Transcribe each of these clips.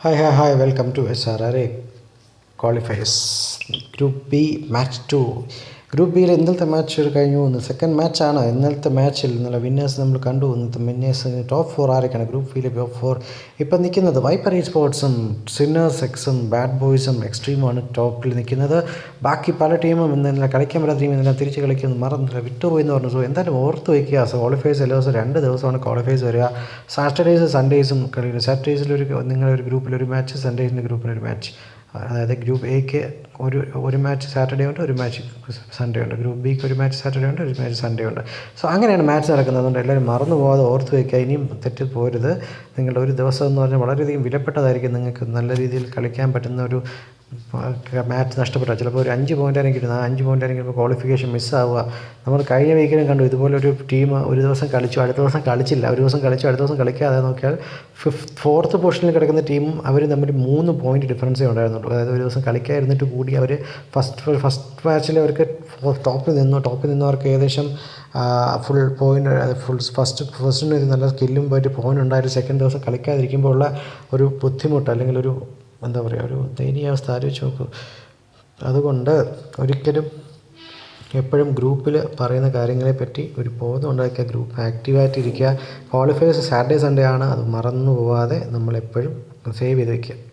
Hi, welcome to Srra Qualifiers. Group B, Match 2. Group ബിയിൽ ഇന്നലത്തെ match കഴിഞ്ഞു പോകുന്നു. സെക്കൻഡ് മാച്ചാണ് ഇന്നലത്തെ മാച്ചിൽ. ഇന്നലെ വിന്നേഴ്സ് നമ്മൾ കണ്ടു. ഇന്നത്തെ വിന്നേഴ്സ് ടോപ്പ് 4 ആരൊക്കെയാണ് ഗ്രൂപ്പ് ബിയിലെ ടോപ്പ് 4 ഇപ്പം നിൽക്കുന്നത്? വൈപ്പർ സ്പോർട്സും സിന്നേഴ്സ് എക്സും ബാഡ് ബോയ്സും എക്സ്ട്രീമുമാണ് ടോപ്പിൽ നിൽക്കുന്നത്. ബാക്കി പല ടീമും ഇന്നലെ കളിക്കാൻ പറ്റാത്ത ടീം ഇന്നലെ തിരിച്ച് കളിക്കുന്നത് മറന്നില്ല, വിട്ടുപോയി എന്ന് പറഞ്ഞു. സോ എന്തായാലും ഓർത്ത് വയ്ക്കുക. ക്വാളിഫയേഴ്സ് എല്ലാ ദിവസവും 2 ദിവസമാണ് ക്വാളിഫയേഴ്സ് വരിക. സാറ്റർഡേയ്സ് സൺഡേയ്സും കളിക്കുന്നത്. സാറ്റർഡേയ്സിലൊരു നിങ്ങളൊരു ഗ്രൂപ്പിലൊരു മാച്ച്, സൺഡേയ്സിൻ്റെ ഗ്രൂപ്പിലൊരു മാച്ച്. അതായത് ഗ്രൂപ്പ് എക്ക് ഒരു മാച്ച് സാറ്റർഡേ ഉണ്ട്, ഒരു മാച്ച് സൺഡേ ഉണ്ട്. ഗ്രൂപ്പ് ബിക്ക് ഒരു മാച്ച് സാറ്റർഡേ ഉണ്ട്, ഒരു മാച്ച് സൺഡേ ഉണ്ട്. സോ അങ്ങനെയാണ് മാച്ച് നടക്കുന്നത്. അതുകൊണ്ട് എല്ലാവരും മറന്നു പോകാതെ ഓർത്ത് വയ്ക്കുക. ഇനിയും തെറ്റി പോരുത്. നിങ്ങളുടെ ഒരു ദിവസം എന്ന് പറഞ്ഞാൽ വളരെയധികം വിലപ്പെട്ടതായിരിക്കും. നിങ്ങൾക്ക് നല്ല രീതിയിൽ കളിക്കാൻ പറ്റുന്ന ഒരു മാച്ച് നഷ്ടപ്പെട്ടാൽ ചിലപ്പോൾ ഒരു 5 പോയിൻ്റായിരിക്കും കിട്ടുന്നത്. ആ 5 പോയിൻ്റായിരിക്കും ഇപ്പോൾ ക്വാളിഫിക്കേഷൻ മിസ്സാവുക. നമ്മൾ കഴിഞ്ഞ വീക്കിലും കണ്ടു ഇതുപോലൊരു ടീം ഒരു ദിവസം കളിച്ചു, അടുത്ത ദിവസം കളിച്ചില്ല. ഒരു ദിവസം കളിച്ചു, അടുത്ത ദിവസം കളിക്കാതെ നോക്കിയാൽ 4th പൊസിഷനിൽ കിടക്കുന്ന ടീമും അവർ തമ്മിൽ 3 പോയിൻ്റ് ഡിഫറൻസേ ഉണ്ടായിരുന്നുള്ളൂ. അതായത് ഒരു ദിവസം കളിക്കാതിരുന്നിട്ട് കൂടി അവർ ഫസ്റ്റ് മാച്ചിൽ അവർക്ക് ടോപ്പിൽ നിന്നവർക്ക് ഏകദേശം ഫുൾ പോയിൻ്റ് ഫസ്റ്റിന് ഒരു നല്ല സ്കില്ലും പോയിട്ട് പോയിൻ്റ് ഉണ്ടായിട്ട് സെക്കൻഡ് ദിവസം കളിക്കാതിരിക്കുമ്പോൾ ഉള്ള ഒരു ബുദ്ധിമുട്ട്, അല്ലെങ്കിൽ ഒരു എന്താ പറയുക, ഒരു ദയനീയാവസ്ഥ ആലോചിച്ച് നോക്കൂ. അതുകൊണ്ട് ഒരിക്കലും എപ്പോഴും ഗ്രൂപ്പിൽ പറയുന്ന കാര്യങ്ങളെപ്പറ്റി ഒരു ബോധം ഉണ്ടാക്കുക. ഗ്രൂപ്പ് ആക്റ്റീവായിട്ടിരിക്കുക. ക്വാളിഫയേഴ്സ് സാറ്റർഡേ സൺഡേ ആണ്, അത് മറന്നു പോവാതെ നമ്മളെപ്പോഴും സേവ് ചെയ്ത് വയ്ക്കുക.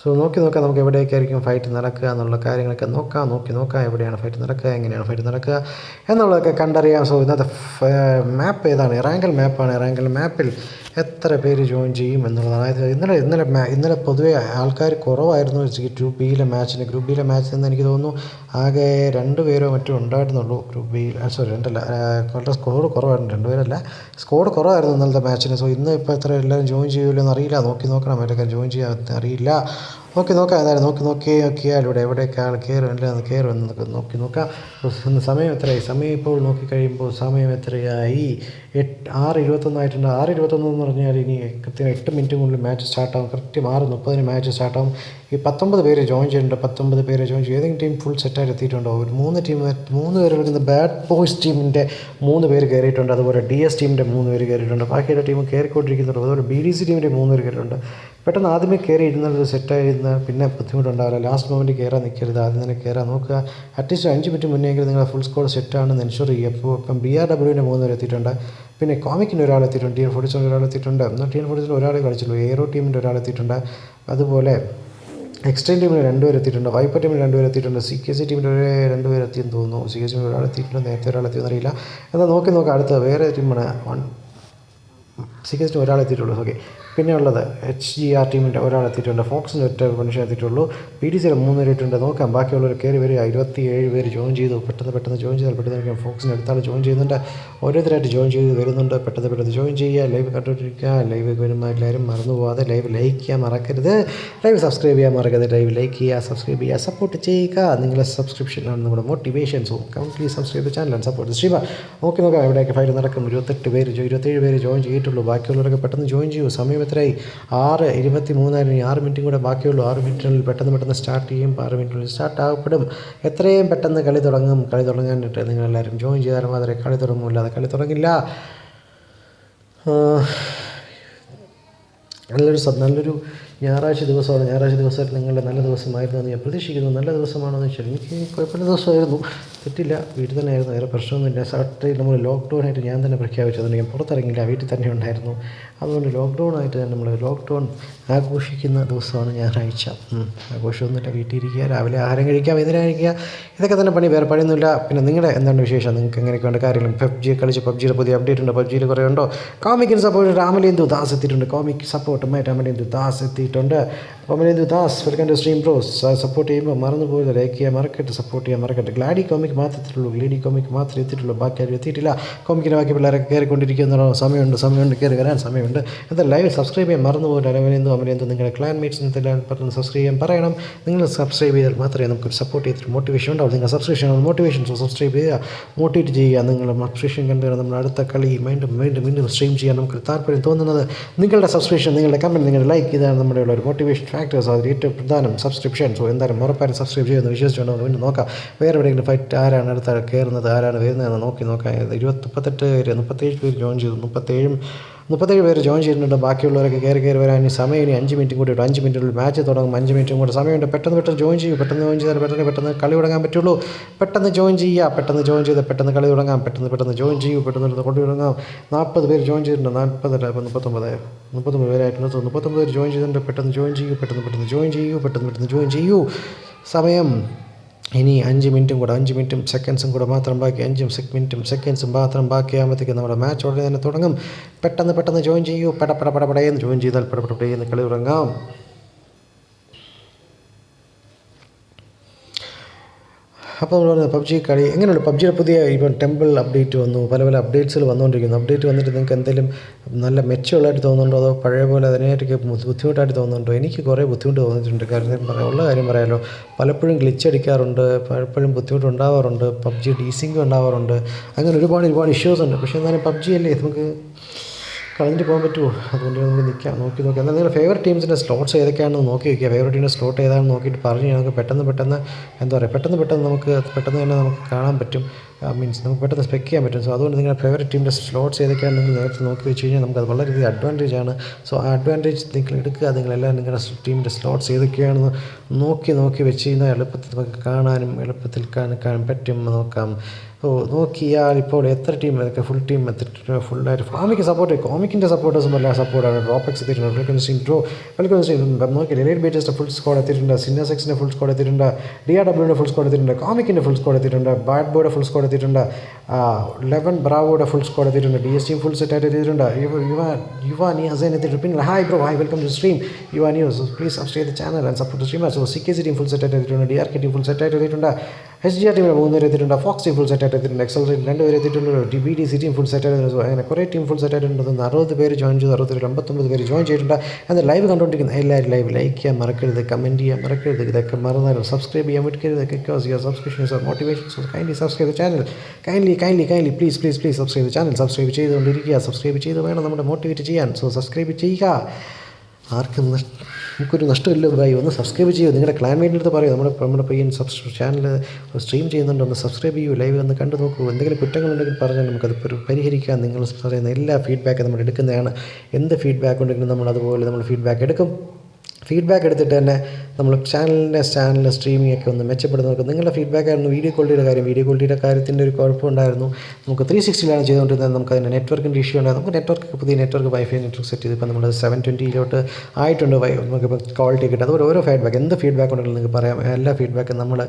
സോ നോക്കാം നമുക്ക് എവിടെയൊക്കെയായിരിക്കും ഫൈറ്റ് നടക്കുക എന്നുള്ള കാര്യങ്ങളൊക്കെ നോക്കാം എവിടെയാണ് ഫൈറ്റ് നടക്കുക, എങ്ങനെയാണ് ഫൈറ്റ് നടക്കുക എന്നുള്ളതൊക്കെ കണ്ടറിയാം. സോ ഇന്നത്തെ മാപ്പ് ഏതാണ്? റാങ്കൽ മാപ്പാണ്. റാങ്കൽ മാപ്പിൽ എത്ര പേര് ജോയിൻ ചെയ്യും എന്നുള്ളതാണ്. അതായത് ഇന്നലെ പൊതുവേ ആൾക്കാർ കുറവായിരുന്നു ഗ്രൂപ്പ് ബിയിലെ മാച്ചിന്. ഗ്രൂപ്പ് ബിയിലെ മാച്ചിൽ നിന്ന് എനിക്ക് തോന്നുന്നു ആകെ 2 പേരോ മറ്റോ ഉണ്ടായിരുന്നുള്ളൂ ഗ്രൂപ്പ് ബിയിൽ. സോറി 2 അല്ല, വളരെ സ്കോഡ് കുറവായിരുന്നു. 2 പേരല്ല, സ്കോഡ് കുറവായിരുന്നു ഇന്നലത്തെ മാച്ചിന്. സോ ഇന്ന് ഇപ്പോൾ എത്ര എല്ലാവരും ജോയിൻ ചെയ്യുമല്ലോ എന്ന് അറിയില്ല. നോക്കണം അവരൊക്കെ ജോയിൻ ചെയ്യാൻ അറിയില്ല. നോക്കാം എന്തായാലും നോക്കിയാൽ എവിടെയൊക്കെ ആൾ കയറും എന്നൊക്കെ നോക്കാം. സമയം എത്രയായി? സമയം ഇപ്പോൾ നോക്കിക്കഴിയുമ്പോൾ സമയം എത്രയായി? 6:21 ആയിട്ടുണ്ട്. 6:21 എന്ന് പറഞ്ഞാൽ ഇനി കൃത്യം 8 മിനിറ്റിനുള്ളിൽ മാച്ച് സ്റ്റാർട്ടാവും. കൃത്യം 6:30 മാച്ച് സ്റ്റാർട്ടാവും. ഈ 19 പേര് ജോയിൻ ചെയ്തിട്ടുണ്ട്. 19 പേര് ജോയിൻ ചെയ്യും. ഏതെങ്കിലും ടീം ഫുൾ സെറ്റായിട്ട് എത്തിയിട്ടുണ്ടോ? ഒരു 3 പേര് കളിക്കുന്ന ബാഡ് ബോയ്സ് ടീമിൻ്റെ 3 പേര് കയറിയിട്ടുണ്ട്. അതുപോലെ DS ടീമിൻ്റെ 3 പേര് കയറിയിട്ടുണ്ട്. ബാക്കിയുള്ള ടീം കയറിക്കൊണ്ടിരിക്കുന്നുണ്ട്. അതുപോലെ BDC ടീമിൻ്റെ 3 പേര് കയറിയിട്ടുണ്ട്. പെട്ടെന്ന് ആദ്യമേ കയറി ഇരുന്നത് സെറ്റായിരുന്ന പിന്നെ ബുദ്ധിമുട്ടുണ്ടാവില്ല. ലാസ്റ്റ് മൊമെൻറ്റ് കയറാൻ നിൽക്കരുത്, ആദ്യം തന്നെ കയറാൻ നോക്കുക. അറ്റ്ലീസ്റ്റ് 5 മിനിറ്റ് മുന്നെങ്കിൽ നിങ്ങൾ ഫുൾ സ്കോർ സെറ്റാണെന്ന് എൻഷുർ ചെയ്യുക. ഇപ്പം BRWൻ്റെ 3 പേര് എത്തിയിട്ടുണ്ട്. പിന്നെ കോമിക്കിൻ്റെ ഒരാൾ എത്തിയിട്ടുണ്ട്. TN47 ഒരാൾ എത്തിയിട്ടുണ്ട്. എന്നാൽ TN47 ഒരാളെ കളിച്ചുള്ളൂ. എയ്റോ ടീമിൻ്റെ ഒരാൾ എത്തിയിട്ടുണ്ട്. അതുപോലെ എക്സ്ട്രീം ടീമിൽ 2 പേര് എത്തിയിട്ടുണ്ട്. വൈപ്പർ ടീമിൽ 2 പേര് എത്തിയിട്ടുണ്ട്. CKC ടീമിൻ്റെ 2 പേര് എത്തിയെന്ന് തോന്നുന്നു. CKC ടീമിൽ ഒരാൾ എത്തിയിട്ടുണ്ട്. നേരത്തെ ഒരാൾ എത്തിയെന്ന് അറിയില്ല. എന്നാൽ നോക്കാം അടുത്ത വേറെ ടീമാണ്. CKC ഒരാൾ എത്തിയിട്ടുള്ളൂ. ഓക്കെ, പിന്നെ ഉള്ളത് HGR ടീമിൻ്റെ ഒരാൾ എത്തിയിട്ടുണ്ട്. ഫോക്സിൻ്റെ ഒറ്റ മനുഷ്യൻ എത്തിയിട്ടുള്ളൂ. PDCയുടെ 3 പേര് ഇട്ടുണ്ട്. നോക്കാം ബാക്കിയുള്ളവർ കയറി വരിക. 27 പേര് ജോയിൻ ചെയ്തു. പെട്ടെന്ന് ജോയിൻ ചെയ്താൽ പെട്ടെന്ന് ഫോക്സിൻ്റെ അടുത്താൾ ജോയിൻ ചെയ്യുന്നുണ്ട്. ഓരോരുത്തരായിട്ട് ജോയിൻ ചെയ്ത് വരുന്നുണ്ട്. പെട്ടെന്ന് ജോയിൻ ചെയ്യുക. ലൈവ് കണ്ടുകൊണ്ടിരിക്കുക. ലൈവ് വരുമ്പോൾ എല്ലാവരും മറന്നു പോകാതെ ലൈവ് ലൈക്ക് ചെയ്യാൻ മറക്കരുത്. ലൈവ് സബ്സ്ക്രൈബ് ചെയ്യാൻ മറക്കരുത്. ലൈവ് ലൈക്ക് ചെയ്യുക, സബ്സ്ക്രൈബ് ചെയ്യുക, സപ്പോർട്ട് ചെയ്യുക. നിങ്ങളുടെ സബ്സ്ക്രിപ്ഷനാണ് നമ്മുടെ motivation. So complete subscribe the channel and support streamer. നോക്കാം എവിടെയൊക്കെ ഫൈറ്റ് നടക്കും. 27 പേര് ജോയിൻ ചെയ്തിട്ടുള്ളൂ. ബാക്കിയുള്ളവരൊക്കെ പെട്ടെന്ന് ജോയിൻ ചെയ്യൂ. സമയം എത്രയായി? 6:23 6 മിനിറ്റും കൂടെ ബാക്കിയുള്ളൂ. 6 മിനിറ്റിനുള്ളിൽ പെട്ടെന്ന് സ്റ്റാർട്ട് ചെയ്യും. 6 മിനിറ്റിനുള്ളിൽ സ്റ്റാർട്ട് ആകപ്പെടും. എത്രയും പെട്ടെന്ന് കളി തുടങ്ങാനായിട്ട് നിങ്ങളെല്ലാവരും ജോയിൻ ചെയ്താൽ മാത്രമേ കളി തുടങ്ങും. അല്ലാതെ കളി തുടങ്ങില്ല. നല്ലൊരു ഞായറാഴ്ച ദിവസമായിട്ട് നിങ്ങളുടെ നല്ല ദിവസമായിരുന്നു എന്ന് ഞാൻ പ്രതീക്ഷിക്കുന്നു. നല്ല ദിവസമാണോ എന്ന് വെച്ചാൽ എനിക്ക് കുഴപ്പമില്ല ദിവസമായിരുന്നു, തെറ്റില്ല. വീട്ടിൽ തന്നെ ആയിരുന്നു, വേറെ പ്രശ്നമൊന്നുമില്ല. സാറ്റർഡേ നമ്മൾ ലോക്ക്ഡൗൺ ആയിട്ട് ഞാൻ തന്നെ പ്രഖ്യാപിച്ചു. അതുകൊണ്ട് ഞാൻ പുറത്തിറങ്ങിയില്ല, വീട്ടിൽ തന്നെ ഉണ്ടായിരുന്നു. അതുകൊണ്ട് ലോക്ക്ഡൗൺ ആഘോഷിക്കുന്ന ദിവസമാണ് ഞായറാഴ്ച. ആഘോഷമൊന്നുമില്ല, വീട്ടിൽ ഇരിക്കുക, രാവിലെ ആഹാരം കഴിക്കുക, വൈകുന്നേരം കഴിക്കുക, ഇതൊക്കെ തന്നെ പണി. വേറെ പണിയൊന്നുമില്ല. പിന്നെ നിങ്ങളുടെ എന്താണ് വിശേഷം? നിങ്ങൾക്ക് എങ്ങനെയൊക്കെയുണ്ട് കാര്യങ്ങളും? പബ്ജിയുടെ പുതിയ അപ്ഡേറ്റ് ഉണ്ട്. പബ്ജിയിൽ കുറേ ഉണ്ടോ? കോമിക്കിന് സപ്പോർട്ട് രാമലേന്ദു ദാസ് എത്തിയിട്ടുണ്ട്. കോമിക് സപ്പോർട്ടുമായി രാമലേന്ദു ദാസ് എത്തിയിട്ടുണ്ട്. Ramalendu Das welcome to stream bros. Support ചെയ്യുമ്പോൾ മറന്നു പോയില്ല, ലൈക്ക് ചെയ്യാൻ മറക്കട്ടെ, സപ്പോർട്ട് ചെയ്യാൻ മറക്കട്ടെ. ഗ്ലാഡി കോമിക് മാത്രമേ എത്തിയിട്ടുള്ളൂ. ബാക്കി ആരും എത്തിയിട്ടില്ല. കോമിക്കിൻ്റെ ബാക്കി പിള്ളേരൊക്കെ കയറിക്കൊണ്ടിരിക്കുന്നതോ? സമയമുണ്ട് കയറി വരാൻ സമയമുണ്ട്. എന്താ ലൈവ് സബ്സ്ക്രൈബ് ചെയ്യാൻ മറന്നു പോയില്ല. അമലേന്ദു നിങ്ങളുടെ ക്ലാൻമേറ്റ്സിന് എല്ലാം പറഞ്ഞ് സബ്സ്ക്രൈബ് ചെയ്യാൻ പറയണം. നിങ്ങൾ സബ്സ്ക്രൈബ് ചെയ്താൽ മാത്രമേ നമുക്ക് സപ്പോർട്ട് ചെയ്തിട്ട് മോട്ടിവേഷൻ ഉണ്ടാവും. നിങ്ങൾ മോട്ടിവേഷൻ സബ്സ്ക്രൈബ് ചെയ്യുക, മോട്ടിവേറ്റ് ചെയ്യുക. നിങ്ങളുടെ സബ്സ്ക്രിപ്ഷൻ കണ്ടുകൊണ്ട് നമ്മൾ അടുത്ത കളി വീണ്ടും സ്ട്രീം ചെയ്യാൻ നമുക്ക് താല്പര്യം തോന്നുന്നത് നിങ്ങളുടെ സബ്സ്ക്രിപ്ഷൻ, നിങ്ങൾ നിങ്ങളുടെ കമൻറ്റ്, നിങ്ങളുടെ ലൈക്ക്, ഇതാണ് നമ്മുടെ ഉള്ള ഒരു മോട്ടിവേഷൻ ഫാക്ടേഴ്സ്. അതിൽ ഏറ്റവും പ്രധാനം സബ്സ്ക്രിപ്ഷൻ. സോ എന്തായാലും ഉറപ്പായും സബ്സ്ക്രൈബ് ചെയ്യുമെന്ന് വിശ്വസിച്ചുകൊണ്ട് നമുക്ക് വീണ്ടും നോക്കാം വേറെ എവിടെയെങ്കിലും ഫൈറ്റ് ആരാണ് അടുത്ത കയറുന്നത്, ആരാണ് വരുന്നതെന്ന് നോക്കാം. 38 പേര് 37 പേര് ജോയിൻ ചെയ്തു. 37 പേര് ജോയിൻ ചെയ്തിട്ടുണ്ട്. ബാക്കിയുള്ളവരൊക്കെ കയറി വരാൻ സമയം ഇനി 5 മിനിറ്റും കൂടി 5 മിനിറ്റിനുള്ളിൽ മാച്ച് തുടങ്ങും. 5 മിനിറ്റും കൂടെ സമയമുണ്ട്. പെട്ടെന്ന് ജോയിൻ ചെയ്യൂ. പെട്ടെന്ന് ജോയിൻ ചെയ്താൽ പെട്ടെന്ന് കളി തുടങ്ങാൻ പറ്റുള്ളൂ. പെട്ടെന്ന് ജോയിൻ ചെയ്യുക. പെട്ടെന്ന് ജോയിൻ ചെയ്താൽ പെട്ടെന്ന് കളി തുടങ്ങാം. പെട്ടെന്ന് ജോയിൻ ചെയ്യൂ. പെട്ടെന്ന് കൊണ്ട് തുടങ്ങാം. 40 പേര് ജോയിൻ ചെയ്തിട്ടുണ്ട്. 40 അല്ല, 39 പേരായിട്ടുണ്ട്. 39 പേര് ജോയിൻ ചെയ്തിട്ടുണ്ട്. പെട്ടെന്ന് ജോയിൻ ചെയ്യൂ. പെട്ടെന്ന് ജോയിൻ ചെയ്യൂ. പെട്ടെന്ന് ജോയിൻ ചെയ്യൂ. സമയം ഇനി 5 മിനിറ്റും കൂടെ, 5 മിനിറ്റും സെക്കൻഡ്സും കൂടെ മാത്രം ബാക്കി. 5 മിനിറ്റും സെക്കൻഡ്സും മാത്രം ബാക്കിയാകുമ്പോഴത്തേക്കും നമ്മുടെ മാച്ച് ഉടനെ തന്നെ തുടങ്ങും. പെട്ടെന്ന് ജോയിൻ ചെയ്യൂ. പടപടയെന്ന് ജോയിൻ ചെയ്താൽ പടപടയെന്ന് കളി തുടങ്ങാം. അപ്പോൾ നമ്മൾ പറഞ്ഞത് പബ്ജി കളി എങ്ങനെയുണ്ട്. പബ്ജിയുടെ പുതിയ ഇപ്പം ടെമ്പിൾ അപ്ഡേറ്റ് വന്നു. പല അപ്ഡേറ്റ്സുകൾ വന്നുകൊണ്ടിരിക്കുന്നു. അപ്ഡേറ്റ് വന്നിട്ട് നിങ്ങൾക്ക് എന്തെങ്കിലും നല്ല മെച്ചമുള്ളതായിട്ട് തോന്നുന്നുണ്ടോ, അതോ പഴയ പോലെ അതിനായിട്ടൊക്കെ ബുദ്ധിമുട്ടായിട്ട് തോന്നുന്നുണ്ടോ? എനിക്ക് കുറേ ബുദ്ധിമുട്ട് തോന്നിയിട്ടുണ്ട്. കാരണം ഉള്ള കാര്യം പറയാമല്ലോ, പലപ്പോഴും ഗ്ലിച്ച് അടിക്കാറുണ്ട്, പലപ്പോഴും ബുദ്ധിമുട്ടുണ്ടാവാറുണ്ട്, പബ്ജി ഡീസിങ് ഉണ്ടാവാറുണ്ട്, അങ്ങനെ ഒരുപാട് ഇഷ്യൂസ് ഉണ്ട്. പക്ഷേ എന്നാലും പബ്ജി അല്ലേ, നമുക്ക് കളഞ്ഞിട്ട് പോകാൻ പറ്റുമോ? അതുകൊണ്ട് നമുക്ക് നോക്കി എന്നാൽ നിങ്ങളുടെ ഫേവറേറ്റ് ടീംസിൻ്റെ സ്ലോട്ട്സ് ഏതൊക്കെയാണെന്ന് നോക്കി വയ്ക്കുക. ഫേവറേറ്റ് ടീമിൻ്റെ സ്ലോട്ട് ഏതാണെന്ന് നോക്കിയിട്ട് പറഞ്ഞ് നമുക്ക് പെട്ടെന്ന് എന്താ പറയുക, പെട്ടെന്ന് നമുക്ക് തന്നെ നമുക്ക് കാണാൻ പറ്റും. മീൻസ് നമുക്ക് പെട്ടെന്ന് സ്പെക്ക് ചെയ്യാൻ പറ്റും. സോ അതുകൊണ്ട് നിങ്ങളുടെ ഫേവറേറ്റ് ടീമിൻ്റെ സ്ലോട്ട്സ് ഏതൊക്കെയാണെന്ന് നിങ്ങൾ നേരത്തെ നോക്കി വെച്ച് കഴിഞ്ഞാൽ നമുക്കത് വളരെയധികം അഡ്വാൻറ്റേജ് ആണ്. സോ ആ അഡ്വാൻറ്റേജ് നിങ്ങൾ എടുക്കുക. നിങ്ങളെല്ലാം നിങ്ങളുടെ ടീമിൻ്റെ സ്ലോട്ട്സ് ഏതൊക്കെയാണെന്ന് നോക്കി വെച്ച് കഴിഞ്ഞാൽ എളുപ്പത്തിൽ നമുക്ക് കാണാനും എളുപ്പത്തിൽ കാണാൻ പറ്റും. നോക്കാം. നോക്കിയാൽ ഇപ്പോൾ എത്ര ടീം ഏതൊക്കെ ഫുൾ ടീം എത്തിയിട്ടുണ്ട്. ഫുള്ളായിട്ട് കോമിക്കിൻ്റെ സപ്പോർട്ടേഴ്സും എല്ലാം സപ്പോർട്ടാണ്. ഡ്രോപ്പെക്സ് എത്തിയിട്ടുണ്ട്. വെൽക്കം സ്ട്രീം നോക്കിയാൽ എലൈറ്റ് ബേറ്റേഴ്സിൻ്റെ ഫുൾ സ്ക്വാഡ് എത്തിയിട്ടുണ്ട്. സിന്നസെക്സിൻ്റെ ഫുൾ സ്ക്വാഡ് എത്തിയിട്ടുണ്ട്. DRWയുടെ ഫുൾ സ്ക്വാഡ് എത്തിയിട്ടുണ്ട്. കോമിക്കിൻ്റെ ഫുൾ സ്ക്വാഡ് എത്തിയിട്ടുണ്ട്. ബാഡ് ബോയുടെ ഫുൾ സ്ക്വാഡ് എത്തിയിട്ടുണ്ട്. 11 ബ്രാവോയുടെ ഫുൾ സ്ക്വാഡ് എത്തിയിട്ടുണ്ട്. DST ഫുൾ സെറ്റായിട്ട് എത്തിയിട്ടുണ്ട്. യുവാനി ഹസൈൻ എത്തിയിട്ടുണ്ട്. പിന്നെ hi bro, hi, welcome to stream യുവാനി. Please subscribe the channel and support the streamers. CKC team full സെറ്റായിട്ട് എത്തിയിട്ടുണ്ട്. DRK ടീം ഫുൾ സെറ്റായിട്ട് എത്തിയിട്ടുണ്ട്. SGR ടീമിൽ 3 പേര് എത്തിയിട്ടുണ്ട്. ഫോക്സ് ടീം ഫുൾ സെറ്റായിട്ട് എത്തിയിട്ടുണ്ട്. എക്സൽ 2 പേര് എത്തിയിട്ടുള്ളൂ. BDC ടീം ഫുൾ സെറ്റായിട്ട്. അങ്ങനെ കുറേ ടീം ഫുൾ സെറ്റായിട്ടുണ്ട്. 60 പേര് ജോയിൻ ചെയ്തു. 59 പേര് ജോയിൻ ചെയ്തിട്ടുണ്ട്. എന്നാൽ ലൈവ് കണ്ടുകൊണ്ടിരിക്കുന്ന എല്ലാവരും ലൈവ് ലൈക്ക് ചെയ്യാൻ മറക്കരുത്, കമൻറ്റ് ചെയ്യാൻ മറക്കരുത്. ഇതൊക്കെ മറന്നാലും സബ്സ്ക്രൈബ് ചെയ്യാൻ വിട്ടരുത്. Because your subscription is motivation. So kindly subscribe the channel. Kindly please subscribe the channel. Subscribe ചെയ്തുകൊണ്ടിരിക്കുക. സബ്സ്ക്രൈബ് ചെയ്ത് വേണം നമ്മുടെ മോട്ടിവേറ്റ് ചെയ്യാൻ. സോ സബ്സ്ക്രൈബ് ചെയ്യുക. ആർക്കും നമുക്കൊരു നഷ്ടമില്ല. ഭായി ഒന്ന് സബ്സ്ക്രൈബ് ചെയ്യൂ. നിങ്ങളുടെ ക്ലാൻമേറ്റിൻ്റെ അടുത്ത് പറയൂ, നമ്മുടെ പയ്യൻ ചാനൽ സ്ട്രീം ചെയ്യുന്നുണ്ട്, ഒന്ന് സബ്സ്ക്രൈബ് ചെയ്യൂ. ലൈവ് ഒന്ന് കണ്ടു നോക്കൂ. എന്തെങ്കിലും കുറ്റങ്ങളുണ്ടെങ്കിൽ പറഞ്ഞാൽ നമുക്കത് പരിഹരിക്കാൻ. നിങ്ങൾ പറയുന്ന എല്ലാ ഫീഡ്ബാക്കും നമ്മൾ എടുക്കുന്നതാണ്. എന്ത് ഫീഡ്ബാക്ക് ഉണ്ടെങ്കിലും നമ്മൾ ഫീഡ്ബാക്ക് എടുക്കും. ഫീഡ്ബാക്ക് എടുത്തിട്ട് തന്നെ നമ്മൾ ചാനലിൻ്റെ സ്ട്രീമിംഗ് ഒക്കെ ഒന്ന് മെച്ചപ്പെടുത്തി നോക്കും. നിങ്ങളുടെ ഫീഡ്ബാക്ക് ആയിരുന്നു വീഡിയോ ക്വാളിറ്റിയുടെ കാര്യത്തിൻ്റെ ഒരു കുഴപ്പമുണ്ടായിരുന്നു. നമുക്ക് 360 ചെയ്തുകൊണ്ടിരുന്നത്. നമുക്ക് അതിൻ്റെ നെറ്റ്വർക്കിൻ്റെ ഇഷ്യൂ ഉണ്ടായിരുന്നു. നമുക്ക് നെറ്റ്വർക്ക് പുതിയ വൈഫൈ നെറ്റ്വർക്ക് സെറ്റ് ചെയ്ത് ഇപ്പോൾ നമ്മൾ 720 ആയിട്ടുണ്ട്. നമുക്കിപ്പോൾ ക്വാളിറ്റി കിട്ടും. അതുപോലെ ഓരോ എന്ത് ഫീഡ്ബാക്ക് ഉണ്ടെങ്കിലും നിങ്ങൾക്ക് പറയാം. എല്ലാ ഫീഡ്ബാക്കും നമ്മൾ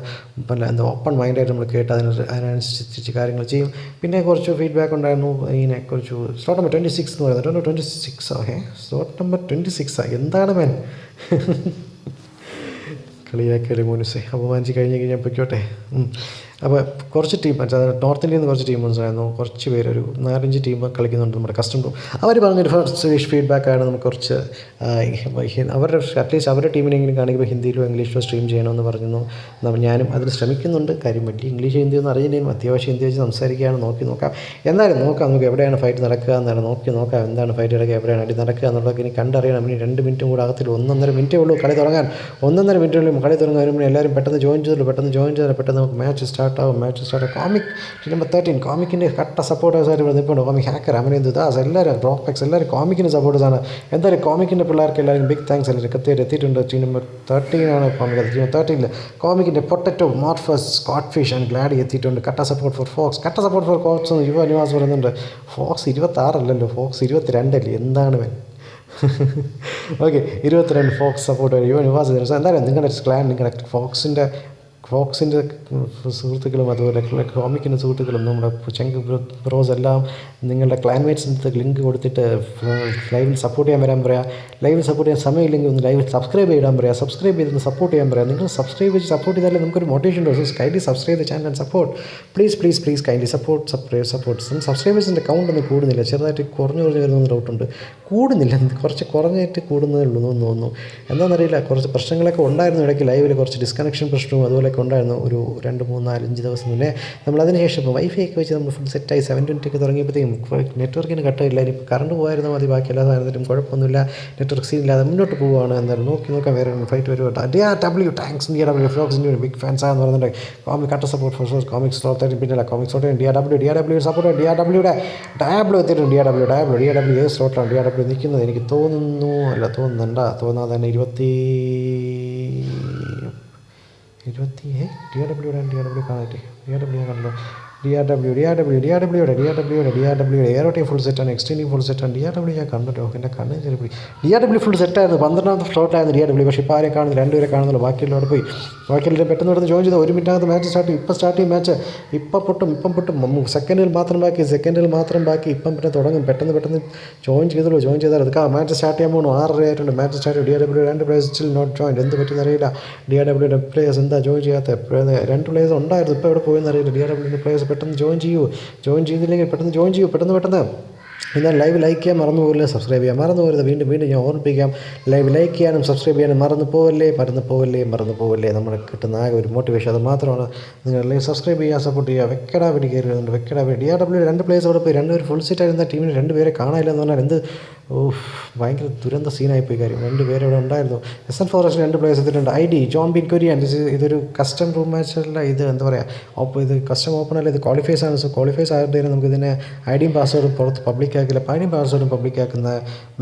ഓപ്പൺ മൈൻഡായിട്ട് നമ്മൾ കേട്ട് അതിനനുസരിച്ച് കാര്യങ്ങൾ ചെയ്യും. പിന്നെ കുറച്ച് ഫീഡ്ബാക്ക് ഉണ്ടായിരുന്നു. കുറച്ച് സ്ലോട്ട് നമ്പർ 26 എന്ന് പറയുന്നത്. 26 സ്ലോട്ട് നമ്പർ 26 എന്താണ് മാൻ കളിയാക്കല് മോനുസേ. അപമാനിച്ച് കഴിഞ്ഞാൽ പൊയ്ക്കോട്ടെ. അപ്പോൾ കുറച്ച് ടീം നോർത്ത് ഇന്ത്യയിൽ നിന്ന് കുറച്ച് ടീംസ് ആയിരുന്നു. കുറച്ച് പേര് ഒരു 4-5 ടീം കളിക്കുന്നുണ്ട് നമ്മുടെ കസ്റ്റം ടീം. അവർ പറഞ്ഞൊരു ഫസ്റ്റ് ഫീഡ്ബാക്കാണ് നമുക്ക് കുറച്ച് അറ്റ്ലീസ്റ്റ് അവരുടെ ടീമിനെങ്കിലും കാണിക്കുമ്പോൾ ഹിന്ദിയിലോ ഇംഗ്ലീഷിലോ സ്ട്രീം ചെയ്യണമെന്ന് പറഞ്ഞു. ഞാനും അതിന് ശ്രമിക്കുന്നുണ്ട്. കാര്യം വലിയ ഇംഗ്ലീഷ് ഹിന്ദിയൊന്നും അറിയില്ലെങ്കിലും അത്യാവശ്യം ഹിന്ദി വെച്ച് സംസാരിക്കുകയാണ്. നോക്കാം. എന്തായാലും നമുക്ക് എവിടെയാണ് ഫൈറ്റ് നടക്കുക എന്നാണ് നോക്കാം. എന്താണ് ഫൈറ്റ് നടക്കുക, എവിടെയാണ് അടി നടക്കുക എന്നുള്ളതൊക്കെ ഇനി കണ്ടറിയണം. ഇനി 2 മിനിറ്റും കൂടെ ആകത്തില്ല. 1.5 മിനിറ്റേ ഉള്ളൂ കളി തുടങ്ങാൻ. 1.5 മിനിറ്റുള്ളിൽ കളി തുടങ്ങാൻ വരുമ്പോൾ എല്ലാവരും പെട്ടെന്ന് ജോയിൻ ചെയ്തല്ലോ. പെട്ടെന്ന് നമുക്ക് മാച്ച് സ്റ്റാർട്ട്. കോമിക് നമ്പർ 13 കോമിക്കിൻ്റെ കട്ട സപ്പോർട്ടേഴ്സായിട്ട് ഇവിടെ നിൽപ്പുണ്ട്. കോമിക് ഹാക്കർ, അമരേന്ദ്ര ദാസ്, എല്ലാവരും ഡ്രോപ്പെക്സ്, എല്ലാവരും കോമിക്കിൻ്റെ സപ്പോർട്ടേഴ്സാണ്. എന്തായാലും കോമിക്കിൻ്റെ പിള്ളേർക്ക് എല്ലാവരും ബിഗ് താങ്ക്സ്. എല്ലാവരും കൃത്യമായിട്ട് എത്തിയിട്ടുണ്ട്. ടീം നമ്പർ 13 ആണ് കോമിക്. ടീം 13 കോമിക്കിൻ്റെ potato, Morpheus, Scott fish and ഗ്ലാഡി എത്തിയിട്ടുണ്ട്. കട്ട സപ്പോർട്ട് ഫോർ ഫോക്സ്. കോക്സ് എന്ന് യുവ നിവാസ് പറയുന്നുണ്ട്. ഫോക്സ് 26 അല്ലല്ലോ, ഫോക്സ് 22 അല്ലേ. എന്താണ് വേൻ ഓക്കെ 22 ഫോക്സ് സപ്പോർട്ട് യുവ നിവാസ്. എന്തായാലും നിങ്ങളുടെ ക്ലാൻ, നിങ്ങളുടെ ഫോക്സിൻ്റെ സുഹൃത്തുക്കളും അതുപോലെ കോമിക്കിൻ്റെ സുഹൃത്തുക്കളും നമ്മുടെ ചെങ്ക് ബ്രോസ് എല്ലാം നിങ്ങളുടെ ക്ലാൻമേറ്റ്സിൻ്റെ അടുത്ത് ലിങ്ക് കൊടുത്തിട്ട് ലൈവിൽ സപ്പോർട്ട് ചെയ്യാൻ വരാൻ പറയാം. ലൈവിൽ സപ്പോർട്ട് ചെയ്യാൻ സമയമില്ലെങ്കിൽ ഒന്ന് ലൈവിൽ സബ്സ്ക്രൈബ് ചെയ്യാൻ പറയാം. സബ്സ്ക്രൈബ് ചെയ്തൊന്ന് സപ്പോർട്ട് ചെയ്യാൻ പറയാം. നിങ്ങൾ സബ്സ്ക്രൈബ് ചെയ്ത് സപ്പോർട്ട് ചെയ്താലേ നമുക്കൊരു മോട്ടിവേഷൻ ഉണ്ട്. So kindly subscribe the channel and support. Please kindly support. സബ്സ്ക്രൈബേഴ്സിൻ്റെ കൗണ്ട് ഒന്നും കൂടുന്നില്ല. ചെറുതായിട്ട് കുറഞ്ഞു വരുന്ന ഡൗട്ടുണ്ട്. കൂടുന്നില്ല, കുറച്ച് കുറഞ്ഞായിട്ട് കൂടുന്നതേ ഉള്ളൂ എന്ന് തോന്നുന്നു. എന്താണെന്നറിയില്ല. കുറച്ച് പ്രശ്നങ്ങളൊക്കെ ഉണ്ടായിരുന്നു ഇടയ്ക്ക്. ലൈവിൽ കുറച്ച് ഡിസ്കണക്ഷൻ പ്രശ്നവും അതുപോലെയൊക്കെ ഉണ്ടായിരുന്നു ഒരു 2, 3, 4, 5 ദിവസം മുന്നേ. നമ്മളതിന് ശേഷം ഇപ്പോൾ വൈഫൈ ഒക്കെ വെച്ച് നമ്മൾ ഫുൾ സെറ്റായി 720 ഒക്കെ തുടങ്ങിയപ്പോഴത്തേക്കും നെറ്റ്വർക്കിന് കട്ടില്ല. ഇനിയിപ്പോൾ കറണ്ട് പോയായിരുന്നാൽ മതി, ബാക്കി എല്ലാ സാധനത്തിലും കുഴപ്പമൊന്നുമില്ല, നെറ്റ്വർക്ക് സീനില്ലാതെ മുന്നോട്ട് പോവുകയാണ്. എന്തായാലും നോക്കാം വേറെ ഫൈറ്റ് വരുമോ. DRW താങ്ക്സ് DRW ഫ്ലോക്സിൻ്റെ ബിഗ് ഫാൻസാണെന്ന് പറയുന്നുണ്ട്. കോമിക് കട്ട സപ്പോർട്ട് ഫോർ കോമിക്സ് സ്ലോട്ട് പിന്നല്ല കോമിക്സ് സ്ലോട്ട് DRW സപ്പോർട്ട് DRWയുടെ ഡാബ്ലു എത്തിയിട്ടുണ്ട്. DRW ഏത് സ്ലോട്ടിലാണ് DRW നിൽക്കുന്നത് എനിക്ക് തോന്നുന്നു, അല്ല തോന്നാതെ തന്നെ 20 DRW കാണാറ്റെ DRW കണ്ടല്ലോ. DRWയുടെ എയറോ ടീം ഫുൾ സെറ്റാണ്, എക്സ്റ്റീം ടീം ഫുൾ സെറ്റാണ്. DRW ഞാൻ കണ്ടിട്ടോ, എൻ്റെ കണ്ണ് ചെറിയ DRW ഫുൾ സെറ്റായിരുന്നു. 12ാമത്തെ സ്ലോട്ടായിരുന്നു DRW. പക്ഷേ ഇപ്പോൾ ആരെ കാണുന്നില്ല, 2 പേരെ കാണുന്നുള്ളൂ. ബാക്കിയുള്ളവർ പോയി. ബാക്കിയെല്ലാം പെട്ടെന്ന് ജോയിൻ ചെയ്ത് 1 മിനിറ്റിനകത്ത് മാച്ച് സ്റ്റാർട്ട് ചെയ്യും. മാച്ച് ഇപ്പം പൊട്ടും. സെക്കൻഡിൽ മാത്രം ബാക്കി. ഇപ്പം പിന്നെ തുടങ്ങും. പെട്ടെന്ന് ജോയിൻ ചെയ്താൽ അത് മാച്ച് സ്റ്റാർട്ട് ചെയ്യാൻ പോകണം. 6:30 ആയിട്ടുണ്ട്. Match start. DRW 2 players still not join. എന്ത് പറ്റിയെന്ന് അറിയില്ല. DRWയുടെ പ്ലേയേഴ്സ് എന്താ ജോയിൻ ചെയ്യാത്ത? 2 പ്ലേയേഴ്സ് ഉണ്ടായിരുന്നു, ഇപ്പോൾ എവിടെ പോയെന്ന് അറിയില്ല. DRWയുടെ പ്ലേയേഴ്സ് പെട്ടെന്ന് ജോയിൻ ചെയ്തില്ലെങ്കിൽ പെട്ടെന്ന് ജോയിൻ ചെയ്യൂ. പെട്ടെന്ന് എന്നാൽ ലൈവ് ലൈക്ക് ചെയ്യാൻ മറന്നു പോകല്ലേ, സബ്സ്ക്രൈബ് ചെയ്യാൻ മറന്നു പോകരുത്. വീണ്ടും ഞാൻ ഓർമ്മിപ്പിക്കാം, ലൈവ് ലൈക്ക് ചെയ്യാനും സബ്സ്ക്രൈബ് ചെയ്യാനും മറന്നു പോവല്ലേ. നമ്മൾ കിട്ടുന്ന ആകെ ഒരു മോട്ടിവേഷൻ അത് മാത്രമാണ്. നിങ്ങൾ ലൈവ് സബ്സ്ക്രൈബ് ചെയ്യുക, സപ്പോർട്ട് ചെയ്യുക. വെക്കടാ വേണ്ടി കയറി വരുന്നുണ്ട്. DRW 2 പ്ലേയേഴ്സ് അവിടെ പോയി. 2 പേര് ഫുൾ സെറ്റ് ആയിരുന്ന ടീമിന് 2 പേരെ കാണാനില്ല എന്ന് പറഞ്ഞാൽ എന്ത് ഭയങ്കര ദുരന്ത സീനായിപ്പോയി കാര്യം. 2 പേര് ഇവിടെ ഉണ്ടായിരുന്നു. SN ഫോറസ്റ്റ് 2 പ്ലേയേഴ്സ് എത്തിയിട്ടുണ്ട്. ID John bin Korean. ഇതൊരു കസ്റ്റം റൂം മാച്ചല്ല, ഇത് എന്താ പറയുക, ഇത് കസ്റ്റം ഓപ്പൺ അല്ല, ഇത് ക്വാളിഫയേഴ്സ് ആണ്. സോ ക്വാളിഫയേഴ്സ് ആയിട്ട് നമുക്ക് ഇതിനെ ഐഡിയും പാസ്വേഡും പുറത്ത് പബ്ലിക് ആക്കില്ല. ഐഡിയും പാസ്വേഡും പബ്ലിക് ആക്കുന്ന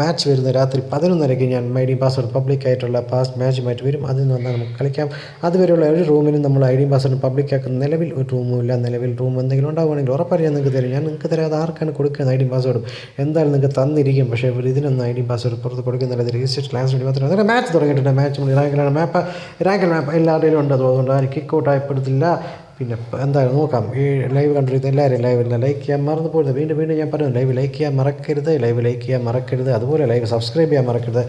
മാച്ച് വരുന്ന രാത്രി 11:30 ഞാൻ ഐഡിയും പാസ്വേഡ് പബ്ലിക് ആയിട്ടുള്ള മാച്ചുമായിട്ട് വരും. അതിൽ നിന്ന് വന്നാൽ നമുക്ക് കളിക്കാം. അതുവരെയുള്ള ഒരു റൂമിനും നമ്മൾ ഐഡിയും പാസ്വേഡും പബ്ലിക് ആക്കുന്ന നിലവിൽ ഒരു റൂമുമില്ല. നിലവിൽ റൂം എന്തെങ്കിലും ഉണ്ടാവുകയാണെങ്കിൽ ഉറപ്പായി ഞാൻ നിങ്ങൾക്ക് തരും. ഞാൻ നിങ്ങൾക്ക് തരാതെ ആർക്കാണ് കൊടുക്കുന്നത് ഐഡിയും പാസ്വേഡും? എന്തായാലും നിങ്ങൾക്ക് തന്നിരിക്കും. പക്ഷേ ഇതിനൊന്നും ഐഡിയും പാസ്വേഡ് പുറത്ത് കൊടുക്കുന്നില്ല. ഇത് രജിസ്റ്റേഡ് ക്ലാസ് വേണ്ടി മാത്രമേ. അങ്ങനെ മാച്ച് തുടങ്ങിയിട്ടുണ്ട്. മാച്ച് റാങ്കിലാണ്. റാങ്കൽ മാപ്പ് എല്ലാവരുടെയും ഉണ്ട്. അതുകൊണ്ട് ആരും കിക്ക് ഔട്ട് ആയിപ്പെടുത്തില്ല. പിന്നെ എന്തായാലും നോക്കാം. ഈ ലൈവ് കണ്ടിരിക്കുന്നത് എല്ലാവരും ലൈവിൽ ലൈക്ക് ചെയ്യാൻ മറന്നു പോകരുത്. വീണ്ടും ഞാൻ പറഞ്ഞു, ലൈവ് ലൈക്ക് ചെയ്യാൻ മറക്കരുത്. അതുപോലെ ലൈവ് സബ്സ്ക്രൈബ് ചെയ്യാൻ മറക്കരുത്.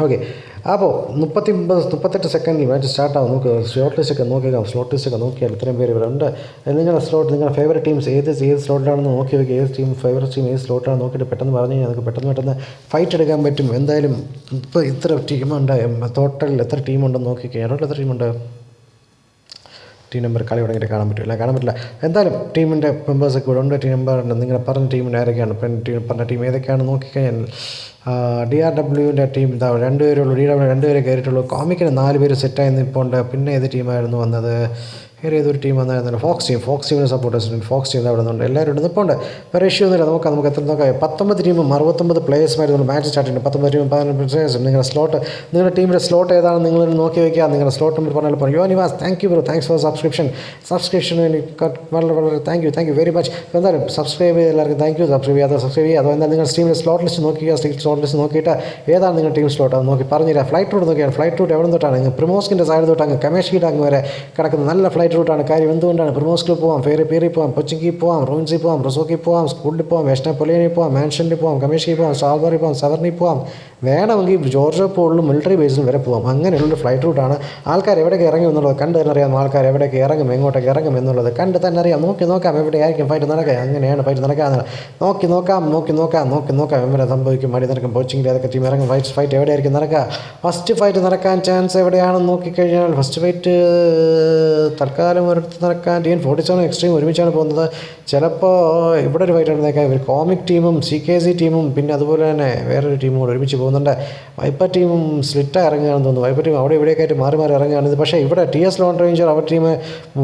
ഓക്കെ, അപ്പോൾ 38 സെക്കൻഡിൽ മാച്ച് സ്റ്റാർട്ടാവും. നമുക്ക് സ്ലോട്ട് ലിസ്റ്റൊക്കെ നോക്കിയാൽ ഇത്രയും പേര് ഇവിടെ ഉണ്ട്. നിങ്ങളുടെ ഫേവറേറ്റ് ടീംസ് ഏത് സ്ലോട്ടിലാണെന്ന് നോക്കി വയ്ക്കുക. ഫേവറേറ്റ് ടീം ഏത് സ്ലോട്ടാണെന്ന് നോക്കിയിട്ട് പെട്ടെന്ന് പറഞ്ഞു കഴിഞ്ഞാൽ നമുക്ക് പെട്ടെന്ന് ഫൈറ്റ് എടുക്കാൻ പറ്റും. എന്തായാലും ഇപ്പോൾ ഇത്ര ടീമുണ്ട്. ടോട്ടൽ എത്ര ടീമുണ്ടെന്ന് നോക്കിക്കുക. ടോട്ടൽ എത്ര ടീമുണ്ട്? ടീം നമ്പർ കളി തുടങ്ങിയിട്ട് കാണാൻ പറ്റില്ല. എന്തായാലും ടീമിൻ്റെ മെമ്പേഴ്സൊക്കെ ഇവിടെ ഉണ്ട്. ടീം നമ്പർ നിങ്ങൾ പറഞ്ഞ ടീമിന് ആരൊക്കെയാണ്, പറഞ്ഞ ടീം ഏതൊക്കെയാണെന്ന് നോക്കിക്കഴിഞ്ഞാൽ DRWൻ്റെ ടീം ഇതാ 2 പേരുള്ളൂ. DRW 2 പേരെ കയറിയിട്ടുള്ളൂ. കോമിക്കിന് 4 പേര് സെറ്റായി നിൽപ്പുണ്ട്. പിന്നെ ഏത് ടീമായിരുന്നു വന്നത്? വേറെ ഏതൊരു ടീം വന്നായിരുന്നു? ഫോക്സ് ടീമിന് സപ്പോർട്ടേഴ്സ്. ഫോക്സ് ടീം അവിടെ നിന്നുണ്ട്. എല്ലാവരും ഇവിടെ നിൽപ്പുണ്ട്. വേറെ ഇഷ്യൂ ഒന്നുമില്ല. നമുക്ക് എത്ര നോക്കാം. 19 ടീമും 69 പ്ലേയേഴ്സുമായിരുന്നു മാച്ച് സ്റ്റാർട്ട് ചെയ്യുന്നത്. 19 ടീമും 15 പ്ലേയേഴ്സും. നിങ്ങളുടെ ടീമിൻ്റെ സ്ലോട്ട് ഏതാണെന്ന് നിങ്ങൾ നോക്കി വയ്ക്കുക. നിങ്ങളുടെ സ്ലോട്ട് നമ്പർ പറഞ്ഞാൽ പറയും. യോനിവാസ് thank you bro, thanks for subscription വളരെ താങ്ക് യു വെരി മച്ച്. എന്തായാലും സബ്സ്ക്രൈബ് ചെയ്ത് എല്ലാവർക്കും താങ്ക് യു. സബ്സ്ക്രൈബ് ചെയ്യുക. അതോ എന്തായാലും നിങ്ങൾ ടീമിൻ്റെ സ്ലോട്ട് ലിസ്റ്റ് നോക്കിയിട്ട് ഏതാണ് നിങ്ങളുടെ ടീം സ്ലോട്ട് അത് നോക്കി പറഞ്ഞുതരാം. ഫ്ലൈറ്റ് റൂട്ട് നോക്കിയാണ്. ഫ്ലൈറ്റ് റൂട്ട് എവിടെ തൊട്ടാണ്? നിങ്ങൾ പ്രിമോസ്കിൻ്റെ സൈഡ് തൊട്ട് കമേഷ്കിയുടെ അങ്ങ് വരെ കിടക്കുന്ന നല്ല ഫ്ലൈറ്റ് റൂട്ടാണ്. കാര്യം എന്തുകൊണ്ടാണ്? പ്രിമോസ്കിൽ പോവാം, പേരി പോവാം, കൊച്ചിക്ക് പോവാം, റോൺസി പോവാം, റൊസോക്കി പോവാം, സ്കൂളിൽ പോവാം, വെഷ്ണപ്പൊലിയനിൽ പോവാം, മാൻഷനിൽ പോവാം, കമേഷ്കി പോവാം, സ്റ്റാർബറി പോവാം, സവർണിൽ പോവാം, വേണമെങ്കിൽ ജോർജോ പോളിലും മിലിറ്ററി ബേസിലും വരെ പോകാം. അങ്ങനെയുള്ളൊരു ഫ്ലൈറ്റ് റൂട്ടാണ്. ആൾക്കാർ എവിടെയൊക്കെ ഇറങ്ങും എന്നുള്ളത് കണ്ട് തന്നെ അറിയാം. ആൾക്കാർ എവിടെയൊക്കെ ഇറങ്ങും, എങ്ങോട്ടൊക്കെ ഇറങ്ങും എന്നുള്ളത് കണ്ട് തന്നെ അറിയാം. നോക്കാം എവിടെയായിരിക്കും ഫൈറ്റ് നടക്കുക. അങ്ങനെയാണ് ഫൈറ്റ് നടക്കാതെ നോക്കാം എവിടെ സംഭവിക്കും. മടി നടക്കും. കോച്ചിങ്ങിൽ ഏതൊക്കെ ടീം ഇറങ്ങും, ഫൈറ്റ് എവിടെയായിരിക്കും നടക്കുക. ഫസ്റ്റ് ഫൈറ്റ് നടക്കാൻ ചാൻസ് എവിടെയാണെന്ന് നോക്കിക്കഴിഞ്ഞാൽ ഫസ്റ്റ് ഫൈറ്റ് തൽക്കാലം ഒരിടത്ത് നടക്കാൻ DN47 എക്സ്ട്രീം ഒരുമിച്ചാണ് പോകുന്നത്. ചിലപ്പോൾ ഇവിടെ ഒരു ഫൈറ്റ് നടന്നേക്കാം. ഇവർ കോമിക് ടീമും CKC ടീമും പിന്നെ അതുപോലെ തന്നെ വേറൊരു ടീമും കൂടെ ഒരുമിച്ച് പോകുന്നുണ്ട്. വൈപ്പർ ടീമും സ്ലിറ്റായി ഇറങ്ങുകയാണെന്ന് തോന്നുന്നു. വൈപ്പർ ടീം അവിടെ ഇവിടെയൊക്കെയായിട്ട് മാറി ഇറങ്ങുകയാണ്. പക്ഷേ ഇവിടെ TS ലോൺ റേഞ്ചർ അവർ ടീം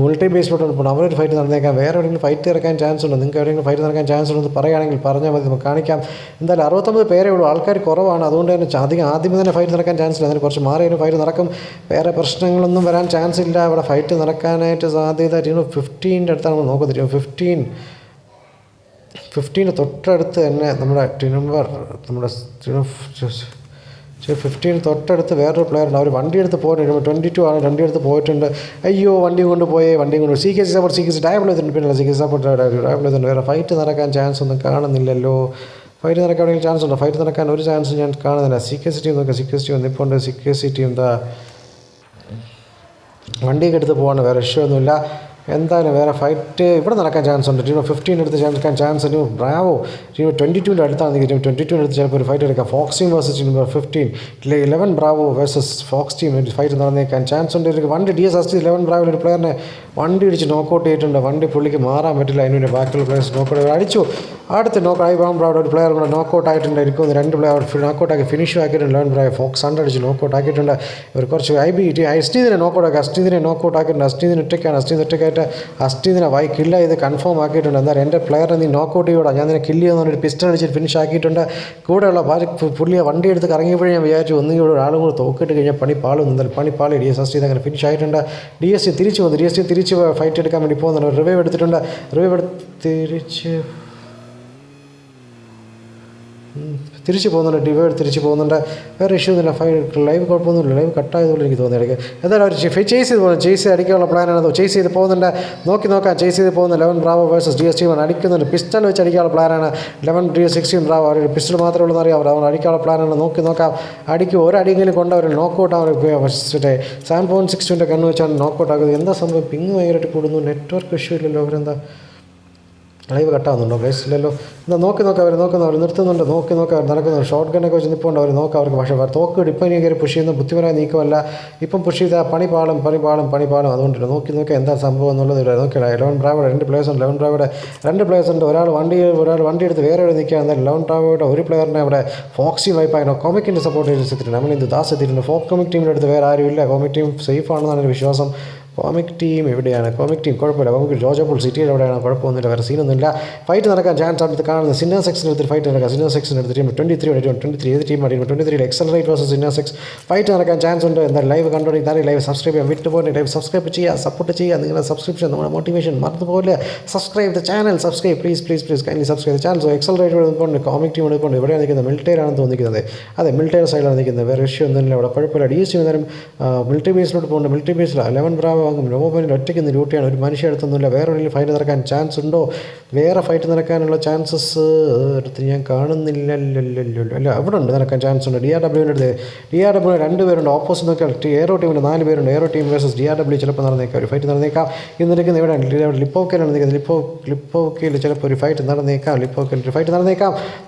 മിലിറ്ററി ബേസിലോട്ടാണ് പോകുന്നത്. അവരൊരു ഫൈറ്റ് നടന്നേക്കാം. വേറെ എവിടെയെങ്കിലും ഫൈറ്റ് ഇറക്കാൻ ചാൻസ് ഉണ്ട്. നിങ്ങൾക്ക് എവിടെയെങ്കിലും ഫൈറ്റ് നടക്കാൻ ചാൻസ് ഉണ്ടെന്ന് പറയുകയാണെങ്കിൽ പറഞ്ഞാൽ മതി, നമുക്ക് കാണിക്കാം. എന്തായാലും 69 പേരേ ഉള്ളൂ. ആൾക്കാർ കുറവാണ്. അതുകൊണ്ട് തന്നെ ആദ്യമേ തന്നെ ഫൈറ്റ് നടക്കാൻ ചാൻസ് ഇല്ല. അതിന് കുറച്ച് മാറിയൊരു ഫൈറ്റ് നടക്കും. വേറെ പ്രശ്നങ്ങളൊന്നും വരാൻ ചാൻസ് ഇല്ല. ഇവിടെ ഫൈറ്റ് നടക്കാനായിട്ട് സാധ്യത 15 അടുത്താണ് നമ്മൾ നോക്കുന്നത്. 15 തൊട്ടടുത്ത് തന്നെ നമ്മുടെ ടീം നമ്പർ 15 തൊട്ടടുത്ത് വേറൊരു പ്ലെയർ ഉണ്ട്. അവർ വണ്ടി എടുത്ത് പോയിട്ടുണ്ട്. 22 ആണ്. വണ്ടി എടുത്ത് പോയിട്ടുണ്ട്. അയ്യോ, വണ്ടി കൊണ്ട് CKC സപ്പോർട്ട് ഡയബിൾ ചെയ്തിട്ടുണ്ട്. പിന്നെ CKC സപ്പോർട്ട് ഡയബിൾ ചെയ്തിട്ടുണ്ട്. വേറെ ഫൈറ്റ് നടക്കാൻ ചാൻസ് ഒന്നും കാണുന്നില്ലല്ലോ. ഫൈറ്റ് നടക്കാൻ ചാൻസ് ഉണ്ടോ? ഫൈറ്റ് നടക്കാൻ ഒരു ചാൻസ് ഞാൻ കാണുന്നില്ല. CKC ടീം നോക്കാം. CKC ടീം നിൽപ്പുണ്ട്. CKC ടീം എന്താ വണ്ടിയൊക്കെ എടുത്ത് പോകാണ്. വേറെ ഇഷ്യൂ ഒന്നുമില്ല. എന്തായാലും വേറെ ഫൈറ്റ് ഇവിടെ നടക്കാൻ ചാൻസ് ഉണ്ട്. ടീം 15 എടുത്ത് നടക്കാൻ ചാൻസ് ഉണ്ട്. ബ്രാവോ ടീം 22 അടുത്താണ് ടീം 22 എടുത്ത് ചിലപ്പോൾ ഒരു ഫൈറ്റ് എടുക്കാം. Fox team versus team 15 11 bravo versus fox team fight നടന്നേക്കാൻ ചാൻസ് ഉണ്ട്. വണ്ടി DS അസ്റ്റ് 11 ബ്രാവോയിൽ ഒരു പ്ലെയറിനെ വണ്ടി ഇടിച്ച് നോക്കൗട്ട് ചെയ്തിട്ടുണ്ട്. വണ്ടി പുള്ളിക്ക് മാറാൻ പറ്റില്ല. അതിനുവേണ്ടി ബാക്കിയുള്ള പ്ലേയേഴ്സ് നോക്കൗട്ട് അടിച്ചു. അടുത്ത് ബ്രാവോയുടെ ഒരു പ്ലെയർ കൂടെ നോക്കൗട്ട് ആയിട്ടുണ്ട്. എനിക്കൊന്ന് 2 പ്ലെയർ നോക്കൗട്ടാക്കി ഫിനിഷ് ആക്കിയിട്ടുണ്ട്. 11 ബ്രാവോ ഫോക്സ് അടിച്ച് നോക്കൗട്ട് ആക്കിയിട്ടുണ്ട്. ഇവർ കുറച്ച് അസ്റ്റീദിനെ നോക്കൗട്ട് ആക്കി അസ്റ്റീദിനെ നോക്കൗട്ട് ആക്കിയിട്ടുണ്ട്. അസ്റ്റീദിന് ഒറ്റയ്ക്കായിട്ട് അസ്റ്റീദിനെ കില്ല ചെയ്ത് കൺഫേം ആക്കിയിട്ടുണ്ട്. എന്തായാലും എൻ്റെ പ്ലെയറിനെ നീ നോക്കൗട്ട് ചെയ്യൂടാ, ഞാൻ നിന്നെ കില്ല് ചെയ്യുന്ന ഒരു പിസ്റ്റൺ അടിച്ച് ഫിനിഷ് ആക്കിയിട്ടുണ്ട്. കൂടെയുള്ള പുള്ളിയെ വണ്ടി എടുത്ത് കറങ്ങിയപ്പോഴും ഞാൻ വിചാരിച്ചു ഒന്നുകിൽ ഒരാളും കൂടെ തോക്കിട്ട് കഴിഞ്ഞാൽ പണിപ്പാളും. എന്തായാലും പണിപ്പാളി DS അസ്റ്റീദ് അങ്ങനെ ഫിനിഷ് ആയിട്ടുണ്ട്. DST തിരിച്ചു വന്നു. DST തിരിച്ച് ഫൈറ്റ് എടുക്കാൻ വേണ്ടി പോകുന്നുണ്ട്. റിവൈവ് എടുത്തിട്ടുണ്ട്. തിരിച്ച് പോകുന്നുണ്ട്. ഡിവൈഡ് തിരിച്ച് പോകുന്നുണ്ട്. വേറെ ഇഷ്യൂ ഒന്നുമില്ല. ലൈവ് കുഴപ്പമൊന്നുമില്ല. ലൈവ് കട്ടായതുപോലെ എനിക്ക് തോന്നി ഇടയ്ക്ക്. എന്തായാലും അവർ ചേസ് ചെയ്ത് പോകുന്നത്. ചേസ് അടിക്കാനുള്ള പ്ലാനാണ്. ചേസ് ചെയ്ത് പോകുന്നുണ്ട്. നോക്കാം ചേസ് ചെയ്ത് പോകുന്ന 11 ബ്രാവോ വേഴ്സസ് DST അടിക്കുന്നുണ്ട്. പിസ്റ്റൾ വെച്ച് അടിക്കാനുള്ള പ്ലാനാണ്. 16 ബ്രാവോ അവർ പിസ്റ്റൾ മാത്രമേ ഉള്ളൂ എന്നറിയാം. അവർ അടിക്കാനുള്ള പ്ലാനാണ്. നോക്കാം അടിക്കും. ഒരടിയെങ്കിലും കൊണ്ട് അവർ നോക്കൗട്ട് ആവാൻ 7.62 കണ്ണ് വെച്ചാണ് നോക്കൗട്ട് ആകുന്നത്. എന്താ സംഭവം? പിങ് ഭയങ്കരമായിട്ട് കൂടുന്നു. നെറ്റ്വർക്ക് ഇഷ്യൂ ഇല്ലല്ലോ. അവരെന്താ ലൈവ് കട്ടാകുന്നുണ്ടോ? ഗൈസ് ഇല്ലല്ലോ. എന്നാൽ അവർ നിർത്തുന്നുണ്ട്. അവർ നടക്കുന്നുണ്ട്. ഷോർട്ട് ഗണ്ണൊക്കെ വെച്ച് നിൽപ്പുണ്ട്. അവർ അവർക്ക് പക്ഷേ തോക്ക് ഇപ്പം ഇനി കയറി പുഷ് ചെയ്യുന്ന ബുദ്ധിപരമായ നീക്കമല്ല. ഇപ്പം പുഷ് ചെയ്താൽ പണിപ്പാളും. അതുകൊണ്ടില്ല. നോക്കാം എന്താ സംഭവം എന്നുള്ളത്. നോക്കിയാൽ 11 ബ്രാവോയുടെ 2 പ്ലേയേഴ്സ് ഉണ്ട്. 11 ബ്രാവോയുടെ 2 പ്ലേയേഴ്സ് ഉണ്ട്. ഒരാൾ വണ്ടി എടുത്ത് വേറെ നിൽക്കുക. എന്നാൽ 11 ബ്രാവോയുടെ ഒരു പ്ലെയറിനെ അവിടെ ഫോക്സി വൈപ്പായിരുന്നു. കോമിക്കിൻ്റെ സപ്പോർട്ട് ചെയ്തിട്ടുണ്ട്. നമ്മളിത് ദാസ് എത്തിയിട്ടുണ്ട്. കോമിക് ടീമിൻ്റെ അടുത്ത് വേറെ ആരുമില്ല. കോമിക് ടീം സേഫ് ആണെന്നാണ് ഒരു വിശ്വാസം. കോമിക് ടീം എവിടെയാണ്? കോമിക് ടീം കുഴപ്പമില്ല. കോമിക് ജോർജപ്പോൾ സിറ്റിയിൽ എവിടെയാണ്? കുഴപ്പമൊന്നുമില്ല. വേറെ സീനൊന്നുമില്ല. ഫൈറ്റ് നടക്കാൻ ചാൻസ് അടുത്ത് കാണുന്നത്. സിന്ന സെക്സിന് എടുത്ത് ഫൈറ്റ് നടക്കാം. സിന്ന സെക്സിന് എടുത്ത് ടീം 23 ഏത് ടീം അടിക്കും? 23 എക്സലറേറ്റ് വേഴ്സസ് സിന്ന സെക്സ് ഫൈറ്റ് നടക്കാൻ ചാൻസ് ഉണ്ട്. എന്തായാലും ലൈവ് കണ്ടോടി താരം ലൈവ് സബ്സ്ക്രൈബ് ചെയ്യാൻ വിട്ടുപോലെ ലൈവ് സബ്സ്ക്രൈബ് ചെയ്യുക, സപ്പോർട്ട് ചെയ്യുക. നിങ്ങളുടെ സബ്സ്ക്രിപ്ഷൻ നമ്മുടെ മോട്ടിവേഷൻ മറന്നുപോലെ. Subscribe the channel. Subscribe please kindly subscribe the channel. So accelerate എടുക്കുന്നുണ്ട്. കോമിക് ടീം എടുക്കുന്നുണ്ട്. ഇവിടെയാണ് നിൽക്കുന്നത്. മിലിറ്ററിയാണെന്ന് തോന്നിക്കുന്നത്. അതെ, മിലിറ്ററി സൈഡിലാണ് നിൽക്കുന്നത്. വേറെ ഇഷ്യൂ ഒന്നുമില്ല. അവിടെ കുഴപ്പമില്ല. DST നേരം മിലിറ്ററി ബേസിലോട്ട് പോകുന്നുണ്ട്. മിലിറ്ററി ബേസിൽ 11 ബ്രാവോ വാങ്ങും. നോബോബനിൽ ഒറ്റയ്ക്ക് ഡ്യൂട്ടിയാണ്. ഒരു മനുഷ്യ അടുത്തൊന്നുമില്ല. വേറെ എവിടെയെങ്കിലും ഫൈറ്റ് നടക്കാൻ ചാൻസ് ഉണ്ടോ? വേറെ ഫൈറ്റ് നടക്കാനുള്ള ചാൻസസ് അടുത്ത് ഞാൻ കാണുന്നില്ലല്ലോ. അല്ല, അവിടെ ഉണ്ട് നടക്കാൻ ചാൻസ് ഉണ്ട്. DRWൻ്റെ അടുത്ത് DRW 2 പേരുണ്ട്. ഓപ്പോസിറ്റ് നോക്കിയാൽ എയറോ ടീമിന് 4 പേരുണ്ട്. എയറോ ടീം വേഴ്സസ് DRW ചിലപ്പോൾ നടന്നേക്കാം. ഒരു ഫൈറ്റ് നടന്നേക്കാം. ഇന്ന് നിൽക്കുന്നത് എവിടെയാണ്? ലിപ്പോക്കയിലാണ് നിൽക്കുന്നത്. ലിപ്പോക്കയിൽ ചിലപ്പോൾ ഒരു ഫൈറ്റ് നടന്നേക്കാം.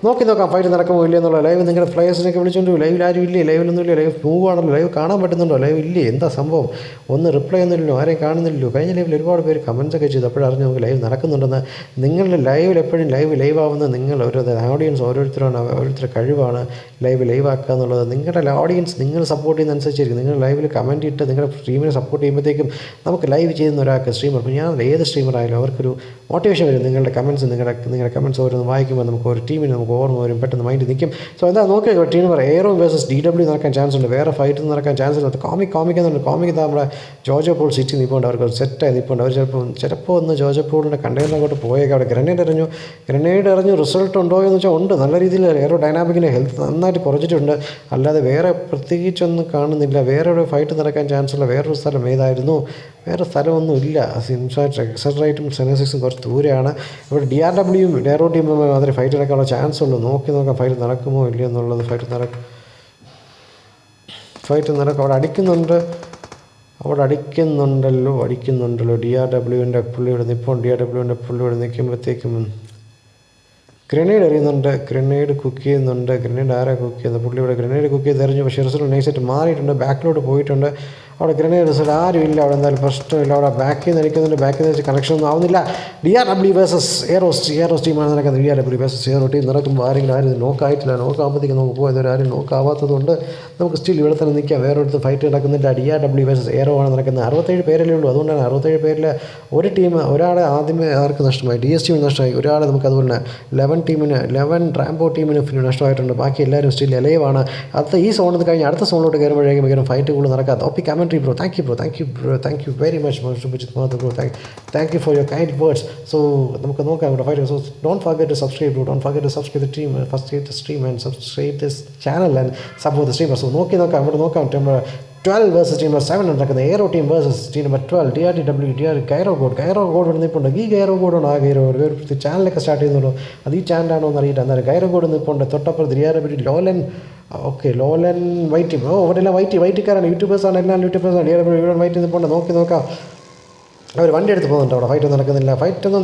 നോക്കാം ഫൈറ്റ് നടക്കുമോ ഇല്ല എന്നുള്ള. ലൈവ് നിങ്ങളുടെ പ്ലേയേഴ്സിനൊക്കെ വിളിച്ചുകൊണ്ട് ലൈവിൽ ആരും ഇല്ലേ? ലൈവിലൊന്നുമില്ല. ലൈവ് മൂവ് ആണല്ലോ. ലൈവ് കാണാൻ പറ്റുന്നുണ്ടോ? ലൈവ് ഇല്ലേ? എന്താ സംഭവം? ഒന്ന് റിപ്ലൈ ഒന്നുമില്ലല്ലോ. ആരെയും കാണുന്നില്ലല്ലോ. കഴിഞ്ഞ ലൈവിൽ ഒരുപാട് പേര് കമൻസ് ഒക്കെ ചെയ്തു. അപ്പോഴറിഞ്ഞു നമുക്ക് ലൈവ് നടക്കുന്നുണ്ടെന്ന്. നിങ്ങളുടെ ലൈവിൽ എപ്പോഴും ലൈവ് ആവുന്നത് നിങ്ങൾ ഓഡിയൻസ് ഓരോരുത്തരുടെ കഴിവാണ് ലൈവ് ആക്കുക എന്നുള്ളത്. നിങ്ങളുടെ ഓഡിയൻസ് നിങ്ങൾ സപ്പോർട്ട് ചെയ്യുന്ന അനുസരിച്ചായിരിക്കും. നിങ്ങൾ ലൈവിൽ കമൻറ്റ് ഇട്ട് നിങ്ങളുടെ സ്ട്രീമിനെ സപ്പോർട്ട് ചെയ്യുമ്പോഴത്തേക്കും നമുക്ക് ലൈവ് ചെയ്യുന്ന ഒരാൾക്ക് സ്ട്രീമർ, അപ്പോൾ ഞാൻ ഏത് സ്ട്രീമർ ആയാലും അവർക്കൊരു മോട്ടിവേഷൻ വരും. നിങ്ങളുടെ കമൻറ്റ്സ് ഓരോന്ന് വായിക്കുമ്പോൾ നമുക്ക് ഒരു ടീമിന് നമുക്ക് ഓർമ്മ വരും, പെട്ടെന്ന് മൈൻഡ് നിൽക്കും. സോ എന്താ നോക്കുക, ടീം എയറോ വേഴ്സസ് DW നടക്കാൻ ചാൻസ് ഉണ്ട്. വേറെ ഫൈറ്റ് നടക്കാൻ ചാൻസ് ഉണ്ട്. കോമിക് എന്നുണ്ട്. കോമിക് നമ്മുടെ ജോർജ് പോൾ സിറ്റി നിൽപ്പുണ്ട്. അവർക്ക് സെറ്റായി നിൽപ്പുണ്ട്. അവർ ചിലപ്പോൾ ഒന്ന് ജോർജ് പോളിൻ്റെ കണ്ടെയ്നറിലോട്ട് പോയേക്കാം. അവിടെ ഗ്രനേഡ് എറിഞ്ഞു റിസൾട്ട് ഉണ്ടോ എന്ന് വെച്ചാൽ ഉണ്ട്. നല്ല രീതിയിൽ എയറോ ഡൈനാമിക്കിൻ്റെ ഹെൽത്ത് നന്നായിട്ട് കുറച്ചിട്ടുണ്ട്. അല്ലാതെ വേറെ പ്രത്യേകിച്ചൊന്നും കാണുന്നില്ല. വേറെ ഒരു ഫൈറ്റ് നടക്കാൻ ചാൻസ് ഉള്ള വേറൊരു സ്ഥലം ഏതായിരുന്നു? വേറെ സ്ഥലമൊന്നും ഇല്ല. എക്സറൈറ്റും സെനസിക്സും കുറച്ച് ദൂരെയാണ്. ഇവിടെ DRWയും എയറോ ടീമും മാത്രമേ ഫൈറ്റ് നടക്കാനുള്ള ചാൻസ് ഉള്ളൂ. നോക്കാം ഫൈറ്റ് നടക്കുമോ ഇല്ലയോ എന്നുള്ളത്. ഫൈറ്റ് നടക്കും. അവിടെ അടിക്കുന്നുണ്ടല്ലോ. DRWൻ്റെ പുള്ളിയോട് നിൽക്കുമ്പോഴത്തേക്കും ഗ്രനേഡ് എറിയുന്നുണ്ട്. ഗ്രനേഡ് കുക്ക് ചെയ്യുന്നുണ്ട്. ഗ്രനേഡ് ആരാ കുക്ക് ചെയ്യുന്നത്? പുള്ളിയുടെ ഗ്രനേഡ് കുക്ക് ചെയ്ത് എറിഞ്ഞു. പക്ഷേ റിസൾട്ട് നൈസായിട്ട് മാറിയിട്ടുണ്ട്. ബാക്കിലോട്ട് പോയിട്ടുണ്ട്. അവിടെ ഗ്രനേഡ് റിസൾട്ട് ആരും ഇല്ല. അവിടെ എന്തായാലും പ്രശ്നമില്ല. അവിടെ ബാക്കിൽ നിന്ന് അടിക്കുന്നുണ്ട്. ബാക്കിൽ നിന്ന് കണക്ഷൻ ഒന്നും ആവുന്നില്ല. DRW വേഴ്സസ് എയറോസ് ടീമാണ് നടക്കുന്നത്. DRW വേഴ്സസ് എയറോ ടീം നടക്കുമ്പോൾ ആരും നോക്കായിട്ടില്ല. നോക്കാകുമ്പോഴത്തേക്കും നമുക്ക് പോയത് ആരും നോക്കാവാത്തത് കൊണ്ട് നമുക്ക് സ്റ്റിൽ ഇവിടെ തന്നെ നിൽക്കാം. വേറെ അടുത്ത് ഫൈറ്റ് നടക്കുന്നില്ല. DRW വേഴ്സസ് എയറോ ആണ് നടക്കുന്നത്. 67 പേരല്ലേ ഉള്ളൂ. അതുകൊണ്ടാണ് 67 പേരിൽ ഒരു ടീം ഒരാളെ ആദ്യമേ ആർക്ക് നഷ്ടമായി? DS ടീമിന് നഷ്ടമായി. ഒരാളെ നമുക്ക് അതുപോലെ 11 റാംബോ ടീമിന് നഷ്ടമായിട്ടുണ്ട്. ബാക്കി എല്ലാവരും സ്റ്റിൽ എലൈവാണ്. ഈ സോണിൽ കഴിഞ്ഞ് അടുത്ത സോണിലോട്ട് കയറുമ്പോഴേക്കും ഫൈറ്റ് കൂടുതൽ നടക്കാം. OP commentary bro, thank you very much bro. Thank you for your kind words. So നമുക്ക് നോക്കാം ഇവിടെ fight. So don't forget to subscribe bro. Don't forget to subscribe the team, subscribe the stream and subscribe this channel and support the streamer. So നോക്കാം ഇവിടെ നോക്കാം. 12 versus team number 7 നടക്കുന്നത്. Aero team versus team number 12 DRW gyro god നിൽപ്പുണ്ട്. ഈ gyro ഗോഡാണ് ആ gyro ഒരു ചാനലൊക്കെ start ചെയ്യുന്നുള്ളൂ. അത് ഈ ചാനലാണോ എന്ന് അറിയില്ല. എന്നാലും ഗൈറോ ഗോഡ് നിൽപ്പുണ്ട്. തൊട്ടപ്പുറത്ത് DRW ലോലൻ വൈറ്റ്. ഇവിടെ എല്ലാം വൈറ്റിക്കാരാണ്. യൂട്യൂബേഴ്സാണ്. DRW വൈറ്റ് നിൽപ്പുണ്ട്. നോക്കാം. അവർ വണ്ടി എടുത്ത് പോകുന്നുണ്ട്. അവിടെ ഫൈറ്റൊന്നും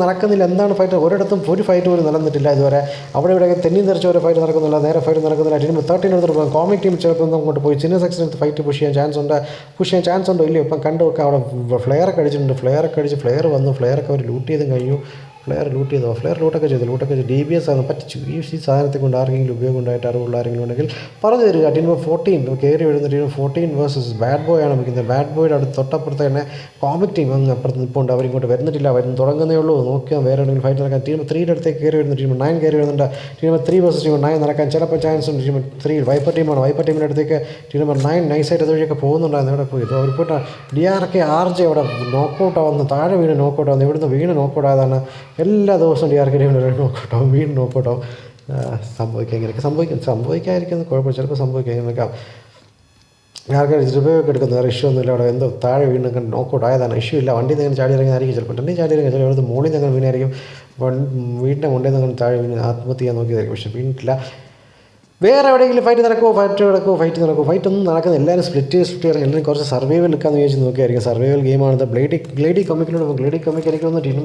നടക്കുന്നില്ല. എന്താണ് ഫൈറ്റ്? ഒരിടത്തും ഒരു ഫൈറ്റ് പോലും നടന്നിട്ടില്ല ഇതുവരെ. അവിടെ ഇവിടെ തെന്നി തെറിച്ച ഒരു ഫൈറ്റ് നടക്കുന്നില്ല, നേരെ ഫൈറ്റ് നടക്കുന്നില്ല. ടീം 13 എടുത്തിട്ട് പോകും. കോമിക് ടീം ചിലപ്പോൾ അങ്ങോട്ട് പോയി ചിന്ന സെക്ഷനടുത്ത് ഫൈറ്റ് പുഷ് ചെയ്യാൻ ചാൻസ് ഉണ്ടോ ഇല്ലയോ? ഇപ്പം കണ്ടു വെക്കാം. അവിടെ ഫ്ലെയറൊക്കെ അടിച്ചിട്ടുണ്ട്. ഫ്ലെയർ വന്നു. ഫ്ലെയറൊക്കെ അവർ ലൂട്ട് ചെയ്തും കഴിഞ്ഞു. ഫ്ലെയർ ലൂട്ടൊക്കെ ചെയ്തു. DBS ആണ് പറ്റിച്ചു. ഈ സാധനത്തെ കൊണ്ട് ആർക്കെങ്കിലും ഉപയോഗം ഉണ്ടായിട്ട് അറിവുള്ള ആരെങ്കിലും ഉണ്ടെങ്കിൽ പറഞ്ഞു തരിക. ടീം 14 കയറി വരുന്ന ടീം 14 വേഴ്സസ് ബാഡ് ബോയ് ആണ് വിളിക്കുന്നത്. ബാഡ് ബോയുടെ അടുത്ത് തൊട്ടപ്പുറത്ത് തന്നെ കോമിക് ടീം അങ്ങ് അപ്പുറത്ത് നിൽപ്പുണ്ട്. അവരിങ്ങോട്ട് വരുന്നിട്ടില്ല, തുടങ്ങുന്നേ ഉള്ളൂ. നോക്കിയാൽ വേറെ എവിടെയെങ്കിലും ഫൈറ്റ് നടക്കാൻ. ടീം 3യുടെ അടുത്തേക്ക് കയറി വരുന്ന ടീം 9 കയറി വരുന്നുണ്ട്. ടീം 3 വേഴ്സസ് ടീം 9 നടക്കാൻ ചിലപ്പോൾ ചാൻസ് ഉണ്ട്. ടീം 3 വൈപ്പർ ടീമാണ്. വൈപ്പർ ടീമിൻ്റെ അടുത്തേക്ക് ടീം നമ്പർ 9 നൈസായിട്ട് അതുവഴിയൊക്കെ പോകുന്നുണ്ടായിരുന്നു. ഇവിടെ പോയി അവർ പോയിട്ട് DRK RJ അവിടെ നോക്കൗട്ട് ആവുന്നു. താഴെ വീണ് നോക്കൗട്ട് ആവുന്നു. ഇവിടുന്ന് വീണ് നോക്കൗട്ട് ആയതാണ്. എല്ലാ ദിവസവും DRK ടീമിൽ നോക്കൗട്ടാവും, വീണ് നോക്കൗട്ടാവും. സംഭവിക്കാതിരിക്കുന്നത് കുഴപ്പമില്ല, ചിലപ്പോൾ സംഭവിക്കാം. ഇങ്ങനെയൊക്കെ ആൾക്കാർ റിവ്യൂയൊക്കെ എടുക്കുന്നു. വേറെ ഇഷ്യൂ ഒന്നുമില്ല. അവിടെ എന്തോ താഴെ വീണ് നോക്കൗട്ട് ആയതാണ്. ഇഷ്യൂ ഇല്ല. വണ്ടിയിൽ നിന്ന് ചാടി ഇറങ്ങിയായിരിക്കും. ചിലപ്പോൾ ചാടി ഇറങ്ങി ചിലപ്പോൾ അവിടുത്തെ മുകളിൽ നിന്ന് വീണായിരിക്കും. വീടിൻ്റെ മുകളിൽ നിന്ന് താഴെ വീണ് ആത്മഹത്യ ചെയ്യാൻ നോക്കിയതായിരിക്കും. പക്ഷേ വീണിട്ടില്ല. വേറെ എവിടെയെങ്കിലും ഫൈറ്റ് നടക്കുമോ? ഫൈറ്റൊന്നും നടക്കുന്നത്. എല്ലാവരും സ്പ്ലിറ്റ് ഇറങ്ങി. എല്ലാവരും കുറച്ച് സർവൈവൽ എടുക്കാമെന്ന് വിചാരിച്ച് നോക്കിയായിരിക്കും. സർവൈവൽ ഗെയിമാണ്. ഗ്ലേഡി കൊമിക്കിനോട് എനിക്ക് തോന്നുന്നു ടീം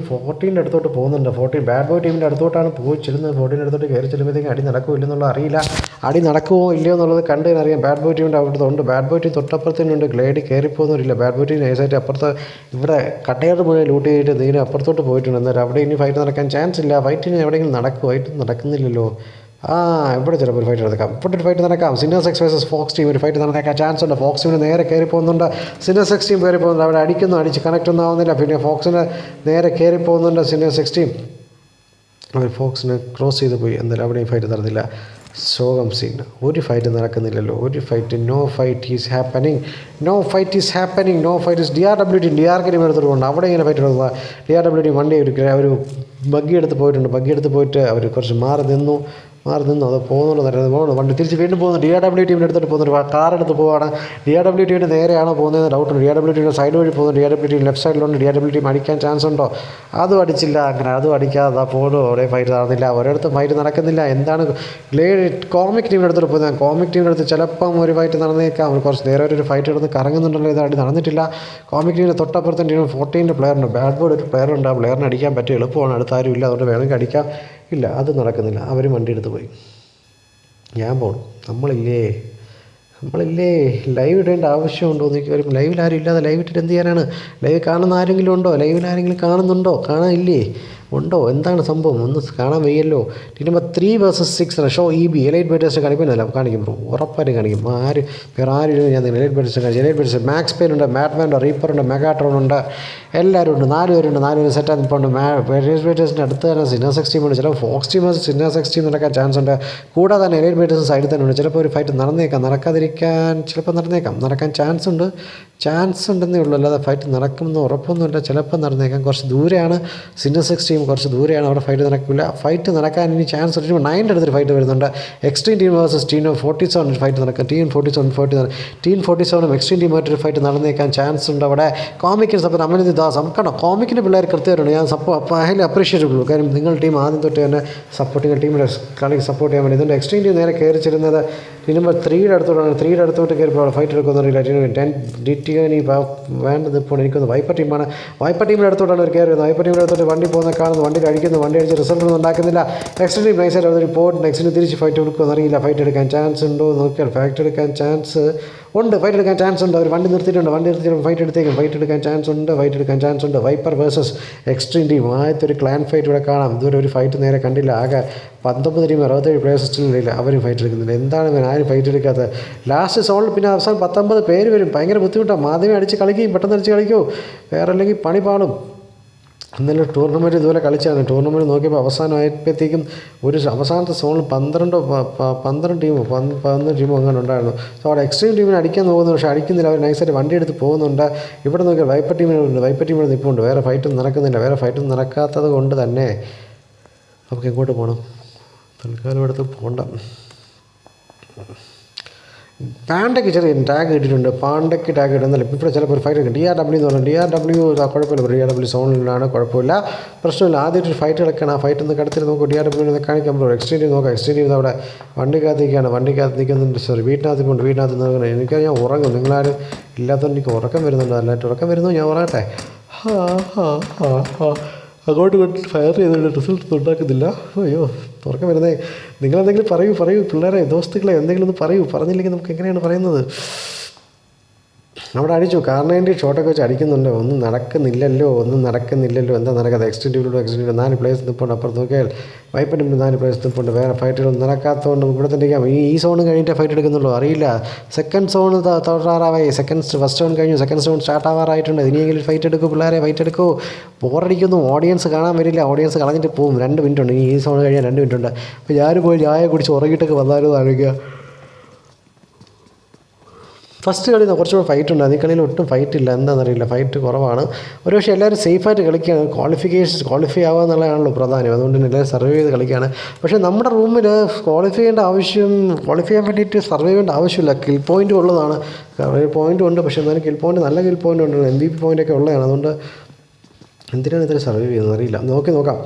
14 അടുത്തോട്ട് പോകുന്നുണ്ട്. 14 ബാഡ് ബോയ് ടീമിൻ്റെ അടുത്തോട്ടാണ് പോയി ചെല്ലുന്നത്. 14 അടുത്തോട്ട് കയറി ചെല്ലുമ്പോഴത്തേക്കും അടി നടക്കുമോ ഇല്ലെന്നുള്ള അറിയില്ല. അടി നടക്കുമോ ഇല്ലയോ എന്നുള്ളത് കണ്ടു അറിയാം. ബാഡ് ബോയ് ടീമിൻ്റെ അവിടുത്തെ ഉണ്ട്. ബാഡ് ബോയ് ടീം തൊട്ടപ്പുറത്തേനുണ്ട്. ഗ്ലേഡി കയറിപ്പോകുന്നില്ല. ബാഡ് ബോയ് ടീം നൈസായിട്ട് അപ്പുറത്ത് ഇവിടെ കട്ടയാറ് മുഴുവൻ ലൂട്ട് ചെയ്തിട്ട് ഇതിന് അപ്പുറത്തോട്ട് പോയിട്ടുണ്ട്. എന്നാലും അവിടെ ഇനി ഫൈറ്റ് നടക്കാൻ ചാൻസ് ഇല്ല. ഫൈറ്റിന് എവിടെയെങ്കിലും നടക്കും. ഫൈറ്റ് നടക്കുന്നില്ലല്ലോ. ഇവിടെ ചിലപ്പോൾ ഒരു ഫൈറ്റ് നടക്കാം. ഇവിടെ ഒരു ഫൈറ്റ് നടക്കാം. സിന്നേഴ്സ് വേഴ്സസ് ഫോക്സ് ടീം ഒരു ഫൈറ്റ് നടക്കാൻ ചാൻസ് ഉണ്ട്. ഫോക്സ് ടീമിന് നേരെ കയറി പോകുന്നുണ്ട്. സിന്നേഴ്സ് ടീം കയറി പോകുന്നുണ്ട്. അവിടെ അടിച്ച് കണക്റ്റ് ഒന്നും ആവുന്നില്ല. പിന്നെ ഫോക്സിന് നേരെ കയറി പോകുന്നുണ്ട് സിന്നേഴ്സ് ടീം. അവർ ഫോക്സിന് ക്രോസ് ചെയ്ത് പോയി. എന്തായാലും അവിടെയും ഫൈറ്റ് നടന്നില്ല. ശോകം സീൻ. ഒരു ഫൈറ്റ് നടക്കുന്നില്ലല്ലോ. No fight is happening. DRW team team എടുത്തിട്ട് പോകുന്നുണ്ട്. അവിടെ ഇങ്ങനെ ഫൈറ്റ് നടക്കുക. DRW ടീം വണ്ടി ഒരു ബഗ്ഗി എടുത്ത് പോയിട്ട് അവർ കുറച്ച് മാറി നിന്നു. അത് പോകുന്നുണ്ട്. വണ്ടി തിരിച്ച് വീണ്ടും പോകുന്നു. DRW ടീമിൻ്റെ അടുത്തോട്ട് പോകുന്നുണ്ട്. കാറെടുത്ത് പോവുകയാണ്. DRW ടീമിൻ്റെ നേരെയാണോ പോകുന്നതെന്ന് ഡൗട്ടുണ്ട്. DRW ടീമിൻ്റെ സൈഡ് വഴി പോകുന്നു. DRW ടീം ലെഫ്റ്റ് സൈഡിലുണ്ട്. DRW ടീം അടിക്കാൻ ചാൻസ് ഉണ്ടോ? അതും അടിച്ചില്ല. അങ്ങനെ അതും അടിക്കാതെ പോകുന്നു. അവിടെ ഫൈറ്റ് നടന്നില്ല. ഒരിടത്തും ഫൈറ്റ് നടക്കുന്നില്ല. എന്താണ് കോമിക് ടീമിൻ്റെ അടുത്തോട്ട് പോകുന്നത്? കോമിക് ടീമിൻ്റെ അടുത്ത് ചിലപ്പം ഒരു ഫൈറ്റ് നടന്നേക്കാം. കുറച്ച് നേരെ ഒരു ഫൈറ്റ് എടുത്ത് കറങ്ങുന്നുണ്ടല്ലോ. ഇത് അടി നടന്നിട്ടില്ല. കോമിക് ടീമിൻ്റെ തൊട്ടപ്പുറത്തെ ടീം 14 പ്ലെയറുണ്ട്. ബാഡ് ബോർഡ് ഒരു പ്ലെയറുണ്ട്. ആ പ്ലെയറിന് അടിക്കാൻ പറ്റും. എളുപ്പമാണ്. അടുത്താരും ഇല്ല. അതുകൊണ്ട് വേണമെങ്കിൽ അടിക്കാം. ഇല്ല, അത് നടക്കുന്നില്ല. അവർ വണ്ടി എടുത്ത് പോയി. ഞാൻ പോകണം. നമ്മളില്ലേ ലൈവ് ഇടേണ്ട ആവശ്യമുണ്ടോ എന്ന് വരും. ലൈവിൽ ആരും ഇല്ലാതെ ലൈവ് ഇട്ടിട്ട് എന്ത് ചെയ്യാനാണ്? ലൈവ് കാണുന്ന ആരെങ്കിലും ഉണ്ടോ? ലൈവിൽ ആരെങ്കിലും കാണുന്നുണ്ടോ? കാണാനില്ലേ? ഉണ്ടോ? എന്താണ് സംഭവം? ഒന്ന് കാണാൻ വയ്യല്ലോ. Team number 3 versus 6 show elite batters കാണിക്കുന്നില്ല. കാണിക്കും ബ്രോ, ഉറപ്പായിട്ടും കാണിക്കും. വേറെ ആരും ഞാൻ എലൈറ്റ് ബേറ്റേഴ്സ് മാക്സ് പെയിൻ ഉണ്ട്, മാറ്റ്മാനുണ്ട്, റീപ്പറുണ്ട്, മെഗാട്രോൺ ഉണ്ട്, എല്ലാവരും ഉണ്ട്. 4 പേരുണ്ട്. 4 പേര് സെറ്റാണ് നിൽപ്പുണ്ട്. എലൈറ്റ് ബേറ്റേഴ്സിൻ്റെ അടുത്ത് തന്നെ സിന്നേഴ്സ് ടീം ഉണ്ട്. ചിലപ്പോൾ ഫോക്സ് ടീം സിന്നേഴ്സ് ടീം നടക്കാൻ ചാൻസ് ഉണ്ട്. കൂടാതെ തന്നെ എലൈറ്റ് ബേറ്റേഴ്സ് സൈഡിൽ തന്നെ ഉണ്ട്. ചിലപ്പോൾ ഒരു ഫൈറ്റ് നടന്നേക്കാം. നടക്കാൻ ചാൻസ് ഉണ്ടെന്നേ ഉള്ളൂ. അല്ലാതെ ഫൈറ്റ് നടക്കുമെന്ന് ഉറപ്പൊന്നുമില്ല. ചിലപ്പോൾ നടന്നേക്കാം. കുറച്ച് ദൂരെയാണ് സിന്നേഴ്സ് ടീം, കുറച്ച് ദൂരെയാണ്. അവിടെ ഫൈറ്റ് നടക്കില്ല. ഫൈറ്റ് നടക്കാൻ ഇനി ചാൻസ് ഉണ്ട്. 9 അടുത്തൊരു ഫൈറ്റ് വരുന്നുണ്ട്. Extreme team versus team 47 fight നടക്കാം. ടീം 47 എക്സ്ട്രീം ടീമായിട്ടൊരു ഫൈറ്റ് നടന്നേക്കാൻ ചാൻസ് ഉണ്ട്. അവിടെ കോമിക്കിന് സപ്പോർട്ട് അമലിന് ദാസ് കണ്ടോ. കോമിക്കിൻ്റെ പിള്ളേർ കൃത്യമായിട്ടുണ്ട്. ഞാൻ ഹൈലി അപ്രീഷിയേറ്റ് ഉള്ളൂ. കാര്യം നിങ്ങൾ ടീം ആദ്യം തൊട്ട് തന്നെ സപ്പോർട്ടിങ് ടീമിൻ്റെ കളി സപ്പോർട്ട് ചെയ്യാൻ വേണ്ടി. ഇതുകൊണ്ട് എക്സ്ട്രീം ടീം നേരെ കയറി ചെല്ലുന്നത് ടീം നമ്പർ 3യുടെ അടുത്തോട്ട് കയറിപ്പോൾ ഫൈറ്റ് എടുക്കുന്നറിയില്ല. വേണ്ടത് ഇപ്പോൾ എനിക്കൊന്ന് വൈപ്പർ ടീമാണ്. വൈപ്പർ ടീമിൻ്റെ അടുത്തോട്ടാണ് ഒരു കയറി വരുന്നത്. വൈപ്പർ ടീമിൻ്റെ അടുത്തോട്ട് വണ്ടി പോകുന്ന കാണുന്നു. വണ്ടി അടിച്ച് റിസൾട്ട് ഒന്നും ഉണ്ടാക്കുന്നില്ല. എക്സ്ട്രീം ടീം നൈസായിട്ട് അവർ പോയിട്ട് നെക്സ്റ്റിന് തിരിച്ച് ഫൈറ്റ് കൊടുക്കുമെന്നറിയില്ല. ഫൈറ്റ് എടുക്കാൻ ചാൻസ് ഉണ്ടോ നോക്കിയാൽ ഫൈറ്റ് എടുക്കാൻ ചാൻസ് ഉണ്ട്. അവർ വണ്ടി നിർത്തിയിട്ടുണ്ട്. ഫൈറ്റ് എടുക്കാൻ ചാൻസ് ഉണ്ട്. വൈപ്പർ വേഴ്സസ് എക്സ്ട്രീം ടീം ആദ്യത്തെ ഒരു ക്ലാൻ ഫൈറ്റ് ഇവിടെ കാണാം. ഇതുവരെ ഒരു ഫൈറ്റ് നേരെ കണ്ടില്ല. ആകെ 19 ടീം 67 പ്ലേയേഴ്സ് സ്റ്റില്ല. അവരും ഫൈറ്റ് എടുക്കുന്നില്ല. എന്താണ് ആരും ഫൈറ്റ് എടുക്കാത്തത്? ലാസ്റ്റ് സോണിൽ പിന്നെ അവസാനം 19 പേര് വരും. ഭയങ്കര ബുദ്ധിമുട്ടാണ്. ആദ്യമേ അടിച്ച് കളിക്കുകയും പെട്ടെന്ന് അടിച്ച് കളിക്കുമോ, വേറെ അല്ലെങ്കിൽ പണി പാടും. എന്നാലും ടൂർണമെൻറ്റ് ഇതുപോലെ കളിച്ചാണ്. ടൂർണമെൻറ്റ് നോക്കിയപ്പോൾ അവസാനമായപ്പോഴത്തേക്കും അവസാനത്തെ സോണിൽ 12 ടീമോ അങ്ങനെ ഉണ്ടായിരുന്നു. സോ അവിടെ എക്സ്ട്രീം ടീമിനെ അടിക്കാൻ നോക്കുന്നു. പക്ഷേ അടിക്കുന്നില്ല. അവർ നൈസായിട്ട് വണ്ടി എടുത്ത് പോകുന്നുണ്ട്. ഇവിടെ നോക്കിയാൽ വൈപ്പർ ടീമിന് നിൽപ്പുണ്ട്. വേറെ ഫൈറ്റും നടക്കാത്തത് കൊണ്ട് തന്നെ നമുക്ക് എങ്ങോട്ട് പോകണം? തൽക്കാലം എടുത്ത് പോകണ്ട. പാണ്ടയ്ക്ക് ചെറിയ ടാഗ് കിട്ടിയിട്ടുണ്ട്. പാണ്ടയ്ക്ക് ടാഗ് കിട്ടുന്നില്ല. ഇപ്പോൾ ചിലപ്പോൾ ഒരു ഫൈറ്റ് കിട്ടും. DRW എന്ന് പറഞ്ഞു. DRW കുഴപ്പമില്ല. DRW സോണിലാണ്, കുഴപ്പമില്ല, പ്രശ്നമില്ല. ആദ്യമായിട്ട് ഒരു ഫൈറ്റ് കിടക്കണം. ആ ഫൈറ്റ് ഒന്ന് കിടത്തിട്ട് നോക്കും. DRW കാണിക്കാൻ പറ്റും. എക്സ്റ്റെൻഡ് ചെയ്ത് നോക്കാം. എക്സ്റ്റെൻഡ് ചെയ്ത് അവിടെ വണ്ടിക്കകത്തേക്കാണ്. വണ്ടിക്കകത്ത് നിൽക്കുന്നുണ്ട്. സോറി, വീട്ടിനകത്ത് കൊണ്ട് വീട്ടിനകത്ത് നിൽക്കുന്നത്. എനിക്ക് ഞാൻ ഉറങ്ങും. നിങ്ങളാരും ഇല്ലാത്തതുകൊണ്ട് എനിക്ക് ഉറക്കം വരുന്നുണ്ട്. നല്ലതായിട്ട് ഉറക്കം വരുന്നു. ഞാൻ ഉറങ്ങട്ടെ. അങ്ങോട്ട് കൊണ്ട് ഫയർ ചെയ്തിട്ട് റിസൾട്ട് ഉണ്ടാക്കുന്നില്ല. അയ്യോ, ഉറക്കം വരുന്നേ. നിങ്ങളെന്തെങ്കിലും പറയൂ പിള്ളേരെ, ദോസ്തുക്കളെ, എന്തെങ്കിലും ഒന്ന് പറഞ്ഞില്ലെങ്കിൽ നമുക്ക് എങ്ങനെയാണ് പറയുന്നത്? അവിടെ അടിച്ചു. കാർണേൻ്റെ ഷോട്ടൊക്കെ വെച്ച് അടിക്കുന്നുണ്ട്. ഒന്നും നടക്കുന്നില്ലല്ലോ. എന്താ നടക്കാതെ? എക്സ്റ്റെൻഡിലൂടെ 4 പ്ലേയേഴ്സ് നിൽപ്പുണ്ട്. അപ്പുറത്ത് നോക്കിയാൽ വൈപ്പിൻ്റെ 4 പ്ലേയേഴ്സ് നിൽപ്പുണ്ട്. വേറെ ഫൈറ്റുകളൊന്നും നടക്കാത്തതുകൊണ്ട് ഇവിടെ തന്നെ ഇരിക്കാം. ഈ സോൺ കഴിഞ്ഞിട്ടേ ഫൈറ്റ് എടുക്കുന്നുള്ളൂ. അറിയില്ല. സെക്കൻഡ് സോൺ തുടരാറായി. ഫസ്റ്റ് സോൺ കഴിഞ്ഞു. സെക്കൻഡ് സോൺ സ്റ്റാർട്ട് ആവാറായിട്ടുണ്ട്. ഇനിയെങ്കിലും ഫൈറ്റ് എടുക്കൂ പിള്ളേരെ, ഫൈറ്റ് എടുക്കൂ. ബോറടിക്കുന്നു. ഓഡിയൻസ് കാണാൻ വരില്ല. ഓഡിയൻസ് കളഞ്ഞിട്ട് പോകും. 2 മിനിറ്റ് ഉണ്ട്. ഈ സോൺ കഴിഞ്ഞാൽ 2 മിനിറ്റ് ഉണ്ട്. അപ്പോൾ ഞാൻ പോയി ചായ കുടിച്ച് ഉറങ്ങിയിട്ടൊക്കെ വന്നാലും ആലോചിക്കുക. ഫസ്റ്റ് കളി കുറച്ചുകൂടെ ഫൈറ്റ് ഉണ്ട്. ഈ കളിയിൽ ഒട്ടും ഫൈറ്റ് ഇല്ല. എന്താണെന്നറിയില്ല, ഫൈറ്റ് കുറവാണ്. ഒരുപക്ഷെ എല്ലാവരും സേഫായിട്ട് കളിക്കുകയാണ്. ക്വാളിഫൈ ആവുക എന്നുള്ളതാണല്ലോ പ്രധാനം. അതുകൊണ്ട് തന്നെ എല്ലാവരും സർവൈവ് ചെയ്ത് കളിക്കുകയാണ്. പക്ഷേ നമ്മുടെ റൂമിൽ ക്വാളിഫൈ ചെയ്യാൻ വേണ്ടിയിട്ട് സർവൈവ് ചെയ്യേണ്ട ആവശ്യമില്ല. കിൽ പോയിൻ്റ് ഉള്ളതാണ്. പോയിൻ്റ് ഉണ്ട്. പക്ഷേ എന്നാലും കിൽ പോയിൻ്റ്, നല്ല കിൽ പോയിൻ്റ് ഉണ്ട്. MVP പോയിൻ്റൊക്കെ ഉള്ളതാണ്. അതുകൊണ്ട് എന്തിനാണ് ഇതിൽ സർവൈവ് ചെയ്യുന്നത് അറിയില്ല. നോക്കാം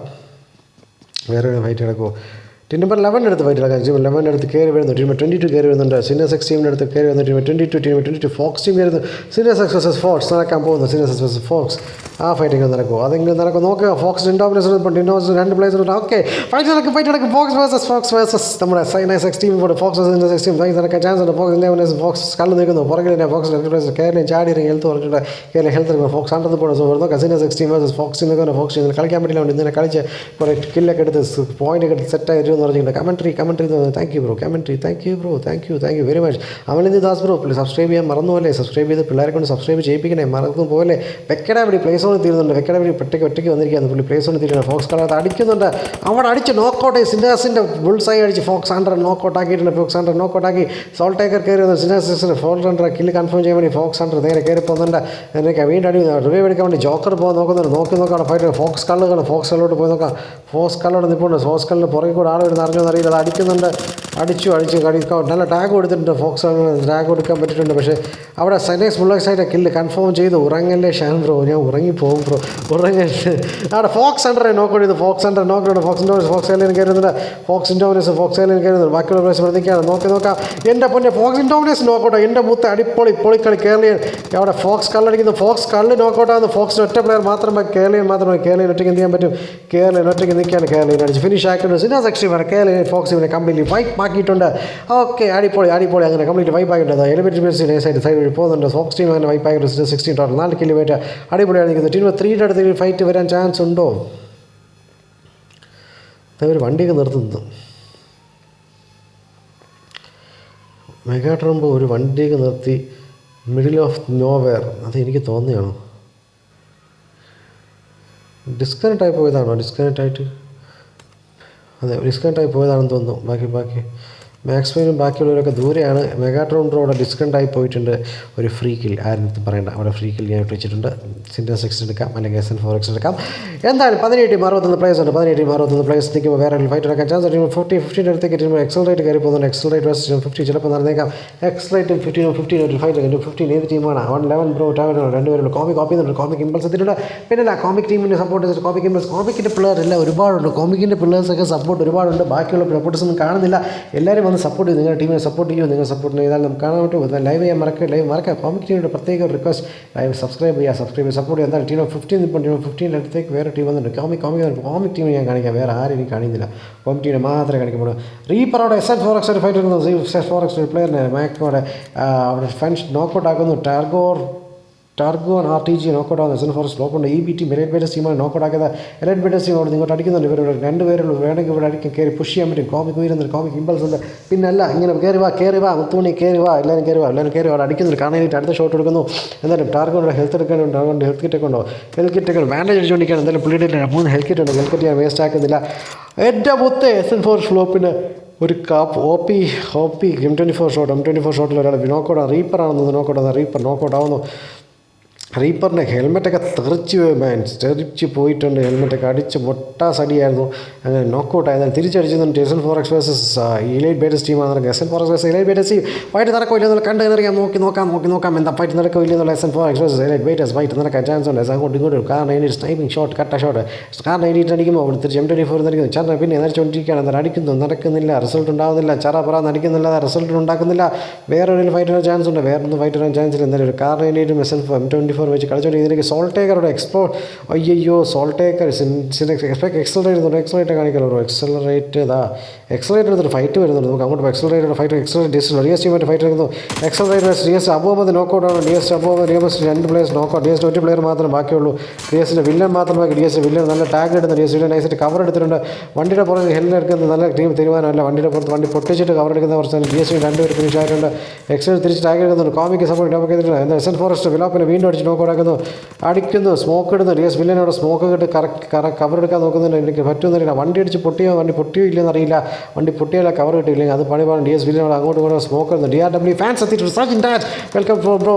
വേറെ ഫൈറ്റ് കിടക്കുമോ. ടീം നമ്പർ 11 അടുത്ത് ഫൈറ്റ് നടക്കാം. 11 അടുത്ത് കയറി വരുന്നു. ടീം 22 കയറി വരുന്നുണ്ട്. സീനിയർ 6 ടീമിൻ്റെ അടുത്ത് കയറി വരുന്നു. ടീം 22 ഫോക്സ് ടീം കയറുന്നു. സീനിയർ 6 വേഴ്സസ് ഫോക്സ് നടക്കാൻ പോകുന്നു. Senior 6 versus fox. ആ ഫൈറ്റിംഗ് നടക്കുമോ? അതെങ്കിലും നടക്കും. നോക്കുക. ഫോക്സ് ഇൻഡോമിനേഷൻ 2 പ്ലേയേഴ്സ് ഉണ്ട്. ഓക്കെ, ഫൈറ്റ് നടക്കും. ഫോക്സ് വേഴ്സസ് നമ്മുടെ സൈനിയർ 6 ടീം കൂടെ. ഫോക്സ് വേഴ്സസ് 6 ടീം ഫൈറ്റ് നടക്കാൻ ചാൻസ് ഉണ്ട്. ഫോക്സ് കല്ല് നിൽക്കുന്നു. പുറകിൽ തന്നെ ഫോക്സ് 2 പ്ലേയേഴ്സ് കേരളം ചാടി ഹെൽത്ത് പറഞ്ഞിട്ടുണ്ട്. കേരളം ഹെൽത്ത് എടുക്കുന്നു. ഫോക്സ് 100 പോയിന്റ് നോക്കാം. സീനിയർ 6 ടീം വേഴ്സസ് ഫോക്സ് നിൽക്കുന്നു. ഫോക്സ് കളിക്കാൻ പറ്റില്ല. ഇന്നലെ കളിച്ച് കുറേ കില്ലൊക്കെ എടുത്ത് പോയിൻ്റ് ഒക്കെ സെറ്റായിട്ട് എന്ന് പറഞ്ഞിട്ടുണ്ട്. Commentary thank you bro. Thank you very much. അമലിന്ദി ദാസ് ബ്രോ, സബ്സ്ക്രൈബ് ചെയ്യാൻ മറന്നു പോലെ. സബ്സ്ക്രൈബ് ചെയ്ത് പിള്ളേരെ കൊണ്ട് സബ്സ്ക്രൈബ് ചെയ്യിപ്പിക്കണേ, മറന്നു പോലെ. വെക്കടാപടി പ്ലേസ് ഓൺ തീരുന്നുണ്ട്. വെക്കടാപടി ഒറ്റയ്ക്ക് വന്നിരിക്കുകയാണ്. പുള്ളി പ്ലേസ് ഓൺ തീരുന്നത്. ഫോക്സ് കളത്ത് അടിക്കുന്നുണ്ട്. അവിടെ അടിച്ച് നോക്കൗട്ട്. സിൻഡാസിൻ്റെ ബുൾസായി അടിച്ച് ഫോക്സ് 100 നോക്കൗട്ട് ആക്കിയിട്ടുണ്ട്. ഫോക്സ് 100 നോക്കൗട്ട് ആക്കി. സോൾട്ടേക്കർ കയറി വന്നു. സിൻഡാസിൻ്റെ 400 കില്ല് കൺഫേം ചെയ്യാൻ വേണ്ടി ഫോക്സ് 100 നേരെ കയറി പോകുന്നുണ്ട്. എന്നൊക്കെ വീണ്ടും അടി റിവൈവ് എടുക്കാൻ വേണ്ടി ജോക്കർ പോകാൻ നോക്കാം ഫൈറ്റ്. ഫോക്സ് കല്ലോട്ട് പോയി നോക്കാം. ഫോക്സ് കല്ലോട് നിൽപ്പുണ്ട്. ഫോക്സ് കല്ലിന് പുറകെ കൂടെ ആൾ വരുന്ന അറിഞ്ഞോ അറിയില്ല. അത് അടിക്കുന്നുണ്ട്. അടിച്ചു നല്ല ടാഗ് കൊടുത്തിട്ടുണ്ട്. ഫോക്സ് ടാഗ് കൊടുക്കാൻ പറ്റിയിട്ടുണ്ട്. പക്ഷേ അവിടെ സൈനേഴ്സ് ബുള്ളക്സായിട്ട് കില്ല് കൺഫേം ചെയ്തു. ഉറങ്ങല്ലേ ഷാൻ ബ്രോ, ഞാൻ ഉറങ്ങിപ്പോകും ബ്രോ, ഉറങ്ങല്ലേ. അവിടെ ഫോക്സ് 100 നോക്കൗട്ട് ചെയ്തു. Fox 100 knockout. ഫോക്സ് ഏലിയൻ കയറുന്നുണ്ട്. ഫോക്സ് ഏലിയൻ കയറുന്നുണ്ട്. ബാക്കിയുള്ള പ്ലേസ് പ്രതിക്കാണ്. നോക്കാം. എൻ്റെ പൊന്നെ ഫോക്സ് ഇൻഡോമിനേഷൻ നോക്കൗട്ട്. എൻ്റെ മൂത്ത പൊളിക്കളി കേരളീയൻ. അവിടെ ഫോക്സ് കല്ലടിക്കുന്നു. ഫോക്സ് കല്ല് നോക്കൗട്ടാകുന്നു. ഫോക്സിന് ഒറ്റ പ്ലെയർ മാത്രമേ കേരളീയൻ ഒറ്റയ്ക്ക് എന്ത് ചെയ്യാൻ പറ്റും? കേരളീയൻ ഒറ്റയ്ക്ക് നിൽക്കുകയാണ്. കേരളീയൻ അടിച്ച് ഫിനിഷ് ആക്കിയിട്ടുണ്ട്. സിനാസ് എക്സ്ട്രീമാണ് കേരളീയൻ ഫോക്സ് ഇവനെ കംപ്ലീറ്റ്ലി വൈപ്പ് ആക്കിയിട്ടുണ്ട്. ഓക്കെ, അടിപൊളി അങ്ങനെ കംപ്ലീറ്റ് വൈപ്പ് ആക്കിയിട്ടുണ്ട്. എലിവേറ്റർ ബേസ് സൈഡ് വഴി പോകുന്നുണ്ട്. ഫോക്സ് ടീം അങ്ങനെ വൈപ്പ് ആക്കിയിട്ട് 16 ടോട്ടൽ 4 കിലോമീറ്റർ അടിപൊളിയാണ് നിൽക്കുന്നത്. ടീം 3യുടെ അടുത്ത് ഫൈറ്റ് വരാൻ ചാൻസ് ഉണ്ടോ? അവർ വണ്ടിയൊക്കെ നിർത്തുന്നു. മെഗാട്രംപ് ഒരു വണ്ടിയൊക്കെ നിർത്തി മിഡിൽ ഓഫ് നോവെയർ. അത് എനിക്ക് തോന്നിയാണോ? ഡിസ്കണക്റ്റ് ആയി പോയതാണോ? ഡിസ്കണക്റ്റ് ആയി പോയതാണെന്ന് തോന്നുന്നു. ബാക്കി മാക്സ്വെയിനും ബാക്കിയുള്ളവരൊക്കെ ദൂരെയാണ്. മെഗാട്രോൺ റോഡ് ഡിസ്കണക്റ്റ് ആയി പോയിട്ടുണ്ട്. ഒരു ഫ്രീ കിൽ ആരും പറയണ്ട. അവിടെ ഫ്രീ കിൽ ഞാൻ വെച്ചിട്ടുണ്ട്. സിൻഡർ 6 എടുക്കാം, അല്ലെങ്കിൽ SN4X എടുക്കാം. എന്തായാലും 17 ടീം 61 പ്ലേയേഴ്സ് ഉണ്ട്. 17 ടീം 61 പ്ലേയേഴ്സ് നിൽക്കുമ്പോൾ വേറെ ഫൈറ്റ് എടുക്കാൻ ചാൻസ്. ടീം 15 അടുത്തേക്ക് ടീം എക്സലറേറ്റ് കയറി പോകുന്നുണ്ട്. എക്സലറേറ്റ് വേഴ്സസ് 50 ചിലപ്പോൾ നടന്നേക്കാം. എക്സലറേറ്റും 15 ഒരു ഫൈറ്റ് ഉണ്ട്. 15 ഏത് ടീമാണ്? 111 ബ്രോ രണ്ടുപേരുള്ളൂ. കോപ്പി ചെയ്യുന്നുണ്ട്. കോമിക് ഇമ്പൾസ് എത്തിയിട്ടുണ്ട്. പിന്നെ കോമിക് ടീമിൻ്റെ സപ്പോർട്ട് ചെയ്തിട്ട് കോമിക്കിൻ്റെ പിള്ളേർ എല്ലാം ഒരുപാടുണ്ട്. കോമിക്കിൻ്റെ പിള്ളേഴ്സൊക്കെ സപ്പോർട്ട് ഒരുപാടുണ്ട്. ബാക്കിയുള്ള സപ്പോർട്ടേഴ്സ് ഒന്നും കാണുന്നില്ല. എല്ലാവരും വന്ന് സപ്പോർട്ട് ചെയ്യും. നിങ്ങളുടെ ടീമിനെ സപ്പോർട്ട് ചെയ്യും. നിങ്ങൾ സപ്പോർട്ട് ചെയ്താൽ നമുക്ക് കാണാൻ പറ്റും. ലൈവ് ചെയ്യാൻ മറക്കാം. കോമിക് ടീമിൻ്റെ പ്രത്യേക റിക്വസ്റ്റ്, ലൈവ് സബ്സ്ക്രൈബ് ചെയ്യുക. സപ്പോർട്ട് ചെയ്യുക. എന്തായാലും ടീം 15 ഇപ്പോൾ ടീം 15 അടുത്തേക്ക് വേറെ ടീം വന്നിട്ടുണ്ട്. കോമിക് ടീം ഞാൻ കാണിക്കാം. വേറെ ആരും എനിക്ക് കാണിക്കുന്നില്ല. കോമിക് ടീമിനെ മാത്രമേ കാണിക്കുള്ളൂ. റീപ്പറോടെ SN4X ഒരു ഫൈറ്റ് എടുക്കുന്നു. SN4X ഒരു പ്ലെയറിനെ മാക്കോടെ അവിടെ ഫെൻസ് നോക്കൗട്ട് ആക്കുന്നു. ടാർഗോൺ RPG നോക്കൗട്ട് ആകുന്നു. SN4X നോക്കുന്നുണ്ട്. ഈ ടീം എലൈറ്റ് ബേറ്റേഴ്സ് ടീമാണ് നോക്കൗട്ട് ആക്കിയത്. എലൈറ്റ് ബേറ്റേഴ്സ് ടീം അവിടെ ഇങ്ങോട്ട് അടിക്കുന്നുണ്ട്. ഇവർ 2 പേരുള്ളൂ. വേണമെങ്കിൽ ഇവിടെ അടിക്കാൻ കയറി പുഷ് ചെയ്യാൻ പറ്റും. കോമിക് വീരുന്നുണ്ട്. കോമിക് ഇമ്പൾസ് ഉണ്ട്. പിന്നല്ല ഇങ്ങനെ കയറി വാ മുത്തുമണി കയറി വാ. എല്ലാവരും കയറി അവിടെ അടിക്കുന്നുണ്ട്. കാണാനായിട്ട് അടുത്ത ഷോട്ട് എടുക്കുന്നു. എന്തായാലും ടാർഗോണിൻ്റെ ഹെൽത്ത് എടുക്കാനുണ്ട്. അതുകൊണ്ട് ഹെൽത്ത് കിറ്റൊക്കെ ഉണ്ടോ? ബാൻഡേജ് അടിച്ചുകൊണ്ടിരിക്കുകയാണ്. എന്തായാലും പുള്ളിയുടെ 3 ഹെൽത്ത് കിറ്റ് ഉണ്ട്. ഹെൽത്ത് കിറ്റ് ഞാൻ വേസ്റ്റ് ആക്കുന്നില്ല. എൻ്റെ മുത്ത് SN4 ഫ്ലോപ്പിന് ഒരു OP M24 ഷോട്ടിൽ ഒരാൾ നോക്കൗട്ട്. റീപ്പറാണെന്ന് നോക്കൗട്ട് ആവുന്നു. റീപ്പറിൻ്റെ ഹെൽമെറ്റൊക്കെ തെറിച്ച് പോയിട്ടുണ്ട്. ഹെൽമെറ്റൊക്കെ അടിച്ച് പൊട്ടാസടിയായിരുന്നു. അങ്ങനെ നോക്കൗട്ട് ആയതാണ്. തിരിച്ചടിച്ചിട്ടുണ്ട് S N four X versus elite batters ടീമാണ്. S N four X versus elite batters fight നടക്കില്ലെന്നുള്ള കണ്ടറിയാം. നോക്കാം എന്താ ഫൈറ്റ് നടക്കില്ലെന്നുള്ള S N four X versus elite batters fight നടക്കാൻ ചാൻസ് ഉണ്ട്. അങ്ങോട്ട് ഇങ്ങോട്ട് കാരണം അതിന് സ്നൈപ്പിംഗ് ഷോട്ട് കട്ട ഷോട്ട് കാരണം എണീറ്റ് അടിക്കുമ്പോൾ അവിടെ തിരിച്ച് M24 നടിക്കുന്നു. ചറ പിന്നെ നടിച്ചുകൊണ്ടിരിക്കുകയാണ്. എന്നാൽ അടിക്കുന്നു നടക്കുന്നില്ല, റിസൾട്ട് ഉണ്ടാകുന്നില്ല. ചറ നടിക്കുന്നില്ല, റിസൾട്ട് ഉണ്ടാക്കുന്നില്ല. വേറൊരു ഫൈറ്റ് വരാൻ ചാൻസ് ഉണ്ട്. വേറൊന്നും ഫൈറ്റ് വരാൻ ചാൻസ് ഇല്ല. എന്തായാലും ഒരു കാർ എണീറ്റും എസ് എൻ M24 വെച്ച് കളിച്ചോണ്ട് ഇതിലേക്ക് സോൾട്ടേക്കറുടെ അയ്യോ സോൾട്ടേക്കർ എക്സലറേറ്റ് കാണിക്കല്ലോ. എക്സലറേറ്റ് എടുത്തിട്ട് ഫൈറ്റ് വരുന്നുണ്ട്. നമുക്ക് അങ്ങോട്ട് എക്സലറേറ്റഡ് ഫൈറ്റ് DS ടീമായിട്ട് ഫൈറ്റ് എടുക്കുന്നു. എക്സലറേറ്റർ DS അബോമത് നോക്കൗട്ടാണ്. DS അബോമത് DS 2 players knockout. DS 1 player മാത്രം ബാക്കിയുള്ളൂ. DSൻ്റെ വില്ലൻ മാത്രം ബാക്കി. DS വില്ലൻ നല്ല ടാഗ് എടുത്ത് DS വില്ലൻ നൈസായിട്ട് കവർ എടുത്തിട്ടുണ്ട്. വണ്ടിയുടെ പുറത്ത് ഹെൽമെറ്റ് എടുക്കുന്നത് നല്ല ടീം തീരുമാനമല്ല. വണ്ടിയുടെ പുറത്ത് വണ്ടി പൊട്ടിച്ചിട്ട് കവർ എടുക്കുന്ന കുറച്ച് DS 2 പേര് ഫിനിഷ് ആയിട്ടുണ്ട്. എക്സൽ തിരിച്ച് ടാഗ് എടുക്കുന്നുണ്ട്. കോമിക്ക് സപ്പോർട്ട് ഡോക്ക് ചെയ്തിട്ടുണ്ട്. എന്നാൽ എസ് എൻ ഫോറസ്റ്റ് വിലോപ്പിനെ വീണ്ടും അടിച്ച് നോക്കൗട്ടാക്കുന്നു. അടിക്കുന്നു, സ്മോക്ക് ഇടുന്നു. DS വില്ലനോട് സ്മോക്ക് ഇട്ട് കവർ എടുക്കാൻ നോക്കുന്നുണ്ട്. എനിക്ക് പറ്റുമെന്നറിയില്ല. വണ്ടി അടിച്ച് പൊട്ടിയോ ഇല്ലെന്നറിയില്ല. വണ്ടി പൊട്ടിയല്ല കവർ കിട്ടിയില്ലെങ്കിൽ അത് പണിപാടും. DS വില്ലനോട് അങ്ങോട്ട് ഇങ്ങോട്ട് സ്മോക്ക് ഇടുന്നു. DRW ഫാൻസ് എത്തിയിട്ടുണ്ട്. Sajin Raj welcome bro.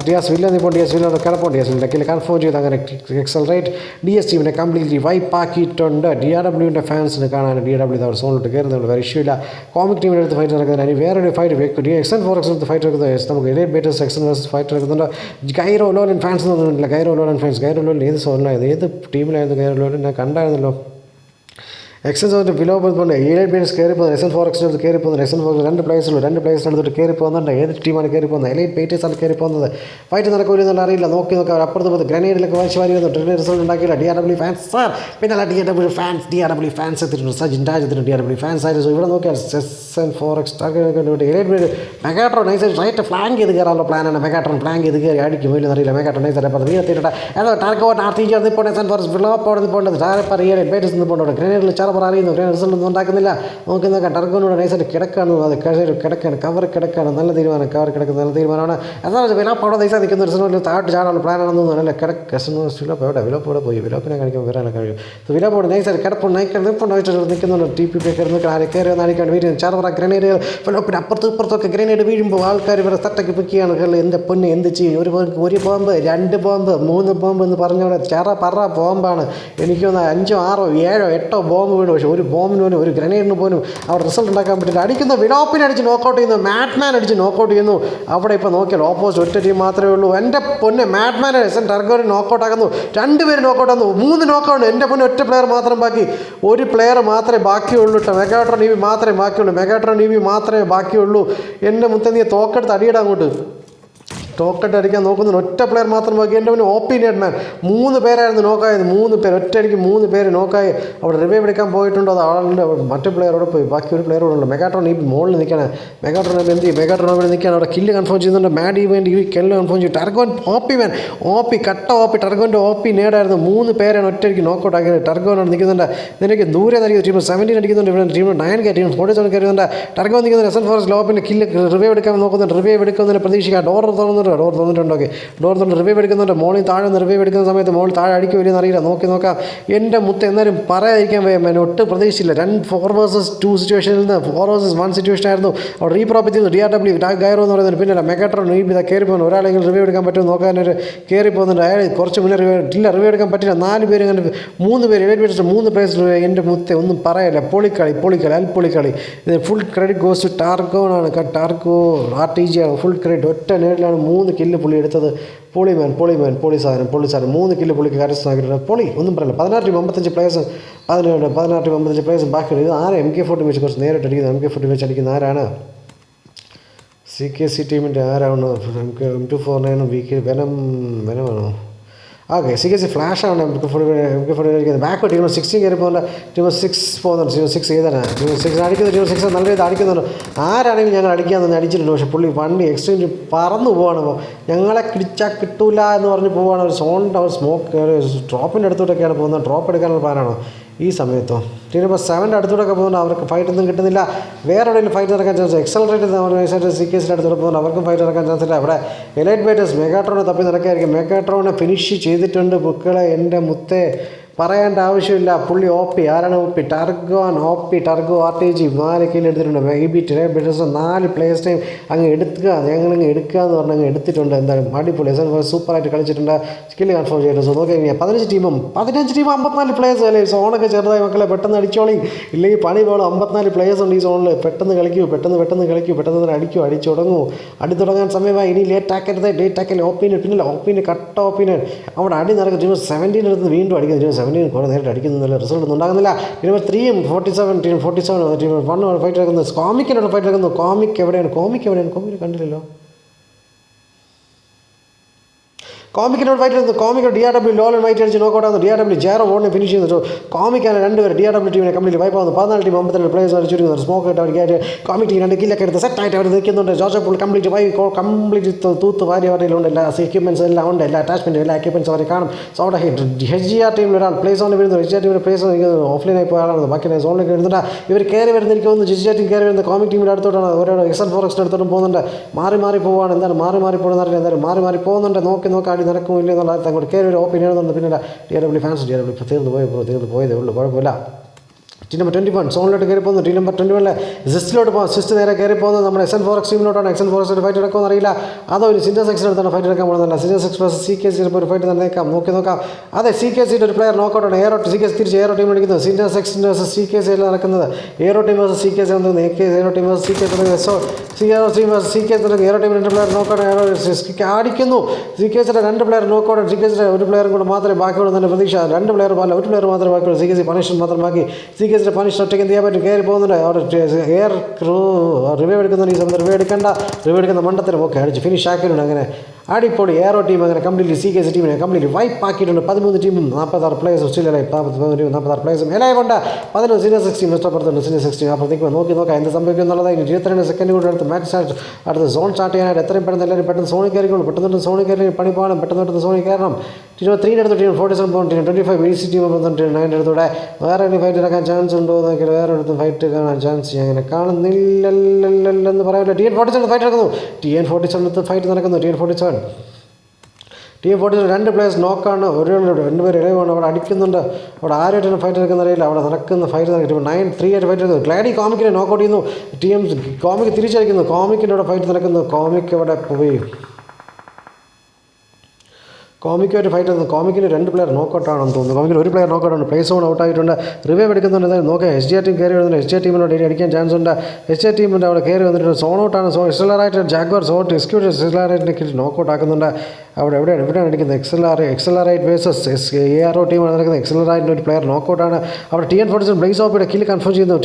DS villain ഇപ്പോൾ DS വില്ലനോട് കിടപ്പോൾ DS വില്ലൻ കൺഫേം ചെയ്ത് അങ്ങനെ എക്സലറേറ്റ് DS ടീമിനെ കംപ്ലീറ്റ്ലി വൈപ്പ് ആക്കിയിട്ടുണ്ട്. DRWൻ്റെ ഫാൻസിന് കാണാൻ DRW അവർ സോണിട്ട് കയറുന്നുണ്ട്. വേറെ ഇഷ്യൂ ഇല്ല. കോമിക് ടീമിൻ്റെ അടുത്ത് ഫൈറ്റ് നടക്കുന്നത്. ഇനി വേറൊരു ഫൈറ്റ് എക്സൻ ഫോർ എക്സ് ഫൈറ്റ് നടക്കുന്നത്. നമുക്ക് ഇലൈറ്റ് ബേറ്റസ് എക്സൻ വേഴ്സസ് ഫൈറ്റ് നടക്കുന്നുണ്ട്. ഗൈറോ ലോലൻ ഫാൻസ് ഒന്നുമില്ല. ഗൈറോ ലോലൻ ഏത് സോണിലായിരുന്നു, ഏത് ടീമിലായിരുന്നു ഗൈറോ ലോലൻ? ഞാൻ കണ്ടായിരുന്നല്ലോ. എക്സൻസ് വിലോ പോകുന്നുണ്ട്. ഇലൈറ്റ് ബേറ്റസ് കയറി പോകുന്നത്. എസ് എൻ ഫോർ എക്സിനടുത്ത് കയറി പോകുന്നത്. എസ് എൻ ഫോർ 2 പ്ലേയേഴ്സുള്ളൂ. 2 പ്ലേയേഴ്സിന് എടുത്തിട്ട് കയറി പോകുന്നുണ്ട്. ഏത് ടീമാണ് കയറി പോകുന്നത്? ഇലൈറ്റ് ബേറ്റേഴ്സാണ് കയറി പോകുന്നത്. ഫൈറ്റ് നടക്കില്ലെന്നുള്ള അറിയില്ല. നോക്കി അവർ അപ്പുറത്ത് പോകുന്നത് ഗ്രനേഡിലൊക്കെ വാരി വന്നു. ട്രെയിൻ റിസൾട്ട് ഉണ്ടാക്കിയില്ല. DRW ഫാൻസ് സാർ പിന്നെ DRW ഫാൻസ് എത്തിയിട്ടുണ്ട്. സജിൻ രാജ് എത്തിയിട്ടുണ്ട്. DRW ഫാൻസ് ആയിട്ട് ഇവിടെ നോക്കിയാൽ SN4X ഇലൈറ്റ് മെഗാട്രോൺ നൈസായിട്ട് റൈറ്റ് ഫ്ലാങ്ക് ചെയ്ത് കയറാനുള്ള പ്ലാനാണ്. മെഗാട്രോൺ ഫ്ലാങ്ക് ചെയ്ത് കയറി അടിക്കും ഇല്ലെന്നറിയില്ല. മെഗാട്രോൺ നൈസായിട്ട് അപ്പോൾ വീഴത്തിട്ടുണ്ട്. അതോ ടാർഗോട്ട് RTV നിൽപ്പോണ്ട് SN4X വിളോപ്പോടെ നിൽപ്പോണ്ട് ഇലൈറ്റ് ബേറ്റേഴ്സ് നിൽപ്പോണ്ട് ഗ്രനേഡിൽ ചറ അറിയുന്നു. റിസൾട്ട് ഒന്നും ഉണ്ടാക്കുന്നില്ല. നോക്കി ടർഗോനോട് നൈസായിട്ട് കിടക്കാണ്. അത് കിടക്കാണ് കവർ കിടക്കാണ്. നല്ല തീരുമാനം. കവർ കിടക്കുന്ന നല്ല തീരുമാനമാണ്. എന്നാൽ വിലോപ്പോടെ നൈസാ നിൽക്കുന്ന റിസൾട്ടിൽ താഴോട്ട് ചാടാനുള്ള പ്ലാനാണെന്ന് തോന്നുന്നു. അല്ല വിലോപ്പോടെ പോയി വിലോപ്പിനെ കാണിക്കുമ്പോൾ വരാൻ കഴിയും. വിലോപ്പോടെ നൈസായിട്ട് കിടപ്പുണ്ട്. നിൽക്കുന്നുണ്ട്. TP കയറി വന്ന് അടിക്കാണ്ട് വീഴും. ചറ ഗ്രനേഡ് വിലോപ്പിന് ഇപ്പുറത്തൊക്കെ ഗ്രനേഡ് വീഴുമ്പോൾ ആൾക്കാർ ഇവരെ തട്ടക്ക് പിക്കുകയാണ്. എൻ്റെ പൊന്ന് എന്ത് ചെയ്യും? ഒരു ബോംബ് 2 ബോംബ് 3 ബോംബ് എന്ന് പറഞ്ഞവിടെ ബോംബാണ്. എനിക്ക് തോന്നുന്നത് 5 6 7 8 ബോംബ് വീണു. പക്ഷേ ഒരു ബോംബിന് പോലും ഒരു ഗ്രനേഡിന് പോലും അവർ റിസൾട്ട് ഉണ്ടാക്കാൻ പറ്റില്ല. അടിക്കുന്ന വിലോപ്പിനെ അടിച്ച് നോക്കൗട്ട് ചെയ്യുന്നു. മാറ്റ്മാൻ അടിച്ച് നോക്കൗട്ട് ചെയ്യുന്നു. അവിടെ ഇപ്പോൾ നോക്കിയാൽ ഓപ്പോസിറ്റ് ഒറ്റ ടീം മാത്രമേ ഉള്ളൂ. എൻ്റെ പൊന്നെ മാറ്റ്മാനെ SN ടർഗോനെ നോക്കൗട്ട് ആക്കുന്നു. 2 പേര് നോക്കൗട്ട് ആകുന്നു. 3 നോക്കൗട്ട്. എൻ്റെ പൊന്നെ ഒറ്റ പ്ലെയർ മാത്രം ബാക്കി. ഒരു പ്ലെയർ മാത്രമേ ബാക്കിയുള്ളൂ. മെഗാട്രോൺ EV മാത്രമേ ബാക്കിയുള്ളൂ. എൻ്റെ മുത്തേ തോക്കെടുത്ത് അടിയിടാൻ അങ്ങോട്ട് ടോക്കട്ട് അടിക്കാൻ നോക്കുന്നുണ്ട്. ഒറ്റ പ്ലെയർ മാത്രം ബാക്കി. എൻ്റെ മുന്നേ OP മാൻ 3 പേരായിരുന്നു നോക്കായത്. 3 പേര് ഒറ്റയടിക്ക് 3 പേര് നോക്കായി. അവിടെ റിവൈവ് എടുക്കാൻ പോയിട്ടുണ്ടോ? അത് ആളുടെ മറ്റു പ്ലെയറോട് പോയി. ബാക്കി ഒരു പ്ലെയർ കൂടെ ഉണ്ട്. മെഗാട്രോൺ ഈ മുകളിൽ നിൽക്കണം. മെഗാട്രോൺ എന്ത് ചെയ്യും? മെഗാട്രോൺ അവിടെ നിൽക്കുകയാണ്. അവിടെ കില്ല് കൺഫേം ചെയ്യുന്നുണ്ട്. മാഡ് ഇവൻ്റ് കില്ല് കൺഫേം ചെയ്യും. ടർഗോൻ കട്ട ടർഗോൻ്റെ OP നേടായിരുന്നു. 3 പേരാണ് ഒറ്റയ്ക്ക് നോക്കൗട്ട് ആക്കിയത്. ടർഗോനാണ് നിൽക്കുന്നുണ്ട്. നിനക്ക് ദൂരെ നൽകിയത് ടീം 17 അടിക്കുന്നുണ്ട്. ഇവിടെ ടീം 9 ടീം 47 കയറുന്നുണ്ട്. ടർഗോൻ നിൽക്കുന്നുണ്ട്. SN4X ലോപ്പിൻ്റെ കില്ല് റിവൈവ് എടുക്കാൻ നോക്കുന്നുണ്ട്. റിവൈവ് എടുക്കുന്നതിന് പ്രതീക്ഷിക്കാം. ഡോർ തുറന്നിട്ടുണ്ടോ? ഡോർ തുറന്ന് റിവൈവ് എടുക്കുന്നുണ്ട്. മോളിൽ താഴെ റിവൈവ് എടുക്കുന്ന സമയത്ത് മോളിൽ താഴെ അടിക്കുമല്ലോ അറിയില്ല. നോക്കാം. എൻ്റെ മുത്ത് എന്നാലും പറയാതിരിക്കാൻ വയ്യ. ഒട്ടും പ്രതീക്ഷിച്ചില്ല. 4 vs 2 സിറ്റുവേഷനിൽ നിന്ന് 4 vs 1 സിറ്റുവേഷൻ ആയിരുന്നു. അവിടെ റീപ്രോപ്പ് ചെയ്തു. DRW ഗൈറോ എന്ന് പറയുന്നത്. പിന്നെ മെഗാട്രോൺ കയറി പോകുന്നു. ഒരാളെങ്കിലും റിവൈവ് എടുക്കാൻ പറ്റുമോ നോക്കാനൊരു കയറി പോകുന്നുണ്ട്. അയാൾ കുറച്ച് മുന്നേ റിവൈവ് എടുക്കാൻ പറ്റില്ല. 4 പേര് അങ്ങനെ 3 പേര് ഇലൈറ്റ് മൂന്ന് പേഴ്സ്. എൻ്റെ മുത്ത് ഒന്നും പറയല്ല. പൊളിക്കളി. ഇത് ഫുൾ ക്രെഡിറ്റ് ഗോസ് ടു ടാർഗോനാണ്. ടാർഗോ RPG ആണ്. Full credit. ഒറ്റ നേടിലാണ് 3 കില്ല് പുള്ളി എടുത്തത്. പൊളി സാധനം 3 കില്ല് പുള്ളിക്ക് കരസ്ഥമാക്കിയിട്ടുണ്ട്. പൊളി ഒന്നും പറയില്ല. 16 ടീം 55 പ്ലേയേഴ്സ് 17 ടീം 55 പ്ലേയേഴ്സും ബാക്കിയുണ്ട്. ഇത് ആരെ MK40 വെച്ച് കുറച്ച് നേരിട്ട് അടിക്കുന്നത്. MK40 വെച്ച് അടിക്കുന്ന ആരാണ്? CKC ടീമിൻ്റെ ആരാണ്? M249 വെനമാണോ? Okay CKC ഫ്ലാഷാണ്. MK40 അടിക്കുന്നത്. ബാക്ക് ടീം 16 കയറി പോകുന്നുണ്ട്. ടീം 6 പോകുന്നുണ്ട്. ടീം 6 ഏതാണ്? ടീം 6 അടിക്കുന്നത്. ടീം 6 നല്ല രീതിയിൽ അടിക്കുന്നുണ്ട്. ആരാണെങ്കിലും ഞങ്ങൾ അടിക്കാമെന്ന് അടിച്ചിട്ടുണ്ട്. പക്ഷേ പുള്ളി വണ്ടി എക്സ്ട്രീം പറന്നു പോവാണ്. ഞങ്ങളെ കിടിച്ചാൽ കിട്ടൂല എന്ന് പറഞ്ഞ് പോവുകയാണ്. ഒരു സ്മോക്ക് ഡ്രോപ്പിൻ്റെ അടുത്തോട്ടൊക്കെയാണ് പോകുന്നത്. ഡ്രോപ്പ് എടുക്കാനുള്ള പ്ലാനാണോ ഈ സമയത്തോ? ടീം നമ്പർ 7 അടുത്തോട്ടൊക്കെ പോകുന്നത്. അവർക്ക് ഫൈറ്റ് ഒന്നും കിട്ടുന്നില്ല. വേറെ എവിടെയെങ്കിലും ഫൈറ്റ് നടക്കാൻ ചാൻസ്. എക്സലറേറ്റ് CKC അടുത്തോട്ട് പോകുന്നത്. അവർക്കും ഫൈറ്റ് നടക്കാൻ ചാൻസ് ഇല്ല. അവിടെ എലൈറ്റ് ബേറ്റേഴ്സ് മെഗാട്രോണെ തപ്പി നടക്കായിരിക്കും. മെഗാട്രോണെ ഫിനിഷ് ചെയ്തിട്ടുണ്ട്. ബുക്കളെ എൻ്റെ മുത്തേ പറയേണ്ട ആവശ്യമില്ല. പുള്ളി OP. ആരാണ് OP? ടർഗോ RPG 4 കിൽ എടുത്തിട്ടുണ്ട്. ബിറ്റേഴ്സ് 4 പ്ലേയേഴ്സിനെയും അങ്ങ് ഞങ്ങളങ്ങ് എടുക്കുക എന്ന് പറഞ്ഞാൽ അങ്ങ് എടുത്തിട്ടുണ്ട്. എന്തായാലും അടിപൊളി. സൂപ്പറായിട്ട് കളിച്ചിട്ടുണ്ട്. സ്കില്ല് കൺഫേം ചെയ്തിട്ടുണ്ട്. സോ നോക്കി കഴിഞ്ഞാൽ 15 ടീം 54 പ്ലേയേഴ്സ് അല്ലേ. സോണൊക്കെ ചെറുതായി മക്കളെ പെട്ടെന്ന് അടിച്ചോളി, ഇല്ലെങ്കിൽ പണി പോകണം. 54 പ്ലേയേഴ്സ് ഉണ്ട് ഈ സോണിൽ. പെട്ടെന്ന് കളിക്കൂ, പെട്ടെന്ന് തന്നെ അടിച്ചു തുടങ്ങൂ. അടി തുടങ്ങാൻ സമയമായി. ഇനി ലേറ്റ് ആക്കൽ. ഓപ്പിന് കട്ട ഓപ്പിന് അവിടെ അടി നടക്കും. ടീം 17 എടുത്ത് വീണ്ടും അടിക്കുന്നു. ടീം 17 കുറേ നേരിട്ട് അടിക്കുന്നില്ല, റിസൾട്ട് ഒന്നും ഉണ്ടാകുന്നില്ല. ടീം 3 47 ടീം 47 ടീം 1 ഫൈറ്റ് നടക്കുന്നത്. കോമിക്കിനോട് ഫൈറ്റ് നടക്കുന്നു. കോമിക് എവിടെയാണ്? കോമിക് കണ്ടില്ലല്ലോ. കോമിക്കിനോട് ഫൈറ്റ് എടുത്തു. കോമിക്കോ DRW ലോലൻ ഫൈറ്റ് അടിച്ച് നോക്കൗട്ട് ആകുന്നു. DRW ജെറോ ഓടിനെ ഫിനിഷ് ചെയ്യുന്നു. കോമിക്കാണ് 2 പേര് DRW ടീമിനെ കംപ്ലീറ്റ് വൈപ്പ് ആകുന്നു. 14 ടീം 52 പ്ലേയേഴ്സ് അടിച്ചിരിക്കുന്നു. സ്മോക്ക് ആയിട്ട് അവർ കയറ്റി കോമിക് ടീം 2 കില്ലൊക്കെ എടുത്ത് സെറ്റായിട്ട് അവർ നിൽക്കുന്നുണ്ട്. ജോസഫ് കംപ്ലീറ്റ് തൂത്ത് വാരി അവരിലുണ്ട്. എല്ലാ എക്യുപ്മെൻറ്റ്സ് എല്ലാം ഉണ്ട്. എല്ലാ അറ്റാച്ച്മെൻറ്റും എല്ലാ എക്യുപ്മെൻറ്റ്സ് അവർ കാണും. സോ അവിടെ HGR ടീമിൽ ഒരാൾ പ്ലേസ് ഓൺ വരുന്നു. HGR ടീമിൻ്റെ പ്ലേസ് ഓഫ്ലൈനായി പോയാലാണ് ബാക്കി സോണിലേക്ക് വരുന്നുണ്ട്. ഇവർ കയറി വരുന്നിരിക്കും. HGR ടീം കയറി വരുന്നത് കോമിക് ടീമിൻ്റെ അടുത്തോട്ടാണ്. ഓരോ XN4X അടുത്തോട്ടും പോകുന്നുണ്ട്. മാറി പോവുകയാണ്. എന്തായാലും മാറി പോകുന്നറിയില്ല. എന്തായാലും മാറി പോകുന്നുണ്ട്. നോക്കി അടി നടക്കുമില്ല എന്നുള്ള അങ്ങോട്ട് കയറി ഒരു ഓപ്പൺ എഴുതുന്നുണ്ട്. പിന്നെ DRW ഫാൻസ് തീർന്നു പോയതേ ഉള്ളൂ, കുഴപ്പമില്ല. ടീം നമ്പർ 21 സോണിലോട്ട് കയറി പോകുന്നു. ടീം നമ്പർ 21 സിസ്റ്റിലോട്ട് പോകും. സിസ്റ്റ് നേരെ കയറി പോകുന്നത് നമ്മുടെ XN4X ടീമിലോട്ടാണ്. XN4X ഫൈറ്റ് എടുക്കുമെന്ന് അറിയില്ല. അതോ ഒരു സിൻറ്റസ് അടുത്താണ് ഫൈറ്റ് എടുക്കാൻ പോകുന്നില്ല. സിൻറ്റസ് പ്ലസ് CKC ഒരു ഫൈറ്റ് നടന്നേക്കാം. നോക്കാം. അതെ, CKCയുടെ ഒരു പ്ലെയർ നോക്കൗട്ടാണ്. CKC തിരിച്ച് എയറോ ടീം അടിക്കുന്നത്. സിൻറ്റസ് വേഴ്സസ് CKC നടക്കുന്നത്. എയറോ ടീം വേഴ്സസ് CKC നടക്കുന്നത്. എയറോ ടീം വേഴ്സസ് CKC നടക്കുന്നത്. CKC നടക്കുന്നത്. എയറോ ടീമിൽ 2 പ്ലെയർ നോക്കൗട്ട് അടിക്കുന്നു. CKCയുടെ 2 പ്ലെയർ നോക്കൗട്ട്. CKCയുടെ ഒരു പ്ലെയർ കൂടെ മാത്രമേ ബാക്കിയുള്ളൂ തന്നെ പ്രതീക്ഷ. 2 പ്ലെയർ അല്ല, ഒരു പ്ലെയർ മാത്രമേ ബാക്കിയുള്ളൂ. CKC പണിഷ്മെന്റ് മാത്രം ബാക്കി. CKC പണിഷ് ഒറ്റയ്ക്ക് എന്ത് ചെയ്യാൻ പറ്റും? കയറി പോകുന്നുണ്ട്. അവിടെ എയർ ക്രൂ റിവൈവ് എടുക്കുന്നുണ്ട്. ഈ സമയത്ത് റിവൈവ് എടുക്കുന്ന മണ്ടത്തിന് ഒക്കെ അടിച്ച് ഫിനിഷ് ആക്കിയിട്ടുണ്ട്. അങ്ങനെ അടിപൊളി എയറോ ടീം അങ്ങനെ കംപ്ലീറ്റ്ലി CKC ടീമിനെ കംപ്ലീറ്റ്ലി വൈപ്പ് ആക്കിയിട്ടുണ്ട്. 13 ടീമും 46 പ്ലേയേഴ്സും സ്റ്റില്ലായി. 46 പ്ലേയേഴ്സും ഇലയുണ്ട്. 11 സീനിയർ 16 നഷ്ടപ്പെടുത്തുന്നുണ്ട്. സീനിയർ 16 അപ്പോഴത്തേക്ക് നോക്കാം എന്ത് സംഭവിക്കും എന്നുള്ളത്. 22 സെക്കൻഡ് കൂടെ അടുത്ത് മാച്ച് അടുത്ത് സോൺ സ്റ്റാർട്ട് ചെയ്യാനായിട്ട് എത്രയും പെട്ടെന്ന് എല്ലാവരും പെട്ടെന്ന് സോണിൽ കയറിക്കോളും. പെട്ടെന്ന് സോണിൽ കയറി പണി പോകണം. പെട്ടെന്ന് സോണിൽ കയറണം. ടീം 3 എടുത്ത് ടീം 47 പോകും. ടീം 25 BC ടീം 9 എടുത്തൂടെ വേറെ ഒരു ഫൈറ്റ് എടുക്കാൻ ചാൻസ് ഉണ്ടോ എന്നൊക്കെ വേറെ എടുത്ത് ഫൈറ്റ് കാണാൻ ചാൻസ് അങ്ങനെ കാണുന്നില്ലെന്ന് പറയാനില്ല. TN 47 ഫൈറ്റ് നടക്കുന്നു. TN 47 ഫൈറ്റ് നടക്കുന്നു. TN 47 2 പ്ലേയേഴ്സ് നോക്കാണ്. 2 പേര് ഇലവാണ്. അവിടെ അടിക്കുന്നുണ്ട്. അവിടെ ആരായിട്ടാണ് ഫൈറ്റ് നടക്കുന്ന അറിയില്ല. അവിടെ നടക്കുന്ന ഫൈറ്റ് നടക്കും. 9-3 ആയിട്ട് ഫൈറ്റ് നടക്കുന്നു. ഗ്ലാഡി കോമിക്കിനെ നോക്കൗട്ട് ചെയ്യുന്നു. കോമിക് തിരിച്ചടിക്കുന്നു. കോമിക്കിൻ്റെ അവിടെ ഫൈറ്റ് നടക്കുന്നു. കോമിക് അവിടെ പോയി കോമിക്കുമായിട്ട് ഫൈറ്റ് നടന്നു. കോമിക്കിന് 2 പ്ലെയർ നോക്കൗട്ടാണെന്ന് തോന്നുന്നു. കോമിക്കിന് 1 പ്ലെയർ നോക്കൗട്ടാണ്. പ്ലേസ് ഓൺ ഔട്ടായിട്ടുണ്ട്. റിവൈവ് എടുക്കുന്നുണ്ട്. എന്തായാലും നോക്കാം. HGR ടീം കയറി വരുന്നുണ്ട്. HGR ടീമിനോട് അടിക്കാൻ ചാൻസ് ഉണ്ട്. HGR ടീമിൻ്റെ അവിടെ കയറി വന്നിട്ടുണ്ട്. സോൺ ഔട്ടാണ്. എക്സലറായിട്ട് ജാഗ്വാർ എക്സിക്യൂട്ടീവ് നോക്കൗട്ട് ആക്കുന്നുണ്ട്. എവിടെയാണ് അടിക്കുന്നത്? എക്സലറൈറ്റ് വേഴ്സസ് ARO ടീമാണ് നടക്കുന്നത്. എക്സലറൈറ്റിൻ്റെ ഒരു പ്ലെയർ നോക്കൗട്ടാണ്. അവിടെ TN 47 ബ്ലേസ് ഓപ്പിയുടെ കില്ല് കൺഫേം ചെയ്യുന്നു.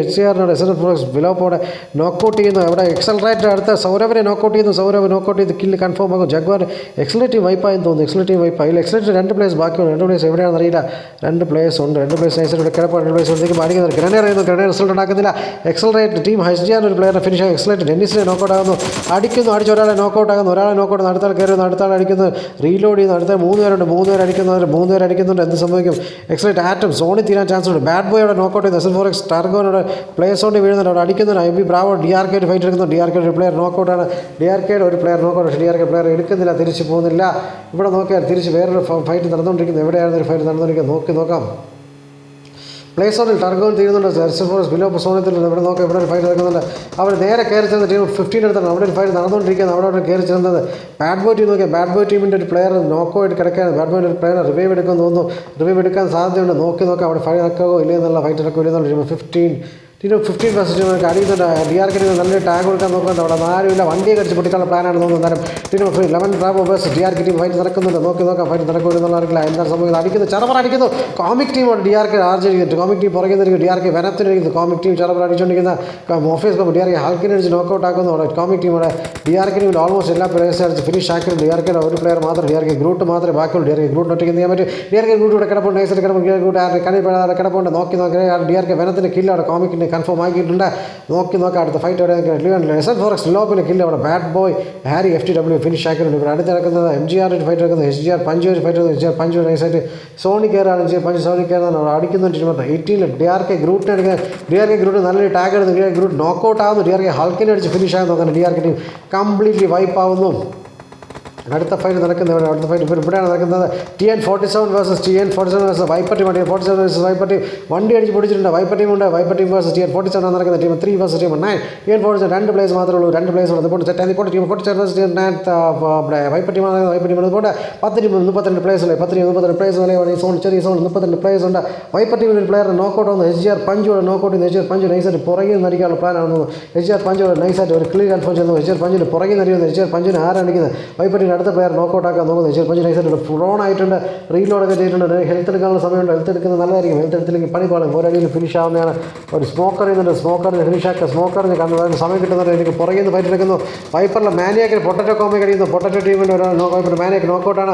HCRനോട് SN4X വിലോപ്പോടെ നോക്കൗട്ട് ചെയ്യുന്നു. അവിടെ എക്സലറൈറ്റ് അടുത്ത സൗരവിനെ നോക്കൗട്ട് ചെയ്യുന്നു. സൗരവ് നോക്കൗട്ട് ചെയ്ത് കില്ല് കൺഫേം ആകും. ജഗ്വാർ എക്സലേറ്റീവ് വൈപ്പായെന്ന് തോന്നുന്നു. എക്സലേറ്റീവ് വൈപ്പായി. എക്സലേറ്റ് 2 പ്ലേയേഴ്സ് ബാക്കിയുണ്ട്. 2 പ്ലേയേഴ്സ് എവിടെയാണെന്ന് അറിയില്ല. 2 പ്ലേയേഴ്സ് ഉണ്ട്. 2 പ്ലേയേഴ്സ് നൈസായിട്ട് കിടപ്പാണ്. 2 പ്ലേയേഴ്സ് ഒന്നിലേക്ക് അടിക്കുന്നത്. ഗ്രനേഡ് റിസൾട്ട് ഉണ്ടാക്കുന്നില്ല. എക്സലറേറ്റ് ടീം HGR ഒരു പ്ലെയറിനെ ഫിനിഷ് ആകും. എക്സലറേറ്റ് ഡെന്നിസിനെ നോക്കൗട്ട് ആകുന്നു. അടിച്ച് ഒരാളെ നോക്കൗട്ട് ആകുന്നു. ഒരാളെ നോക്കൗട്ട് അടുത്താൾ കയറി അടുത്താൾ അടിക്കുന്നത്. റീലോഡ് ചെയ്യുന്നു. അടുത്ത 3 പേരുണ്ട്. 3 പേര് അടിക്കുന്നുണ്ട്. എന്ത് സംഭവിക്കും? എക്സലറേറ്റ് ആറ്റം സോണിൽ തീരാൻ ചാൻസ് ഉണ്ട്. ബാഡ് ബോയ് അവിടെ നോക്കൗട്ട് ചെയ്യുന്നു. SN4X ടർഗോനോട് പ്ലേയേഴ്സ് കൊണ്ട് വീഴുന്നുണ്ട്. അവിടെ അടിക്കുന്നുണ്ട്. MB ബ്രാവോ DRK ഫൈറ്റ് എടുക്കുന്നു. DRK ഒരു പ്ലെയർ നോക്കൗട്ടാണ്. DRKയുടെ ഒരു പ്ലെയർ നോക്കൗട്ട്. DRK പ്ലെയർ എടുക്കുന്നില്ല. തിരിച്ച് പോകുന്നില്ല. ഇവിടെ നോക്കിയാൽ തിരിച്ച് വേറൊരു ഫൈറ്റ് നടന്നുകൊണ്ടിരിക്കുന്നത്. എവിടെയാണ് ഒരു ഫൈറ്റ് നടന്നുകൊണ്ടിരിക്കുന്നത്? നോക്കാം. പ്ലേസ് ഓണിൽ ടർഗോൺ തീരുന്നുണ്ട്. SN4X ബിലോ സോണിൽ ഇവിടെ നോക്കാം. ഇവിടെ ഒരു ഫൈറ്റ് നടക്കുന്നുണ്ട്. അവർ നേരെ കയറി ചെന്നത് ടീം 15 എടുത്താണ്. അവിടെ ഒരു ഫൈറ്റ് നടന്നുകൊണ്ടിരിക്കുന്നത്. അവിടെ കയറി ചെന്നത് ബാഡ് ബോയ് ടീം നോക്കിയാൽ ബാഡ് ബോയ് ടീമിൻ്റെ ഒരു പ്ലെയർ നോക്കൗട്ട് കിടക്കുകയാണ്. ബാഡ് ബോയിൻ്റെ ഒരു പ്ലെയർ റിവൈവ് എടുക്കുമെന്ന് തോന്നുന്നു. റിവൈവ് എടുക്കാൻ സാധ്യതയുണ്ട്. നോക്കാം അവിടെ ഫൈറ്റ് നടക്കുകയോ ഇല്ലേ എന്നുള്ള ഫൈറ്റ് നടക്കുകയോ ഇല്ലെന്നുള്ള ടീം 15% അടിക്കുന്നുണ്ട്. DRK നല്ലൊരു ടാഗ് കൊടുക്കാൻ നോക്കുന്നുണ്ട്. അവിടെ ആരുമില്ല. വണ്ടിയെ കടിച്ച് പൊട്ടിക്കാനുള്ള പ്ലാനാണ് തോന്നുന്നത്. അന്നേരം team 11 Bravo bus DRK team fight നടക്കുന്നുണ്ട്. നോക്കാം ഫൈറ്റ് നടക്കുമോ എന്നുള്ള അറിയില്ല. എന്താണ് സംഭവിക്കുന്നത്? അടിക്കുന്നു. ചറവർ അടിക്കുന്നു. കോമിക് ടീമാണ് DRK ആർജിക്കുന്നത്. കോമിക് ടീം പുറകെ നിൽക്കുന്നു. DRK വനത്തിനിരിക്കുന്നു. കോമിക് ടീം ചറവർ അടിച്ചുകൊണ്ടിരിക്കുന്ന ഓഫീസ് DRK ഹൾക്കിനെ അടിച്ച് നോക്കൗട്ട് ആക്കുന്നു. അവിടെ കോമിക് ടീമോടെ DRK ടീമിൻ്റെ ഓൾമോസ്റ്റ് എല്ലാ പ്ലേയേഴ്സും അടിച്ച് ഫിനിഷ് ആക്കിയിട്ടുണ്ട്. DRKയുടെ ഒരു പ്ലെയർ മാത്രം DRK ഗ്രൂട്ട് മാത്രമേ ബാക്കിയുള്ളൂ. DRK ഗ്രൂട്ട് ഒറ്റയ്ക്ക് ചെയ്യാൻ പറ്റും. DRK ഗ്രൂട്ട് ഇവിടെ കിടപ്പുണ്ട്. നൈസായിട്ട് കിടപ്പുണ്ട്. കണിപ്പെടാതെ കിടപ്പുണ്ട്. നോക്കി DRK വനത്തിൻ്റെ കില്ല് അവിടെ കോമിക്കിനെ കൺഫേം ആക്കിയിട്ടുണ്ട്. നോക്കാം അടുത്ത ഫൈറ്റ് എവിടെ SN4X ലോപ്പിലെ കില്ല് അവിടെ bad boy Harry FTW finish ആക്കിയിട്ടുണ്ട്. ഇവിടെ അടുത്ത് നടക്കുന്നത് MGR ഫൈറ്റ് നടക്കുന്നത്. HGR പഞ്ച് ഫൈറ്റ് നടക്കുന്നത്. HGR പഞ്ച് നൈസായിട്ട് സോണി കയറാണ്. സോണി കയറാണ്. അവിടെ അടിക്കുന്ന ടീം 18 DRK ഗ്രൂട്ടിനെ അടിക്കുന്നത്. DRK ഗ്രൂട്ട് നല്ലൊരു ടാഗ് എടുക്കുന്നു. ഗ്രൂട്ട് നോക്കൗട്ട് ആകുന്നു. DRK ഹൾക്കിനെ അടിച്ച് ഫിനിഷ് ആകുന്നു. അങ്ങനെ DRK ടീം കംപ്ലീറ്റ്ലി വൈപ്പ് ആവുന്നു. അടുത്ത ഫൈറ്റ് നടക്കുന്നത് അടുത്ത ഫൈറ്റ് ഇവിടെയാണ് നടക്കുന്നത്. TN47 versus TN47 versus wiper team. TN47 versus wiper team വണ്ടി അടിച്ച് പിടിച്ചിട്ടുണ്ട്. വൈപ്പർ ടീമുണ്ട്. വൈപ്പർ ടീം വേഴ്സസ് TN47 ആണ് നടക്കുന്നത്. Team 3 versus team 9. TN47 2 players മാത്രമേ ഉള്ളൂ. 2 പ്ലേയേഴ്സ് ഉള്ളത്. ഇപ്പോൾ സെറ്റ് ആയിക്കോട്ടെ. ടീം 47 വേഴ്സസ് ടീം 9 വൈപ്പർ ടീമാണ്. വൈപ്പർ ടീം അതുകൊണ്ട് 10 ടീം 32 പ്ലേയേഴ്സ് ഉള്ളത്. 10 ടീം 32 പ്ലേയേഴ്സ് ഉള്ള സോൺ ചെറിയ സോൺ 32 പ്ലേയേഴ്സ് ഉണ്ട്. വൈപ്പർ ടീമിൽ ഒരു പ്ലെയർ നോക്കൗട്ട് വന്നു. SGR പഞ്ചോടെ നോക്കൗട്ട് ചെയ്യുന്നു. SGR പഞ്ച് നൈസായിട്ട് പുറകിൽ നിന്ന് അടിക്കാനുള്ള പ്ലാനാണ്. SGR പഞ്ചോടെ നൈസായിട്ട് ഒരു ക്ലിയർ കൺഫേം ചെയ്യുന്നു. SGR പഞ്ചിന് പുറകിൽ നിന്ന് അറിയുന്നത്. SGR പഞ്ചിന് ആരാണ് അടിക്കുന്നത്? വൈപ്പർ ടീമിൻ്റെ അടുത്ത പ്ലെയർ നോക്കൗട്ട് ആക്കാൻ നോക്കുന്നത്. SGR പഞ്ച് നൈസായിട്ട് ഫ്ലോൺ ആയിട്ടുണ്ട്. റീലോഡൊക്കെ ചെയ്തിട്ടുണ്ട്. ഹെൽത്ത് എടുക്കാനുള്ള സമയമുണ്ട്. ഹെൽത്ത് എടുക്കുന്നത് നല്ലതായിരിക്കും. ഹെൽത്ത് എടുത്തില്ലെങ്കിൽ പണി പാടും. ഒരടിയിൽ ഫിനിഷ് ആവുന്നതാണ്. ഒരു സ്മോക്കർ ചെയ്യുന്നുണ്ട്. സ്മോക്കറിന് ഫിനിഷ് ആക്കുക. സ്മോക്കറിന് കാരണം സമയം കിട്ടുന്നുണ്ട്. എനിക്ക് പുറകിൽ നിന്ന് ഫൈറ്റ് എടുക്കുന്നു. വൈപ്പറിലെ മാനിയാക്കിന് പൊട്ടറ്റോ കോമി കഴിയുന്നു. പൊട്ടറ്റോ ടീമിൻ്റെ ഒരു വൈപ്പർ മാനിയാക്ക് നോക്കൗട്ടാണ്.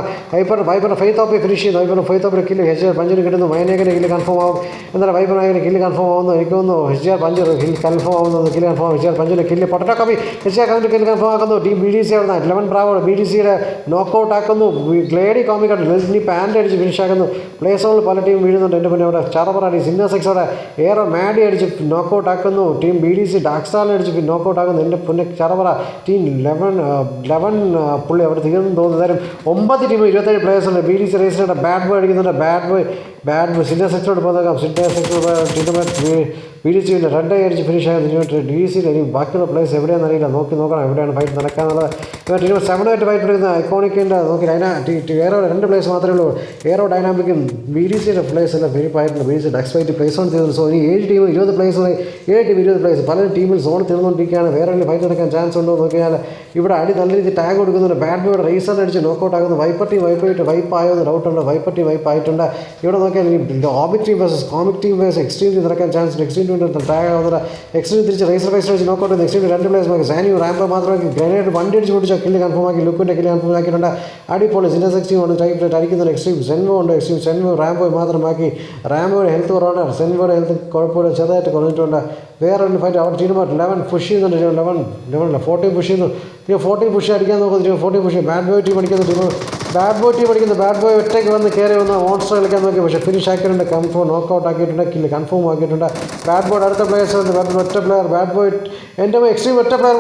വൈപ്പറിൻ്റെ ഫെയ്ത്ത് ഓപ്പി ഫിനിഷ് ചെയ്യുന്നു. വൈപ്പറിൻ്റെ ഫെയ്ത്ത് ഓപ്പിൽ കില്ല് SGR പഞ്ചിന് കിട്ടുന്നു. മാനിയാക്കിന് കില്ല് കൺഫേം ആവും. എന്നാൽ വൈപ്പർ നായകന് കില്ല് കൺഫേം ആവുന്നു. എനിക്ക് തോന്നുന്നു SGR പഞ്ച് കില്ല് കൺഫേം ആവുന്നത്. കില്ല് കൺഫേം SGR പഞ്ചിന് കില്ല് പൊട്ടറ്റോ കോമി SGR കണ്ടിട്ട് കില്ല് കൺഫേം ആക്കുന്നു. ടീം BDC ആവുന്ന 11 ബ്രാവോ BDCയുടെ നോക്കൗട്ട് ആക്കുന്നു. ഗ്ലേഡി കോമിക്കാട്ട് ലെസ്നി പാൻറ്റ് അടിച്ച് ഫിനിഷ് ആക്കുന്നു. പ്ലേസോണിൽ പല ടീം വീഴുന്നുണ്ട്. എൻ്റെ പിന്നെ അവിടെ ചറപറാടി സിന്നസെക്സോടെ ഏറോ മാഡി അടിച്ച് നോക്കൗട്ട് ആക്കുന്നു. ടീം BDC ഡാക്സാലിനെ അടിച്ച് നോക്കൗട്ട് ആക്കുന്നു. എൻ്റെ പിന്നെ ചറപറ ടീം 11 പുള്ളി അവിടെ തീർന്നു തോന്നുന്നു. തരും 9 ടീം 27 പ്ലേയേഴ്സ് ഉണ്ട്. BDC റേസിൻ്റെ ബാഡ് ബോയ് അടിക്കുന്നുണ്ട്. ബാഡ് ബോയ് സിന്നസെക്സോട് പോകുന്നേക്കാം. സിന്നസെക്സോട് BDC റെഡ് അടിച്ച് ഫിനിഷ് ആകുന്നു. DDCയിൽ ഇനി ബാക്കിയുള്ള പ്ലേസ് എവിടെയാണെന്ന് അറിയില്ല. നോക്കണം എവിടെയാണ് ഫൈറ്റ് നടക്കാന്നുള്ളത്. ഇവർ ടീം 7 ഫൈറ്റ് എടുക്കുന്ന ഐക്കോണിക്കിൻ്റെ നോക്കി ഏറോ 2 പ്ലേസ് മാത്രമേ ഉള്ളൂ. ഏറോ ഡൈനാമിക്കും BDCയുടെ പ്ലേസ് എല്ലാം വെരിപ്പായിട്ടുണ്ട്. BDC ducts fight place on തീർന്നു. സോ ഇനി 7 ടീം 20 പ്ലേസ് 7 ടീം 20 പ്ലേസ് പല ടീമിൽ സോൺ തീർന്നുകൊണ്ടിരിക്കുകയാണ്. വേറെ ഫൈറ്റ് നടക്കാൻ ചാൻസ് ഉണ്ടോ എന്ന് നോക്കിയാൽ ഇവിടെ അടി നല്ല രീതിയിൽ ടാഗ് കൊടുക്കുന്നുണ്ട്. ബാഡ് ബോയുടെ റേസറിന് അടിച്ച് നോക്കൗട്ട് ആകുന്നു. വൈപ്പർ ടീം വൈപ്പ് ആയോന്ന് ഡൗട്ടുണ്ട്. വൈപ്പർ ടീം വൈപ്പ് ആയിട്ടുണ്ട്. ഇവിടെ നോക്കിയാൽ ഓബിക് team versus comic team versus extreme team നടക്കാൻ ചാൻസ് ഉണ്ട്. എക്സ്ട്രീം ടാഗ് ആവുന്നത്. എക്സ്ട്രീം തിരിച്ച് റേസർ വെച്ച് നോക്കൗട്ട് ചെയ്യുന്നു. എക്സ്ട്രീം 2 പ്ലേസ് ആക്കി സാനിയോ റാമ്പോ മാത്രമാക്കി ഗ്രനേഡ് വണ്ടി അടിച്ച് പൊട്ടിച്ചാൽ കില്ല് കൺഫേം ആക്കി. ലുക്കിൻ്റെ കില്ല് കൺഫേം ആക്കിയിട്ടുണ്ട്. അടിപൊളി സിന്നസെക്സ് ടീം ഉണ്ട്. ടൈപ്പ് അടിക്കുന്നുണ്ട്. എക്സ്ട്രീം സെൻവോ ഉണ്ട്. എക്സ്ട്രീം സെൻവോ റാംബോ മാത്രമാക്കി. റാംബോയുടെ ഹെൽത്ത് കുറവാണ്. സെൻവോയുടെ ഹെൽത്ത് കുഴപ്പമില്ല. ചെറുതായിട്ട് കുറഞ്ഞിട്ടുണ്ട്. വേറെ ഒരു ഫൈറ്റ് അവർ ടീം 11 പുഷ് ചെയ്യുന്നുണ്ട്. 11 14 പുഷ് ചെയ്യുന്നു. 14 പുഷ് അടിക്കാൻ നോക്കുന്നു. 14 പുഷ് ബാഡ് ബോയ് ടീം അടിക്കുന്ന ടീം ബാഡ് ബോയ് ഒറ്റയ്ക്ക് വന്ന് കയറി വന്ന് മോൺസ്റ്റർ കളിക്കാൻ നോക്കി. പക്ഷേ ഫിനിഷ് ആക്കിയിട്ടുണ്ട്. കൺഫേം നോക്കൗട്ട് ആക്കിയിട്ടുണ്ട്. കില്ല് കൺഫേം ആക്കിയിട്ടുണ്ട്. ബാഡ് ബോയ് അടുത്ത പ്ലേയേഴ്സ് ഉണ്ട്. ഒറ്റ പ്ലെയർ ബാഡ് ബോയ് എൻ്റെ എക്സ്ട്രീം ഒറ്റ പ്ലെയർ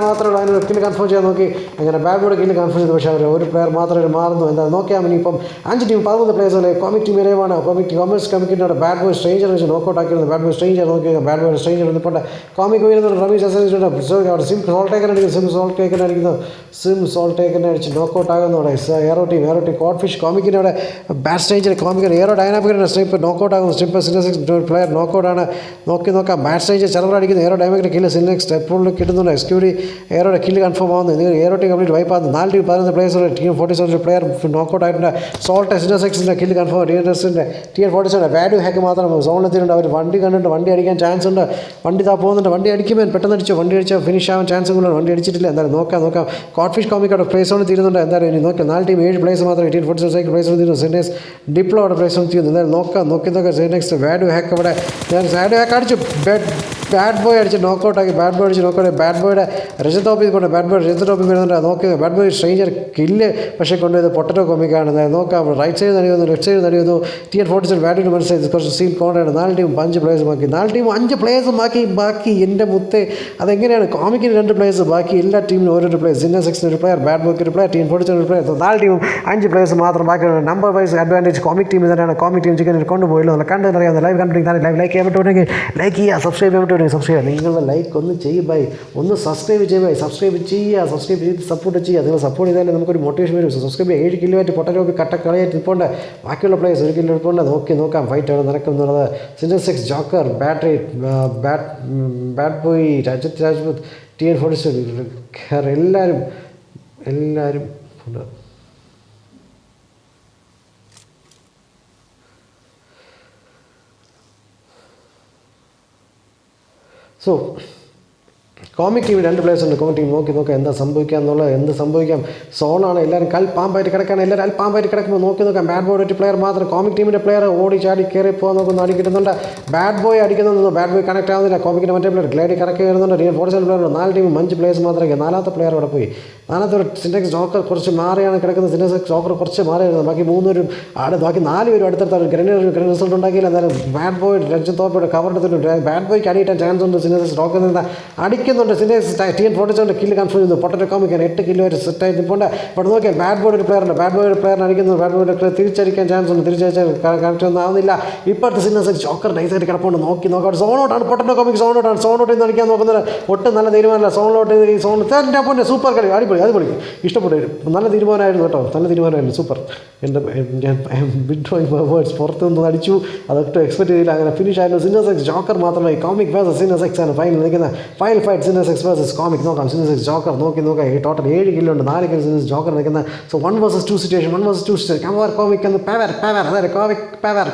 മാത്രമേ അതിന് കില്ല് കൺഫേം ചെയ്യാൻ നോക്കി. അങ്ങനെ ബാഡ് ബോയ് കില്ല് കൺഫേം ചെയ്തു. പക്ഷേ അവർ ഒരു പ്ലെയർ മാത്രമേ മാറുന്നു. എന്താ നോക്കിയാൽ മതി. ഇപ്പം 5 ടീം 13 പ്ലേയേഴ്സ് അല്ലേ. കോമിക് ടീം ഇരവാണ്. കൊമേഴ്സ് കമ്മിറ്റിയുടെ ബാഡ് ബോയ് സ്ട്രേഞ്ചർ വെച്ച് നോക്കൗട്ട് ആക്കിയിരുന്നു. ബാഡ് ബോയ് സ്ട്രേഞ്ചർ നോക്കി. ബാഡ് ബോയ് സ്ട്രേഞ്ചർ നിൽപ്പുണ്ട്. കോമിക് വരുന്നുണ്ട്. റമീസ് അസനിച്ചിട്ടുണ്ട്. അവിടെ സിം സോൾ ടേക്കറിനെ അടിച്ച് നോക്കൗട്ട് ആകുന്നു. അവിടെ ഏറോ ടീം കോഡ്ഫിഷ് കോമിക്കിൻ്റെ അവിടെ ബാഡ് സ്റ്റേജിൽ കോമിക്കിന് ഏറോ ഡൈനാമിക്കിൻ്റെ സ്ട്രിപ്പ് നോക്കൗട്ട് ആകുന്നു. സ്ട്രിപ്പ് സിന്നക്സ് പ്ലെയർ നോക്കൗട്ടാണ്. നോക്കാം ബാഡ് സ്റ്റേജ് ചെറുപ്പം അടിക്കുന്നു. ഏറോ ഡൈനാമിക്കിൻ്റെ കില്ല് സിന്നക്സ് സ്റ്റെപ്പുകളിൽ കിട്ടുന്നുണ്ട്. എക്സ്ക്യൂഡി ഏറോയുടെ കില്ല് കൺഫേം ആകുന്നു. നിങ്ങൾ ഏറോ ടീം കംപ്ലീറ്റ് വൈപ്പ് ആകുന്നു. 4 team 11 players team 47 player knockout ആയിട്ടുണ്ട്. സോൾട്ട് സിന്നക്സിൻ്റെ kill confirm. TN47 value hack മാത്രം സോണിലെത്തിയിട്ടുണ്ട്. അവർ വണ്ടി കണ്ടിട്ട് വണ്ടി അടിക്കാൻ ചാൻസ് ഉണ്ട്. വണ്ടി പോകുന്നുണ്ട്. വണ്ടി അടിക്കുമ്പോൾ പെട്ടെന്ന് അടിച്ചു. വണ്ടി അടിച്ചാൽ ഫിനിഷ് ആവാൻ ചാൻസ് കൂടുതലാണ്. വണ്ടി അടിച്ചിട്ടില്ല. എന്തായാലും നോക്കാം. കോഡ്ഫിഷ് കോമിക്കോടെ പ്ലേസ് ഓൺ തീരുന്നുണ്ട്. എന്തായാലും ഇനി നോക്കാം. 4 ടീം 7 പ്ലേസ് മാത്രമേ TN47 സൈക്കിൾ പ്ലേസ് ഓൺ തീരുന്നു. സെൻറ്റേഴ്സ് ഡിപ്ലോ അവിടെ പ്ലേസ് ഓൺ തീരുന്നു. എന്തായാലും നോക്കാം. നെക്സ്റ്റ് വാല്യൂ ഹാക്ക് അവിടെ വാല്യൂ ഹാക്ക് അടിച്ചു. ബാഡ് ബോയ് അടിച്ച് നോക്കൗട്ട് ആക്കി. ബാഡ് ബോയുടെ രജത് ടോപ്പിൽ കൊണ്ട് രജത് ടോപ്പിൽ വരുന്നുണ്ട്. നോക്കുക ബാഡ് ബോയ് സ്ട്രേഞ്ചർ കില്ല് പക്ഷേ കൊണ്ടുപോയത് പൊട്ടറ്റോ കോമിക്കാണ്. നോക്കാം. റൈറ്റ് സൈഡ് നടിയുന്നു. ലെഫ്റ്റ് സൈഡ് നടിയുന്നു. TN47 ബാറ്റിന് മനസ്സിലായി കുറച്ച് സീൻ കോണ്ടാണ്. 4 ടീം 5 പ്ലേയേഴ്സ് ബാക്കി. 4 ടീം 5 പ്ലേയേഴ്സ് ബാക്കി എൻ്റെ മുത്തേ അതെങ്ങനെയാണ്? കോമിക്കിന് 2 പ്ലേയേഴ്സ് ബാക്കി. എല്ലാ ടീമിനും ഓരോ പ്ലേയേഴ്സ്. സിന്നസെക്സിന് ഒരു പ്ലെയർ, ബാഡ് ബോയ്ക്ക് ഒരു പ്ലെയർ, TN47 ഒരു പ്ലെയർ. 4 ടീമും 5 പ്ലേയേഴ്സ് മാത്രം ബാക്കിയുണ്ട്. Number wise advantage comic team തന്നെയാണ്. കോമിക് ടീം ചിക്കൻ കൊണ്ടുപോയില്ലോ. കണ്ടെന്നറിയാവുന്ന ലൈവ് കണ്ടിട്ട് ലൈവ് ലൈക്ക് ചെയ്യാൻ പറ്റുമെങ്കിൽ ലൈക്ക് ചെയ്യുക. സബ്സ്ക്രൈബ് ചെയ്യാൻ പറ്റുമെങ്കിൽ സബ്സ്ക്രൈബ് ചെയ്യുക. നിങ്ങളുടെ ലൈക്ക് ഒന്ന് ചെയ്യുക. ഒന്ന് സബ്സ്ക്രൈബ് ചെയ്യുക. സബ്സ്ക്രൈബ് ചെയ്ത് സപ്പോർട്ട് ചെയ്യുക. നിങ്ങൾ സപ്പോർട്ട് ചെയ്താലേ നമുക്കൊരു മോട്ടിവേഷൻ വരും. സബ്സ്ക്രൈബ് ചെയ്യുക. 7 കിലോയായിട്ട് പൊട്ടലോക്ക് കളിയായിട്ട് ഇപ്പോണ്ട്. ബാക്കിയുള്ള പ്ലേയേഴ്സ് 1 കിലോ ഇപ്പോണ്ട്. നോക്കാം ഫൈറ്റ് അവിടെ നടക്കുന്നുള്ളത്. സിന്നസെക്സ് joker battery bad boy Rajat Rajput TN47 എല്ലാവരും ഉണ്ട്. സോ കോമിക് ടീമിൽ 2 പ്ലേയേഴ്സ് ഉണ്ട്. കോമിക് ടീം നോക്കാം എന്താ സംഭവിക്കാം. സോണാണ്. എല്ലാവരും കൽപ്പാമ്പായിട്ട് കിടക്കാണ്. എല്ലാവരും അൽപ്പാമ്പായിട്ട് കിടക്കുമ്പോൾ നോക്കാം. ബാഡ് ബോയ് ഒരു പ്ലെയർ മാത്രം. കോമിക് ടീമിൻ്റെ പ്ലെയർ ഓടി ചാടി കയറി പോകാൻ നോക്കുന്നു. അടി കിട്ടുന്നുണ്ട്. ബാഡ് ബോയ് അടിക്കുന്നുണ്ട്. ബാഡ് ബോയ് കണക്ട് ആവുന്നില്ല. കോമിക്കിൻ്റെ മറ്റേ പ്ലെയർ ഗ്ലേഡി കറക്കി വരുന്നുണ്ട്. TN47 പ്ലെയർ 4 ടീം 5 പ്ലേയേഴ്സ് മാത്രമേ. 4ാമത്തെ പ്ലെയർ അവിടെ പോയി. 4ാമത്തെ ഒരു സിന്നക്സ് ജോക്കർ കുറച്ച് മാറിയാണ് കിടക്കുന്നത്. സിന്നക്സ് ജോക്കർ കുറച്ച് മാറിയായിരുന്നു. ബാക്കി 3 പേരും ബാക്കി 4 പേരും അടുത്തടുത്താണ്. ഗ്രനേഡ് റിസൾട്ട് ഉണ്ടാക്കിയില്ല. എന്നാലും ബാഡ് ബോയ് രജത് തോപ്പയുടെ കവർ എടുത്തിട്ടുണ്ട്. ബാഡ് ബോയ്ക്ക് അടിയിട്ടാൻ ചാൻസ് ഉണ്ട്. സിന്നക്സ് ജോക്കറിൽ നിന്ന് അടിക്കുന്നു. അടിക്കുന്നുണ്ട്. TN47 കില്ല് കൺഫേം ചെയ്യുന്നു. പൊട്ടറ്റോ കോമിക്കാണ് 8 കില്ല് വരെ സെറ്റായി നിൽപ്പുണ്ട്. ഇവിടെ നോക്കിയാൽ ബാഡ് ബോയ് ഒരു പ്ലെയറുണ്ട്. ബാഡ് ബോയ് ഒരു പ്ലെയറിന് അടിക്കുന്നു. ബാഡ് ബോയ് പ്ലെയർ തിരിച്ചടിക്കാൻ ചാൻസ് ഉണ്ട്. തിരിച്ചടിച്ചാൽ കറക്റ്റ് ഒന്നും ആവുന്നില്ല. ഇപ്പോഴത്തെ സിന്നസ് ജോക്കർ നൈസായിട്ട് കിടപ്പുണ്ട്. നോക്കാം സോണോട്ടാണ്. Potato comic സോണോട്ടാണ്. സോണോട്ട് നിന്ന് അടിക്കാൻ നോക്കുന്നത് ഒട്ടും നല്ല തീരുമാനമല്ല. സോണിലോട്ട് ഈ സോൺ തന്നെ സൂപ്പർ കളി. അടിപൊളി ഇഷ്ടപ്പെട്ടു. നല്ല തീരുമാനമായിരുന്നു കേട്ടോ. നല്ല തീരുമാനമായിരുന്നു. സൂപ്പർ. എൻ്റെ വേർഡ്സ് പുറത്തു നിന്ന് അടിച്ചു. അതൊട്ടും എക്സ്പെക്ട് ചെയ്തില്ല. അങ്ങനെ ഫിനിഷ് ആയിരുന്നു. സിന്നസ് ജോക്കർ മാത്രമേ കോമിക് വേഴ്സസ് സിന്നസ് ആണ് ഫൈനൽ നിൽക്കുന്ന ഫൈനൽ ഫൈറ്റ്. സിന്നസ് വേഴ്സസ് കോമിക്. നോക്കാം സിന്നസ് ജോക്കർ നോക്കാം. ടോട്ടൽ 7 കില്ലുണ്ട്. 4 കില്ല് സിന്നസ് ജോക്കർ നിൽക്കുന്ന. So 1 vs 2 situation. കോമിക് എന്ന് അതായത്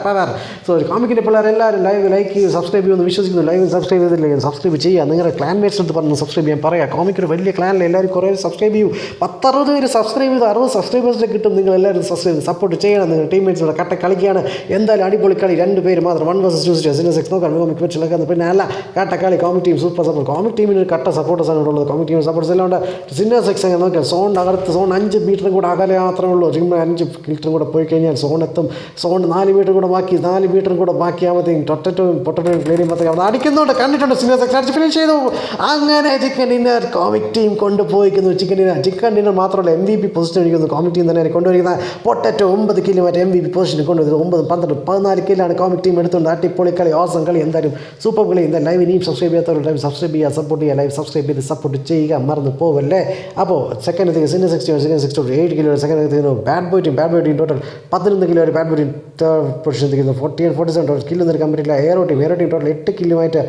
പവർ. സോ കോമിക്കിൻ്റെ പിള്ളേർ എല്ലാവരും ലൈക്ക് ചെയ്ത് സബ്സ്ക്രൈബ് ചെയ്യുമെന്ന് വിശ്വസിക്കുന്നു. ലൈവ് സബ്സ്ക്രൈബ് ചെയ്തില്ലെങ്കിൽ സബ്സ്ക്രൈബ് ചെയ്യുക. നിങ്ങളുടെ ക്ലാൻമേറ്റ്സ് എടുത്ത് പറഞ്ഞ് സബ്സ്ക്രൈബ് ചെയ്യാൻ പറയാം. കോമിക്ക് ഒരു വലിയ ക്ലാനിൽ എല്ലാവരും കുറേ സബ്സ്ക്രൈബ് ചെയ്യൂ. 10-60 പേര് സബ്സ്ക്രൈബ് ചെയ്ത് 60 സബ്സ്ക്രൈബേഴ്സിനെ കിട്ടും. നിങ്ങൾ എല്ലാവരും സപ്പോർട്ട് ചെയ്യണം. നിങ്ങൾ ടീംമേറ്റ്സിലൂടെ കട്ട കളിക്കുകയാണ്. എന്തായാലും അടിപൊളി കളി. 2 പേര് മാത്രം 1 vs 2 സിറ്റുവേഷൻ. നോക്കാം കോമിക് വെച്ചിലൊക്കെ. പിന്നെ അല്ല കട്ട കളി. Comic team super support. Comic ടീമിന് ഒരു കട്ട സപ്പോർട്ടേഴ്സാണ് ഇവിടെ ഉള്ളത്. കോമിക് ടീം സപ്പോർട്ടേഴ്സ് എല്ലാം ഉണ്ട്. സിന്നസ് അങ്ങനെ നോക്കിയാൽ സോണിൻ്റെ അകത്ത് സോൺ 5 മീറ്ററും കൂടെ അകലെ മാത്രമേ ഉള്ളൂ. 5 മീറ്ററും കൂടെ പോയി കഴിഞ്ഞാൽ സോൺ എത്തും. സോൺ 4 മീറ്റർ കൂടെ ബാക്കി. 4 മീറ്ററും കൂടെ ബാക്കിയാകുമ്പോഴത്തേക്കും പൊട്ടറ്റോയും ക്ലിയർ ചെയ്യുമ്പോഴത്തേക്കും അടിക്കുന്നുണ്ട്. കണ്ടിട്ടുണ്ട്. സിന്നസ് അടിച്ച് ഫിനിഷ് ചെയ്തു. അങ്ങനെ ചിക്കൻ ഡിന്നർ കോമിക് ടീം കൊണ്ടുപോയിരിക്കുന്നു. ചിക്കൻ ഡിന്നർ മാത്രമല്ല MVP പൊസിഷൻ ഇരിക്കുന്നു. കോമിക് ടീം തന്നെയാണ് കൊണ്ടുവരിക്കുന്നത്. പൊട്ടറ്റോ 9 കിലോ MVP പൊസിഷൻ കൊണ്ടുവരുന്നത്. 9, 12, 14 കില്ലാണ് കോമിക് ടീം എടുത്തുകൊണ്ട്. അടിപൊളി കളി. ഓസം കളി. എന്തായാലും സൂപ്പർ കളി. എന്തായാലും ലൈവ് ഇനിയും സബ്സ്ക്രൈബ് ചെയ്യാത്തവർ ലൈവ് സബ്സ്ക്രൈബ് ചെയ്യുക. സപ്പോർട്ട് ചെയ്യുക. ലൈവ് സബ്സ്ക്രൈബ് ചെയ്ത് സപ്പോർട്ട് ചെയ്യുക. മറന്നു പോവല്ലേ. അപ്പോൾ സെക്കൻഡ് എത്തിക്കുക സിന്നസ് 6 8 കിലോ. സെക്കൻഡ് എത്തിക്കുന്നു bad boy team total 11 kilo. Bad boy team position എത്തിക്കുന്നു. 47 കില്ല് നിൽക്കാൻ പറ്റില്ല. Aero team total 8 കില്ലുമായിട്ട്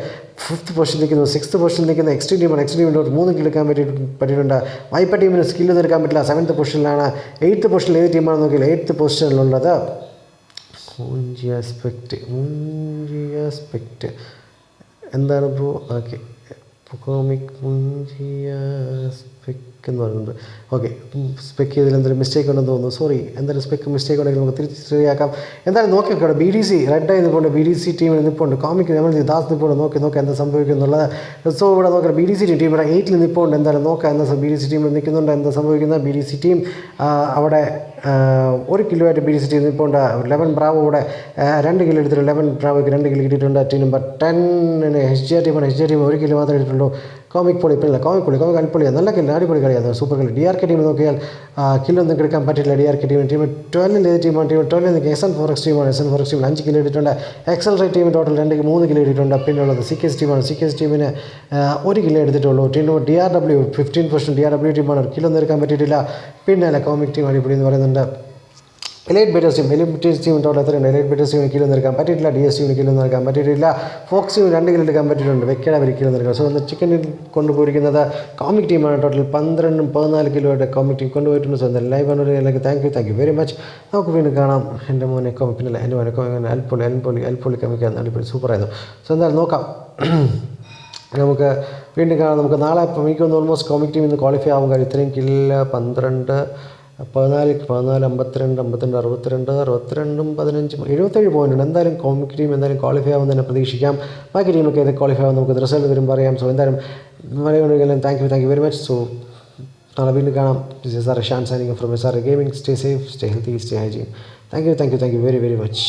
5th position നിൽക്കുന്നു. 6th പൊസിഷൻ നിൽക്കുന്ന എക്സ്ട്രീം ടീമാണ്. എക്സ്ട്രീം ടീം 3 കില്ല് എടുക്കാൻ പറ്റിയിട്ടുണ്ട്. വൈപ്പ ടീമിന് സ്കില്ല് നിൽക്കാൻ പറ്റില്ല. 7th പൊസിഷനിലാണ്. 8th പൊസിഷനിൽ ഏത് ടീമാണെന്ന് നോക്കിയാൽ 8th പൊസിഷനിലുള്ളത് എന്താണ് ബ്രോ? ഓക്കെ കോമിക് എന്ന് പറയുന്നത്. ഓക്കെ സ്പെക്ക് ചെയ്തതിൽ എന്തെങ്കിലും മിസ്റ്റേക്ക് ഉണ്ടെന്ന് തോന്നുന്നു. സോറി. എന്തായാലും സ്പെക്ക് മിസ്റ്റേക്ക് ഉണ്ടെങ്കിൽ നമുക്ക് തിരിച്ച് ശരിയാക്കാം. എന്തായാലും നോക്കിക്കോട്ടെ. BDC റെഡായി നിൽപ്പുണ്ട്. BDC ടീമിൽ നിൽപ്പുണ്ട്. കോമിക്ക് നമ്മൾ ദാസ് നിൽപ്പുണ്ട്. നോക്കാം എന്താ സംഭവിക്കും എന്നുള്ളത്. സോ ഇവിടെ നോക്കാം. BDC ടീം ഇവിടെ 8ൽ നിൽപ്പുണ്ട്. എന്തായാലും നോക്കാം എന്താ BDC ടീമിൽ നിൽക്കുന്നുണ്ട്. എന്താ സംഭവിക്കുന്നത്. BDC ടീം അവിടെ 1 കിലോയായിട്ട് BDC ടീം നിൽപ്പുണ്ട്. 11 ബ്രാവോ ഇവിടെ 2 കിലോ എടുത്തിട്ടുണ്ട്. 11 ബ്രാവോയ്ക്ക് 2 കിലോ കിട്ടിയിട്ടുണ്ട്. ടീം നമ്പർ 10 HGR ടീമാണ്. HGR ടീം 1 കിലോ മാത്രമേ എടുത്തിട്ടുള്ളൂ. കോമിക് പൊളി അടിപൊളിയാണ്. നല്ല കില്ല്. അടിപൊളി കളിയാണ്. സൂപ്പർ കളി. DRK ടീം നോക്കിയാൽ കില്ലൊന്നും എടുക്കാൻ പറ്റില്ല. DRK ടീം 12 ഏത് ടീമാണ്? ടീം 12 നിൽക്കുക SN4X ടീമാണ്. SN4X ടീമിൽ 5 കിലോ എടുത്തിട്ടുണ്ട്. എക്സൽറേറ്റ് ടീം ടോട്ടൽ 3 കിലോ എടുത്തിട്ടുണ്ട്. പിന്നെ ഉള്ളത് CKS ടീമാണ്. CKS ടീമിന് 1 കിലോ എടുത്തിട്ടുള്ളൂ. ടീം DRW 15% DRW ടീമാണ്. കില്ലൊന്നും എടുക്കാൻ പറ്റിയിട്ടില്ല. പിന്നെ അല്ല കോമിക് ടീം അടിപൊളി എന്ന് പറയുന്നുണ്ട്. എലൈറ്റ് ബേറ്റേഴ്സ് ടീം ടോട്ടൽ എത്രയുണ്ട്? എലൈറ്റ് ബേറ്റേഴ്സ് ടീമിന് കിലോ നിൽക്കാൻ പറ്റിയിട്ടില്ല. DS ടീമിന് കിലോ നിൽക്കാൻ പറ്റിയിട്ടില്ല. ഫോക്സ് ടീമിന് 2 കിലോ എടുക്കാൻ പറ്റിയിട്ടുണ്ട്. വെക്കട അവർ കിലോ നിൽക്കുക. സോ ഒന്ന് ചിക്കനിൽ കൊണ്ടുപോയിരിക്കുന്നത് കോമിക് ടീമാണ്. ടോട്ടൽ 12 14 കിലോ ആയിട്ട് കോമിക് ടീം കൊണ്ടുപോയിട്ടുണ്ട്. സോ എന്തായാലും ലൈവ് ആണെങ്കിൽ താങ്ക് യു വെരി മച്ച്. നമുക്ക് വീണ്ടും കാണാം. എൻ്റെ മോനെ പിന്നല്ല എൻ്റെ മോനെ അൽപ്പൊളി കമ്മിക്കാൻ അടിപൊളി സൂപ്പറായിരുന്നു. സോ എന്തായാലും നോക്കാം. നമുക്ക് വീണ്ടും കാണാം. നമുക്ക് നാളെ എനിക്കൊന്ന് ഓൾമോസ്റ്റ് കോമിക് ടീം ഇന്ന് ക്വാളിഫൈ ആവും. കാര്യം ഇത്രയും കില്ല 12 14 52 52 62 62 15 പോയിൻ്റ് ഉണ്ട്. എന്തായാലും കോമിക് ടീം എന്തായാലും ക്വാളിഫൈ ആവുമെന്ന് തന്നെ പ്രതീക്ഷിക്കാം. ബാക്കി ടീമൊക്കെ ഏത് ക്വാളിഫൈ ആവും നമുക്ക് റിസൾട്ട് വരുമ്പോൾ അറിയാം. സോ എന്തായാലും Malayalam thank you very much. So നാളെ വീണ്ടും കാണാം. This is Srra signing from Srra Gaming. Stay safe, stay healthy, stay hygiene. Thank you very, very much.